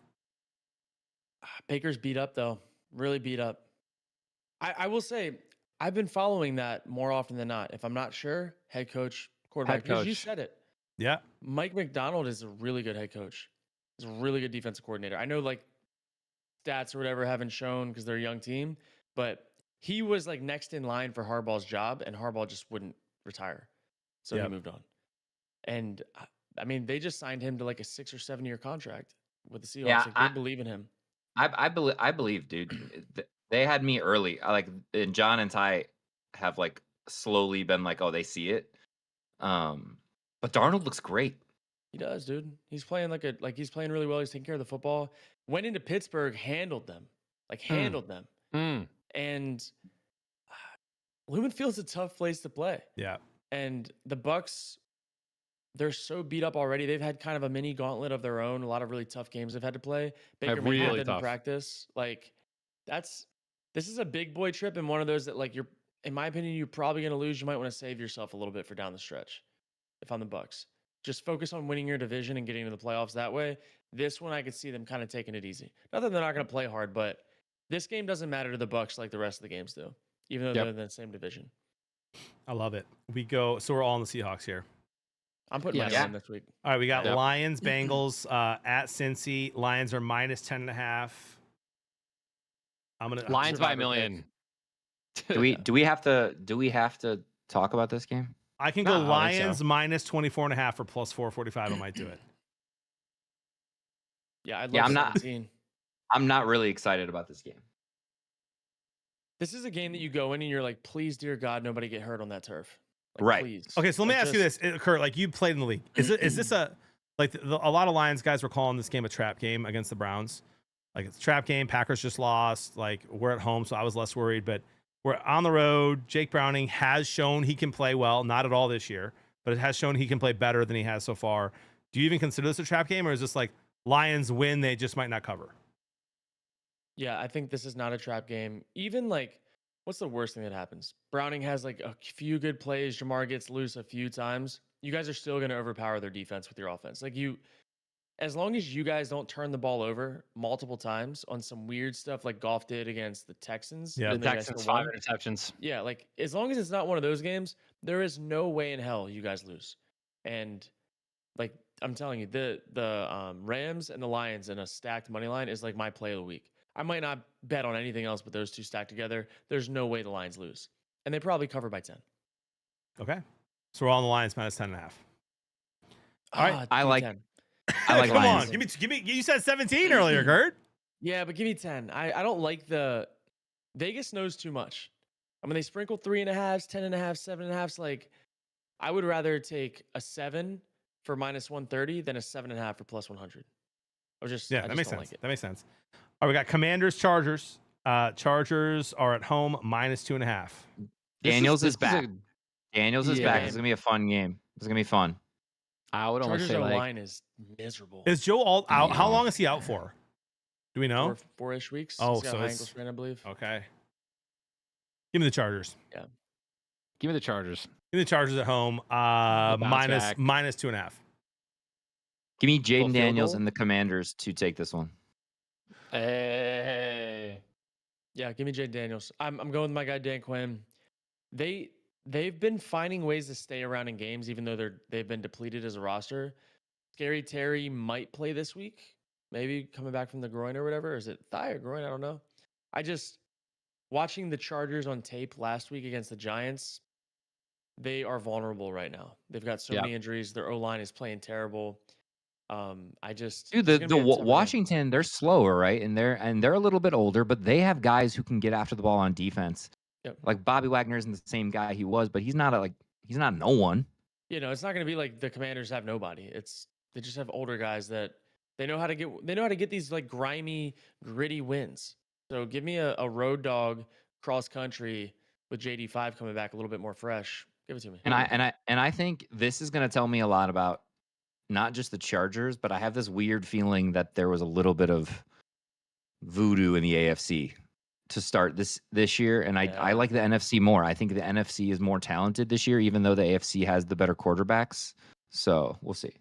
Baker's beat up, though. Really beat up. I will say, I've been following that more often than not. If I'm not sure, head coach, quarterback. Because you coach. said it. Yeah. Mike McDonald is a really good head coach. He's a really good defensive coordinator. I know like stats or whatever haven't shown because they're a young team, but he was like next in line for Harbaugh's job, and Harbaugh just wouldn't retire, so he Yep. moved on. And I mean, they just signed him to like a 6 or 7 year contract with the Seahawks. Yeah, Like, they believe in him. I believe, dude. They had me early. And John and Ty have like slowly been like, oh, they see it. But Darnold looks great. He does, dude. He's playing he's playing really well. He's taking care of the football. Went into Pittsburgh, handled them, handled them. And Lumen Field's a tough place to play. Yeah. And the Bucks, they're so beat up already. They've had kind of a mini gauntlet of their own. A lot of really tough games they've had to play. Baker Mayfield really didn't tough. practice. Like, this is a big boy trip, and one of those that, like, you're, in my opinion, you're probably going to lose. You might want to save yourself a little bit for down the stretch. If I'm the Bucks, just focus on winning your division and getting to the playoffs that way. This one, I could see them kind of taking it easy. Not that they're not going to play hard, but this game doesn't matter to the Bucks like the rest of the games do, even though they're in the same division. I love it. So we're all on the Seahawks here. I'm putting money on this week. All right, we got Yep. Lions, Bengals at Cincy. Lions are minus 10.5. Lions by a Survivor million. Do we have to talk about this game? I can No, go I don't think Lions so. minus 24.5 or plus 445. I might do it. Yeah, I'd Yeah, love I'm not- 17. I'm not really excited about this game. This is a game that you go in and you're like, please, dear God, nobody get hurt on that turf. Like, Right. Please. Okay, so let me Like, ask you this, Kurt. Like, you played in the league. Is this a lot of Lions guys were calling this game a trap game against the Browns? Like, it's a trap game. Packers just lost. Like, we're at home, so I was less worried. But we're on the road. Jake Browning has shown he can play well. Not at all this year, but it has shown he can play better than he has so far. Do you even consider this a trap game, or is this like Lions win? They just might not cover. Yeah, I think this is not a trap game. Even like, what's the worst thing that happens? Browning has like a few good plays. Jamar gets loose a few times. You guys are still going to overpower their defense with your offense. Like, as long as you guys don't turn the ball over multiple times on some weird stuff like Goff did against the Texans. Yeah. The and you guys Texans still won. 5 interceptions. Yeah, like, as long as it's not one of those games, there is no way in hell you guys lose. And like, I'm telling you, the Rams and the Lions in a stacked money line is like my play of the week. I might not bet on anything else, but those two stacked together, there's no way the Lions lose. And they probably cover by 10. Okay, so we're all on the Lions minus 10.5. All right. I give me like- 10. I like Come Lions. on, give me. You said 17 earlier, Kurt. Yeah, but give me 10. I don't like Vegas knows too much. I mean, they sprinkle 3.5s, 10.5, 7.5s. Like, I would rather take a 7 for minus 130 than a 7.5 for plus 100. I Yeah, just that makes don't sense. like it. That makes sense. All right, we got Commanders, Chargers. Chargers are at home minus 2.5. Daniels is back. Daniels is back. Yeah. It's gonna be a fun game. It's gonna be fun. I would almost Chargers say like line is miserable. Is Joe all out? How Yeah. long is he out for? Do we know? 4-ish weeks. Oh, He's got so a high it's- ankle sprain, I believe. Okay. Give me the Chargers. give me the Chargers. Give me the Chargers at home. bounce back. Minus 2.5. Give me Little Jaden field Daniels goal? and the Commanders to take this one. Hey. Yeah, give me Jay Daniels. I'm going with my guy Dan Quinn. They've been finding ways to stay around in games, even though they've been depleted as a roster. Scary Terry might play this week, maybe coming back from the groin or whatever. Or is it thigh or groin? I don't know. I just watching the Chargers on tape last week against the Giants. They are vulnerable right now. They've got so Yeah. many injuries. Their O-line is playing terrible. Dude, it's the gonna be a tough game. Washington, they're slower, right? And they're a little bit older, but they have guys who can get after the ball on defense. Yep. Like Bobby Wagner isn't the same guy he was, but he's not no one. You know, it's not going to be like the Commanders have nobody. They just have older guys that they know how to get these like grimy, gritty wins. So give me a road dog cross country with JD5 coming back a little bit more fresh. Give it to me. And I think this is going to tell me a lot about not just the Chargers, but I have this weird feeling that there was a little bit of voodoo in the AFC to start this year, and I Yeah. like the NFC more. I think the NFC is more talented this year, even though the AFC has the better quarterbacks. So we'll see.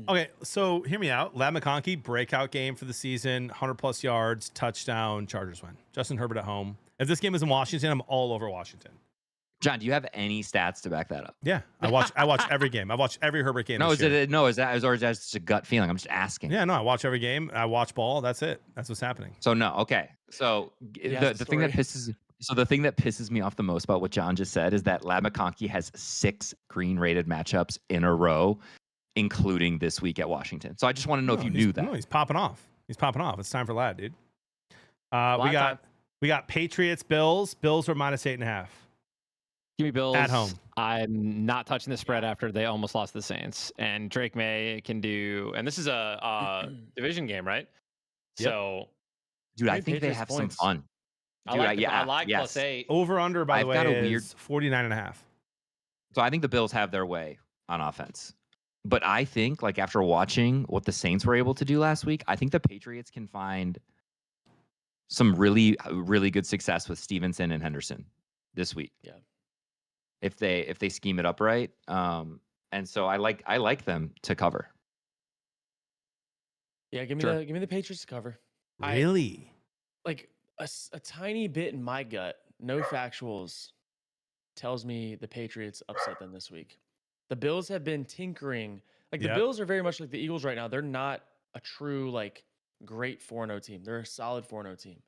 Okay, so hear me out. Lab McConkey, breakout game for the season, 100+ yards, touchdown, Chargers win. Justin Herbert at home. If this game is in Washington, I'm all over Washington. John, do you have any stats to back that up? Yeah, I watch every game. I watch every Herbert game. No, this is year. it no? Is that or is that just a gut feeling? I'm just asking. Yeah, no, I watch every game. I watch ball. That's it. That's what's happening. So no, okay. So Yeah, the thing that pisses me off the most about what John just said is that Lad McConkey has 6 green rated matchups in a row, including this week at Washington. So I just want to know if you knew that. No, he's popping off. He's popping off. It's time for Lad, dude. Lad We got Patriots, Bills. Bills were -8.5. Give me Bills At home. I'm not touching the spread after they almost lost to the Saints. And Drake May can do, and this is a division game, right? Yep. So, Dude, I Maybe think they Patriots have points. some fun. I Dude, like, I like yes. +8. Over under, by the I've way, got a is weird- 49.5. So I think the Bills have their way on offense. But I think, like, after watching what the Saints were able to do last week, I think the Patriots can find some really, really good success with Stevenson and Henderson this week. Yeah. If they scheme it up right. And so I like them to cover. Yeah, give me Sure. the Patriots to cover. Really? Like a tiny bit in my gut, no factuals, tells me the Patriots upset them this week. The Bills have been tinkering. Like the Yep. Bills are very much like the Eagles right now. They're not a true like great 4-0 team. They're a solid 4-0 team.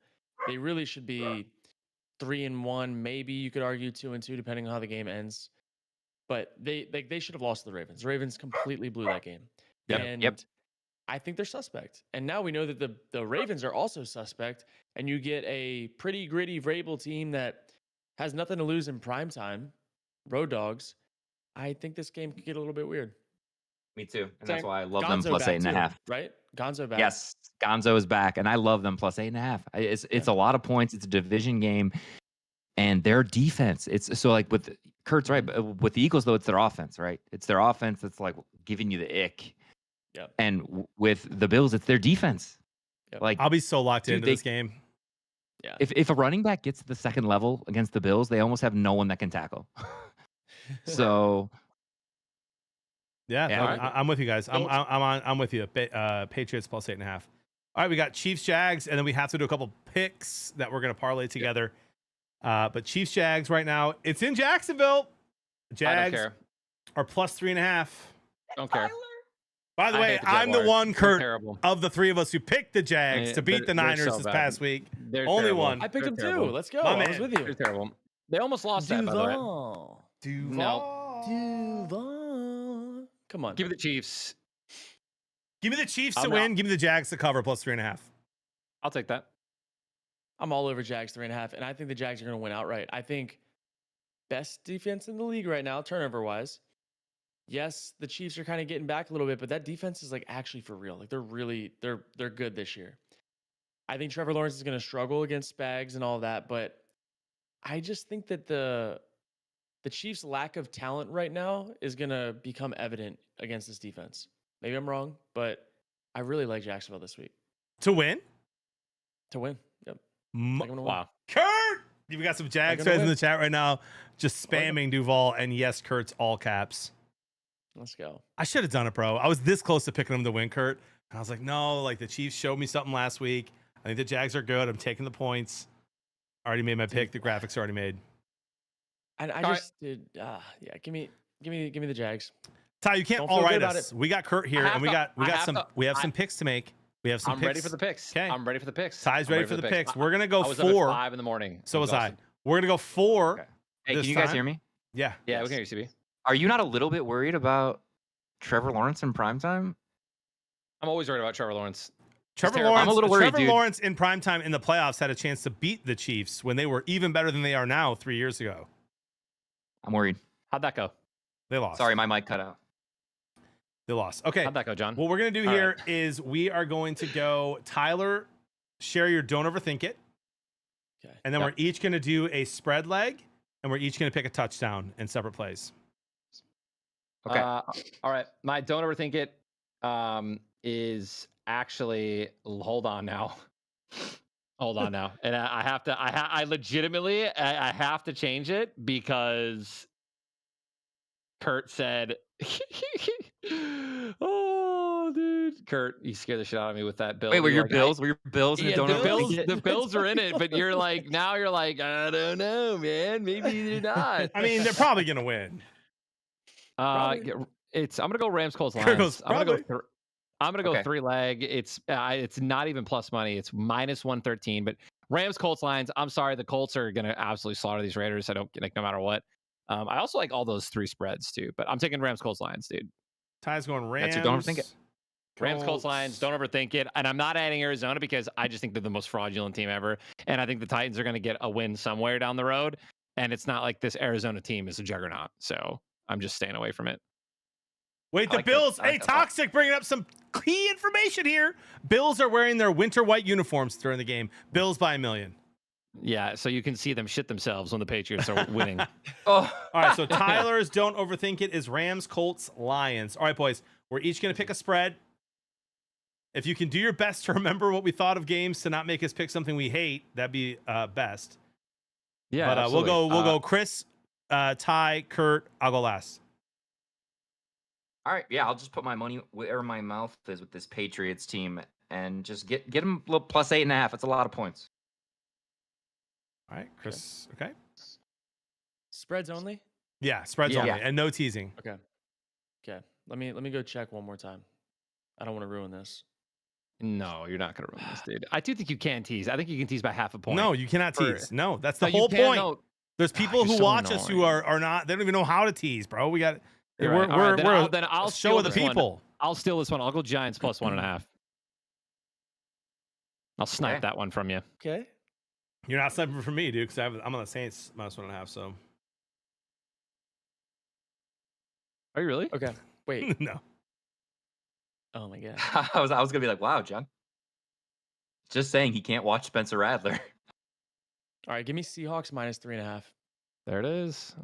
They really should be 3-1, maybe you could argue 2-2, depending on how the game ends. But they should have lost to the Ravens. The Ravens completely blew that game. Yep, And yep. I think they're suspect. And now we know that the Ravens are also suspect. And you get a pretty gritty Vrabel team that has nothing to lose in prime time. Road Dogs. I think this game could get a little bit weird. Me too. And Same. that's why I love them Gonzo back +8.5. too, right? Gonzo back. Yes, Gonzo is back, and I love them +8.5. It's a lot of points. It's a division game, and their defense. It's so like with Kurt's right, but with the Eagles though, it's their offense, right? It's their offense that's like giving you the ick. Yep. And with the Bills, it's their defense. Yep. Like I'll be so locked Dude, into they- this game. Yeah. if a running back gets to the second level against the Bills, they almost have no one that can tackle. So Yeah, Yeah, no, alright. I'm with you guys. I'm Bills. I'm with you. Patriots +8.5. All right, we got Chiefs Jags, and then we have to do a couple picks that we're gonna parlay together. But Chiefs Jags right now, it's in Jacksonville. I don't Jags care. are +3.5. Don't care. By the I way, hate the I'm the Jaguars. one, They're Kurt, terrible. of the three of us who picked the Jags to beat the They're Niners so this bad. past week. They're Only terrible. one. I picked They're them too. terrible. Let's go. My I was man. with They're you. terrible. They almost lost that, by the way. Duval. Duval. Come on. Give me the Chiefs. Give me the Chiefs to I'm win. not- Give me the Jags to cover +3.5. I'll take that. I'm all over Jags 3.5, and I think the Jags are going to win outright. I think best defense in the league right now, turnover wise. Yes, the Chiefs are kind of getting back a little bit, but that defense is like actually for real. Like they're good this year. I think Trevor Lawrence is going to struggle against Spags and all that, but I just think that the Chiefs' lack of talent right now is going to become evident against this defense. Maybe I'm wrong, but I really like Jacksonville this week To win? to win. Yep. M- Like 'em to win. Wow. Kurt! You've got some Jags gonna fans in win. the chat right now just I like 'em. spamming Duval, and yes, Kurt's all caps. Let's go. I should have done it, bro. I was this close to picking them to win, Kurt. And I was like, no, like the Chiefs showed me something last week. I think the Jags are good. I'm taking the points. Already made my pick. The graphics are already made. And I All right. just did. Yeah. Give me the Jags. Ty, you can't Don't all feel good right about us. We got Kurt here, I have and we to- got I have some to- we have I- some picks to make. We have some I'm picks. ready for the picks. 'Kay. I'm ready for the picks. Ty's I'm ready for the picks. We're gonna go I was up at 4. 5 in the morning. So I'm was I. exhausted. We're gonna go 4. Okay. Hey, this can you guys time. hear me? Yeah. Yeah, Yes. we can hear you, CB. Are you not a little bit worried about Trevor Lawrence in primetime? I'm always worried about Trevor Lawrence. Trevor terrible. Lawrence, I'm a little worried, Trevor dude. Lawrence in primetime in the playoffs had a chance to beat the Chiefs when they were even better than they are now 3 years ago. I'm worried. How'd that go? They lost. Sorry, my mic cut out. They lost. Okay. How'd that go, John? What we're going to do All here is we are going to go Tyler, share your don't overthink it. Okay. And then Yep. we're each going to do a spread leg and we're each going to pick a touchdown in separate plays. Okay. All right. My don't overthink it is actually hold on now. Hold on now. And I have to I legitimately I have to change it because Kurt said oh dude. Kurt, you scared the shit out of me with that bill. Wait, were You're your like, Bills? Were your Bills in Yeah, a don't overthink it? the Bills are in it, but you're like, now you're like, I don't know, man. Maybe they're not. I mean, they're probably gonna win. Probably. I'm gonna go Rams Colts Kurt Lions. goes, I'm gonna go. probably. I'm gonna go Okay. 3-leg. It's not even plus money. It's minus 113. But Rams Colts Lions. I'm sorry, the Colts are gonna absolutely slaughter these Raiders. I don't like no matter what. I also like all those 3 spreads too. But I'm taking Rams Colts Lions, dude. Ty's going Rams. That's your don't overthink it. Rams Colts Lions. Don't overthink it. And I'm not adding Arizona because I just think they're the most fraudulent team ever. And I think the Titans are gonna get a win somewhere down the road. And it's not like this Arizona team is a juggernaut. So I'm just staying away from it. Wait, I the like that. Bills. I like Hey, that thought. Toxic bringing up some key information here. Bills are wearing their winter white uniforms during the game. Bills by 1 million. Yeah, so you can see them shit themselves when the Patriots are winning. Oh, All right, so Tyler's don't overthink it is Rams, Colts, Lions. All right, boys, we're each going to pick a spread. If you can do your best to remember what we thought of games to not make us pick something we hate, that'd be best. Yeah, But we'll absolutely. go Chris, Ty, Kurt. I'll go last. all right. Yeah, I'll just put my money where my mouth is with this Patriots team and just get them a little plus 8.5. That's a lot of points. All right, Chris. Okay. Spreads only. Yeah, spreads Yeah. only and no teasing. Okay. Okay. Let me go check one more time. I don't want to ruin this. No, you're not gonna ruin this, dude. I do think you can tease. I think you can tease by half a point. No, you cannot For- tease. No, that's the No, you whole can, point. no. There's people you're who so watch us who annoying. are not. They don't even know how to tease, bro. We got. You're We're right. All right, we're then I'll a show steal of the this one. people. I'll steal this one. I'll go Giants plus 1.5. I'll snipe Okay. that one from you. Okay. You're not sniping for me, dude, because I'm on the Saints minus 1.5. So Are you really? Okay. Wait. no. Oh my god. I was gonna be like, wow, John. Just saying he can't watch Spencer Radler. All right. Give me Seahawks minus 3.5. There it is.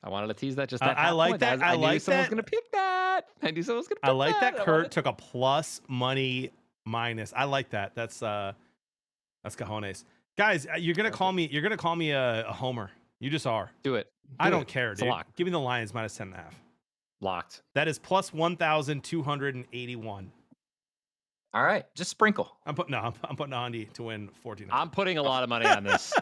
I wanted to tease that just I that. half like point. that. I knew like someone was that. gonna pick that. I knew someone was gonna pick I like that I Kurt wanted- took a plus money minus. I like that. That's cojones. Guys, you're gonna call me a homer. You just are. Do it. I Do don't it. care, It's a dude. lock. Give me the Lions minus 10.5. Locked. That is plus 1,281. All right, just sprinkle. I'm putting Andy to win 14. I'm putting a lot of money on this.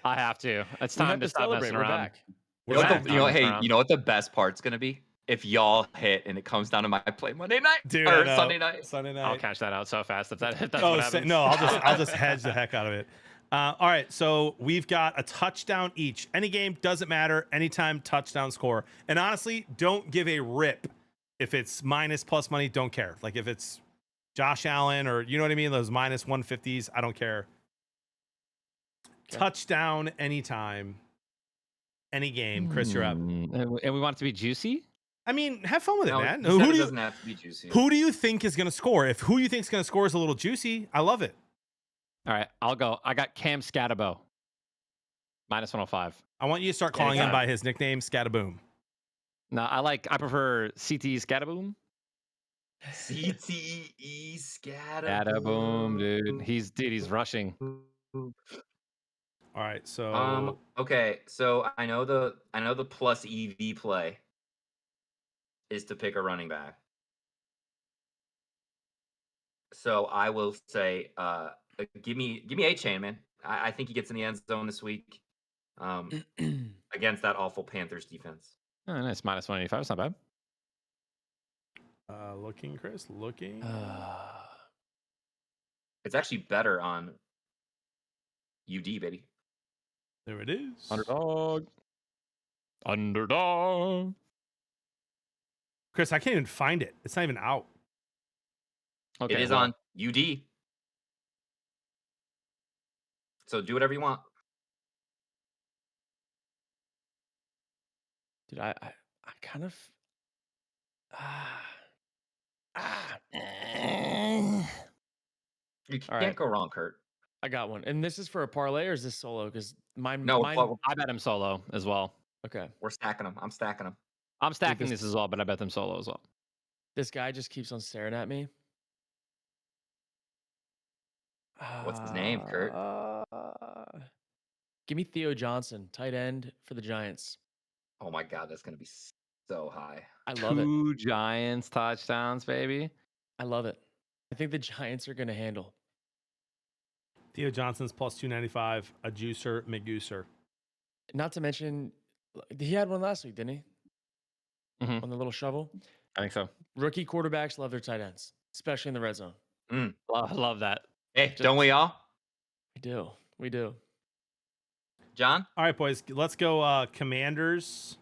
I have to. It's We have time to to stop celebrate. messing We're around. back. We're You know, back. what the, you know, Messing hey, around. you know what the best part's gonna be? If y'all hit and it comes down to my play Monday night Dude, or I know. Sunday night. Sunday night. I'll cash that out so fast if that's Oh, what happens. no, I'll just hedge the heck out of it. All right, so we've got a touchdown each. Any game doesn't matter. Anytime touchdown score. And honestly, don't give a rip if it's minus plus money. Don't care. Like if it's Josh Allen or you know what I mean, those minus 150s. I don't care. Okay. Touchdown anytime, any game. Chris, you're up. And we want it to be juicy. I mean, have fun with it, No, man. he said Who it do you doesn't have to be juicy. who do you think is going to score? If who you think is going to score is a little juicy, I love it. All right, I'll go. I got Cam Scatabo. Minus 105. I want you to start calling him Anytime. by his nickname, Scataboom. No, I prefer CT Scataboom. CTE scatter. Scataboom, dude. He's rushing. All right, so Okay, so I know the plus EV play is to pick a running back. So I will say, give me A-Chain, man. I think he gets in the end zone this week against that awful Panthers defense. Oh, nice. Minus 185. It's not bad. looking, Chris, looking. It's actually better on UD, baby. There it is. Underdog. Underdog. Chris, I can't even find it. It's not even out. Okay, It is well, on UD. So do whatever you want. Dude, I kind of. You All can't right. go wrong, Kurt. I got one. And this is for a parlay or is this solo? Because mine. No, mine, well, I bet him solo as well. okay. we're stacking them. I'm stacking them. I'm stacking this- this as well, but I bet them solo as well. This guy just keeps on staring at me. What's his name, Kurt? Give me Theo Johnson, tight end for the Giants. Oh my God, that's gonna be So high. I love it. 2 Giants touchdowns, baby. I love it. I think the Giants are going to handle. Theo Johnson's plus 295. A juicer, McGooser. Not to mention, he had one last week, didn't he? Mhm. On the little shovel. I think so. Rookie quarterbacks love their tight ends, especially in the red zone. Love that. Hey, don't we all? We do. We do. John? All right, boys. Let's go Commanders.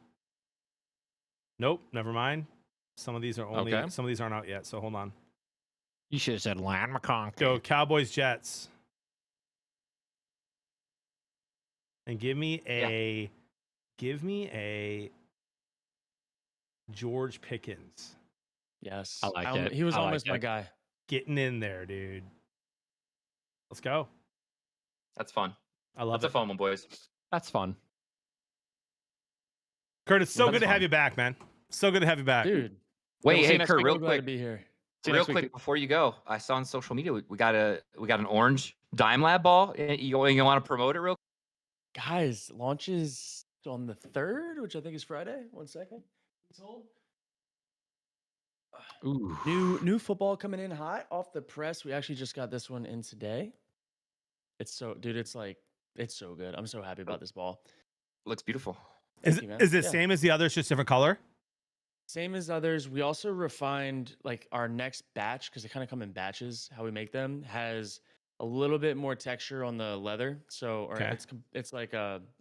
Nope, never mind. Some of these are only Okay. some of these aren't out yet, so hold on. You should have said Lan McConkey. Go Cowboys Jets. And give me a George Pickens. Yes. I like it. He was I like almost my it. guy. Getting in there, dude. Let's go. That's fun. I love That's it. a fun one, boys. That's fun. Kurt, it's so That's good to have fun. you back, man. So good to have you back. Dude. Wait, we'll see hey, you next Kurt, week. real So glad to quick. be here. See you Real next week. quick before you go, I saw on social media we got an orange Dime Lab ball. You want to promote it real? Guys, launches on the 3rd, which I think is Friday. 1 second. It's old. Ooh. New football coming in hot off the press. We actually just got this one in today. It's so, dude, it's so good. I'm so happy about this ball. Looks beautiful. Is Thank you, man. is it Yeah. same as the others, just different color? Same as others. We also refined like our next batch because they kind of come in batches. How we make them has a little bit more texture on the leather. So, or Okay. it's like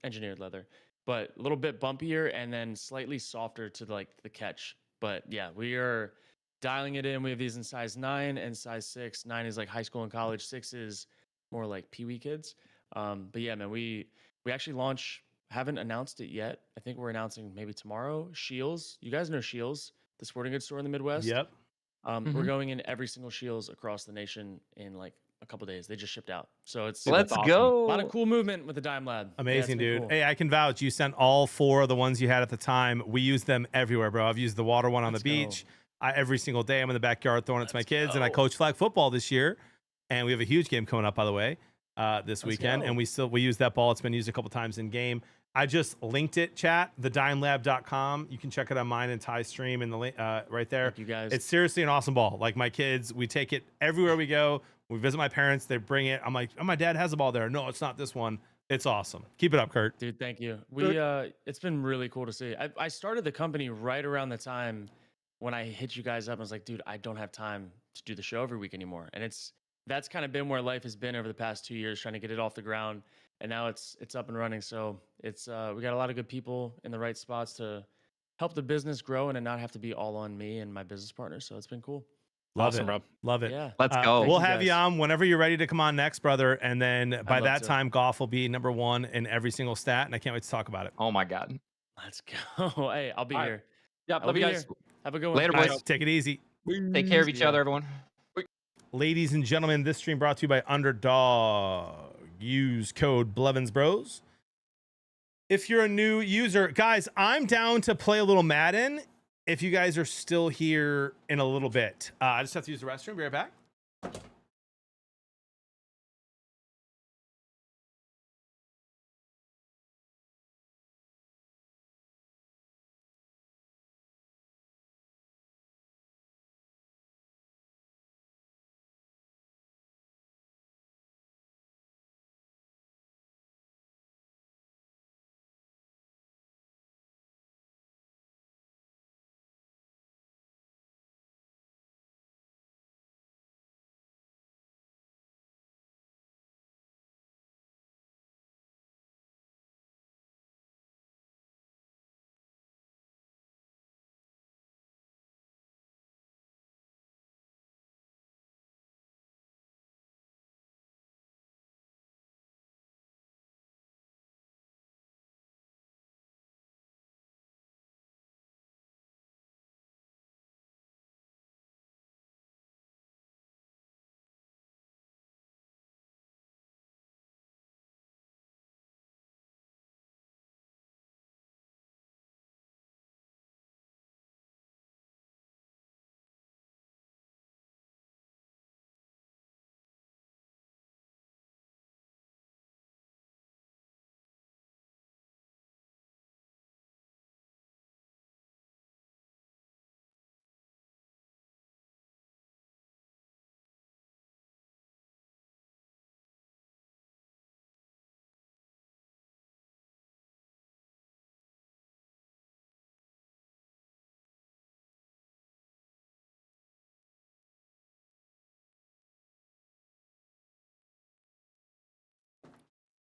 engineered leather, but a little bit bumpier and then slightly softer to like the catch. But yeah, we are dialing it in. We have these in size 9 and size 6. 9 is like high school and college. 6 is more like peewee kids. But yeah, man, we actually launch. Haven't announced it yet. I think we're announcing maybe tomorrow. Shields. You guys know Shields, the sporting goods store in the Midwest? Yep. We're going in every single Shields across the nation in like a couple days. They just shipped out. So it's Let's awesome. go. a lot of cool movement with the Dime Lab. Yeah, it's Amazing, been dude. cool. Hey, I can vouch. You sent all 4 of the ones you had at the time. We use them everywhere, bro. I've used the water one on Let's the go. beach. Every single day, I'm in the backyard throwing it to my Let's kids, and I go. coach flag football this year. And we have a huge game coming up, by the way, this Let's weekend. go. And we use that ball. It's been used a couple times in game. I just linked it, chat, thedimelab.com. You can check it on mine and Ty's stream in the link right there. Thank you guys. It's seriously an awesome ball. Like my kids, we take it everywhere we go. We visit my parents, they bring it. I'm like, oh, my dad has a ball there. No, it's not this one. It's awesome. Keep it up, Kurt. Dude, thank you. It's been really cool to see. I started the company right around the time when I hit you guys up. I was like, dude, I don't have time to do the show every week anymore. And that's kind of been where life has been over the past 2 years, trying to get it off the ground. And now it's up and running. So it's we got a lot of good people in the right spots to help the business grow and to not have to be all on me and my business partner. So it's been cool. Love Awesome, it. bro. Love it. Yeah. Let's go. We'll Thank you have you guys. on whenever you're ready to come on next, brother. And then by love that to. time, golf will be number 1 in every single stat. And I can't wait to talk about it. Oh my God. Let's go. Hey, I'll be All right. here. Yeah, I'll love be you guys. here. Have a good one. Later, All boys. right, take it easy. Take care of each See ya. other, everyone. Ladies and gentlemen, this stream brought to you by Underdog. Use code Blevins Bros. If you're a new user, guys, I'm down to play a little Madden if you guys are still here in a little bit. I just have to use the restroom. Be right back.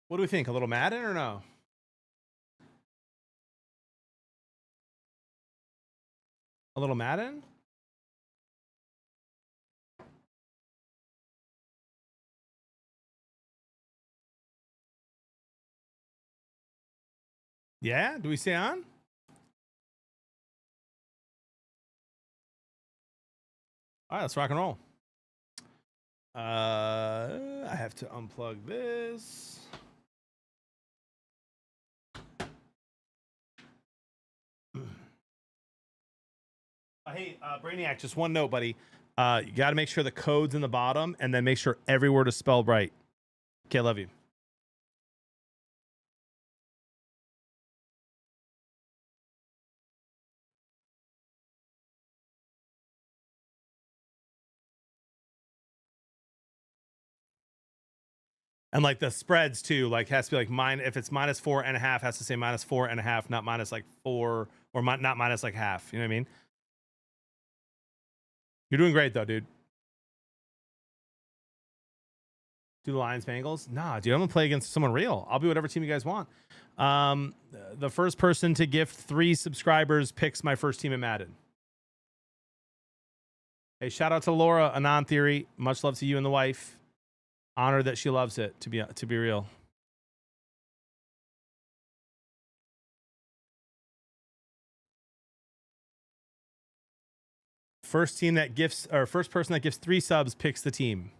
What do we think? A little Madden or no? A little Madden? Yeah? Do we stay on? All right, let's rock and roll. I have to unplug this. Hey, Brainiac, just one note, buddy. You got to make sure the code's in the bottom and then make sure every word is spelled right. Okay, love you. And like the spreads too, like has to be like mine. If it's -4.5, has to say -4.5, not minus like 4 or not minus like half. You know what I mean? You're doing great though, dude. Do the Lions Bengals? Nah, dude, I'm gonna play against someone real. I'll be whatever team you guys want. The first person to gift 3 subscribers picks my first team in Madden. Hey, shout out to Laura, Anon Theory. Much love to you and the wife. Honored that she loves it, to be real. First team that gifts, or first person that gives 3 subs picks the team.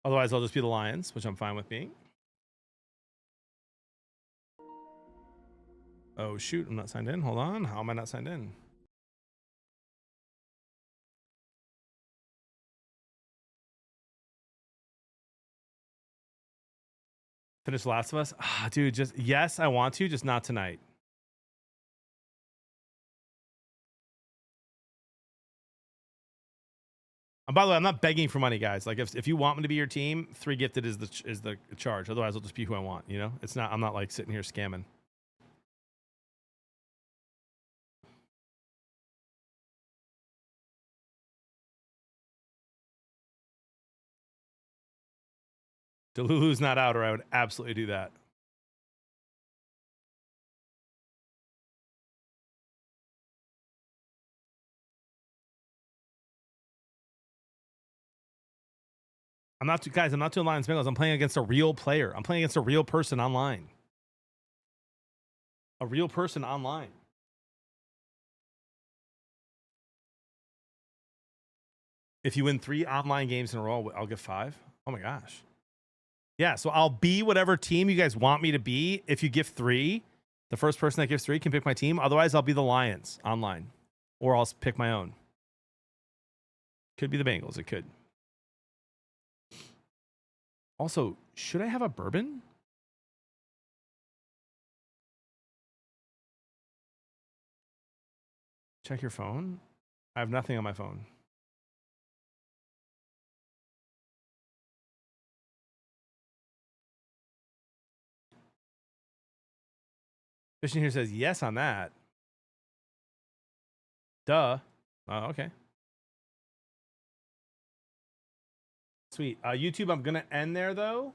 Otherwise, I'll just be the Lions, which I'm fine with being. Oh, shoot. I'm not signed in. Hold on. How am I not signed in? Finish Last of Us? Ah, dude, just yes, I want to, just not tonight. And by the way, I'm not begging for money, guys. Like if you want me to be your team, 3 gifted is the charge. Otherwise, I'll just be who I want. You know, it's not. I'm not like sitting here scamming. Delulu's not out, or I would absolutely do that. I'm not, guys. I'm not doing Lions Bengals. I'm playing against a real player. I'm playing against a real person online. A real person online. If you win 3 online games in a row, I'll get 5. Oh my gosh. Yeah, so I'll be whatever team you guys want me to be. If you give 3, the first person that gives 3 can pick my team. Otherwise, I'll be the Lions online, or I'll pick my own. Could be the Bengals. It could. Also, should I have a bourbon? Check your phone. I have nothing on my phone. Fishing here says yes on that. Duh. Oh, okay. Sweet. YouTube, I'm going to end there, though.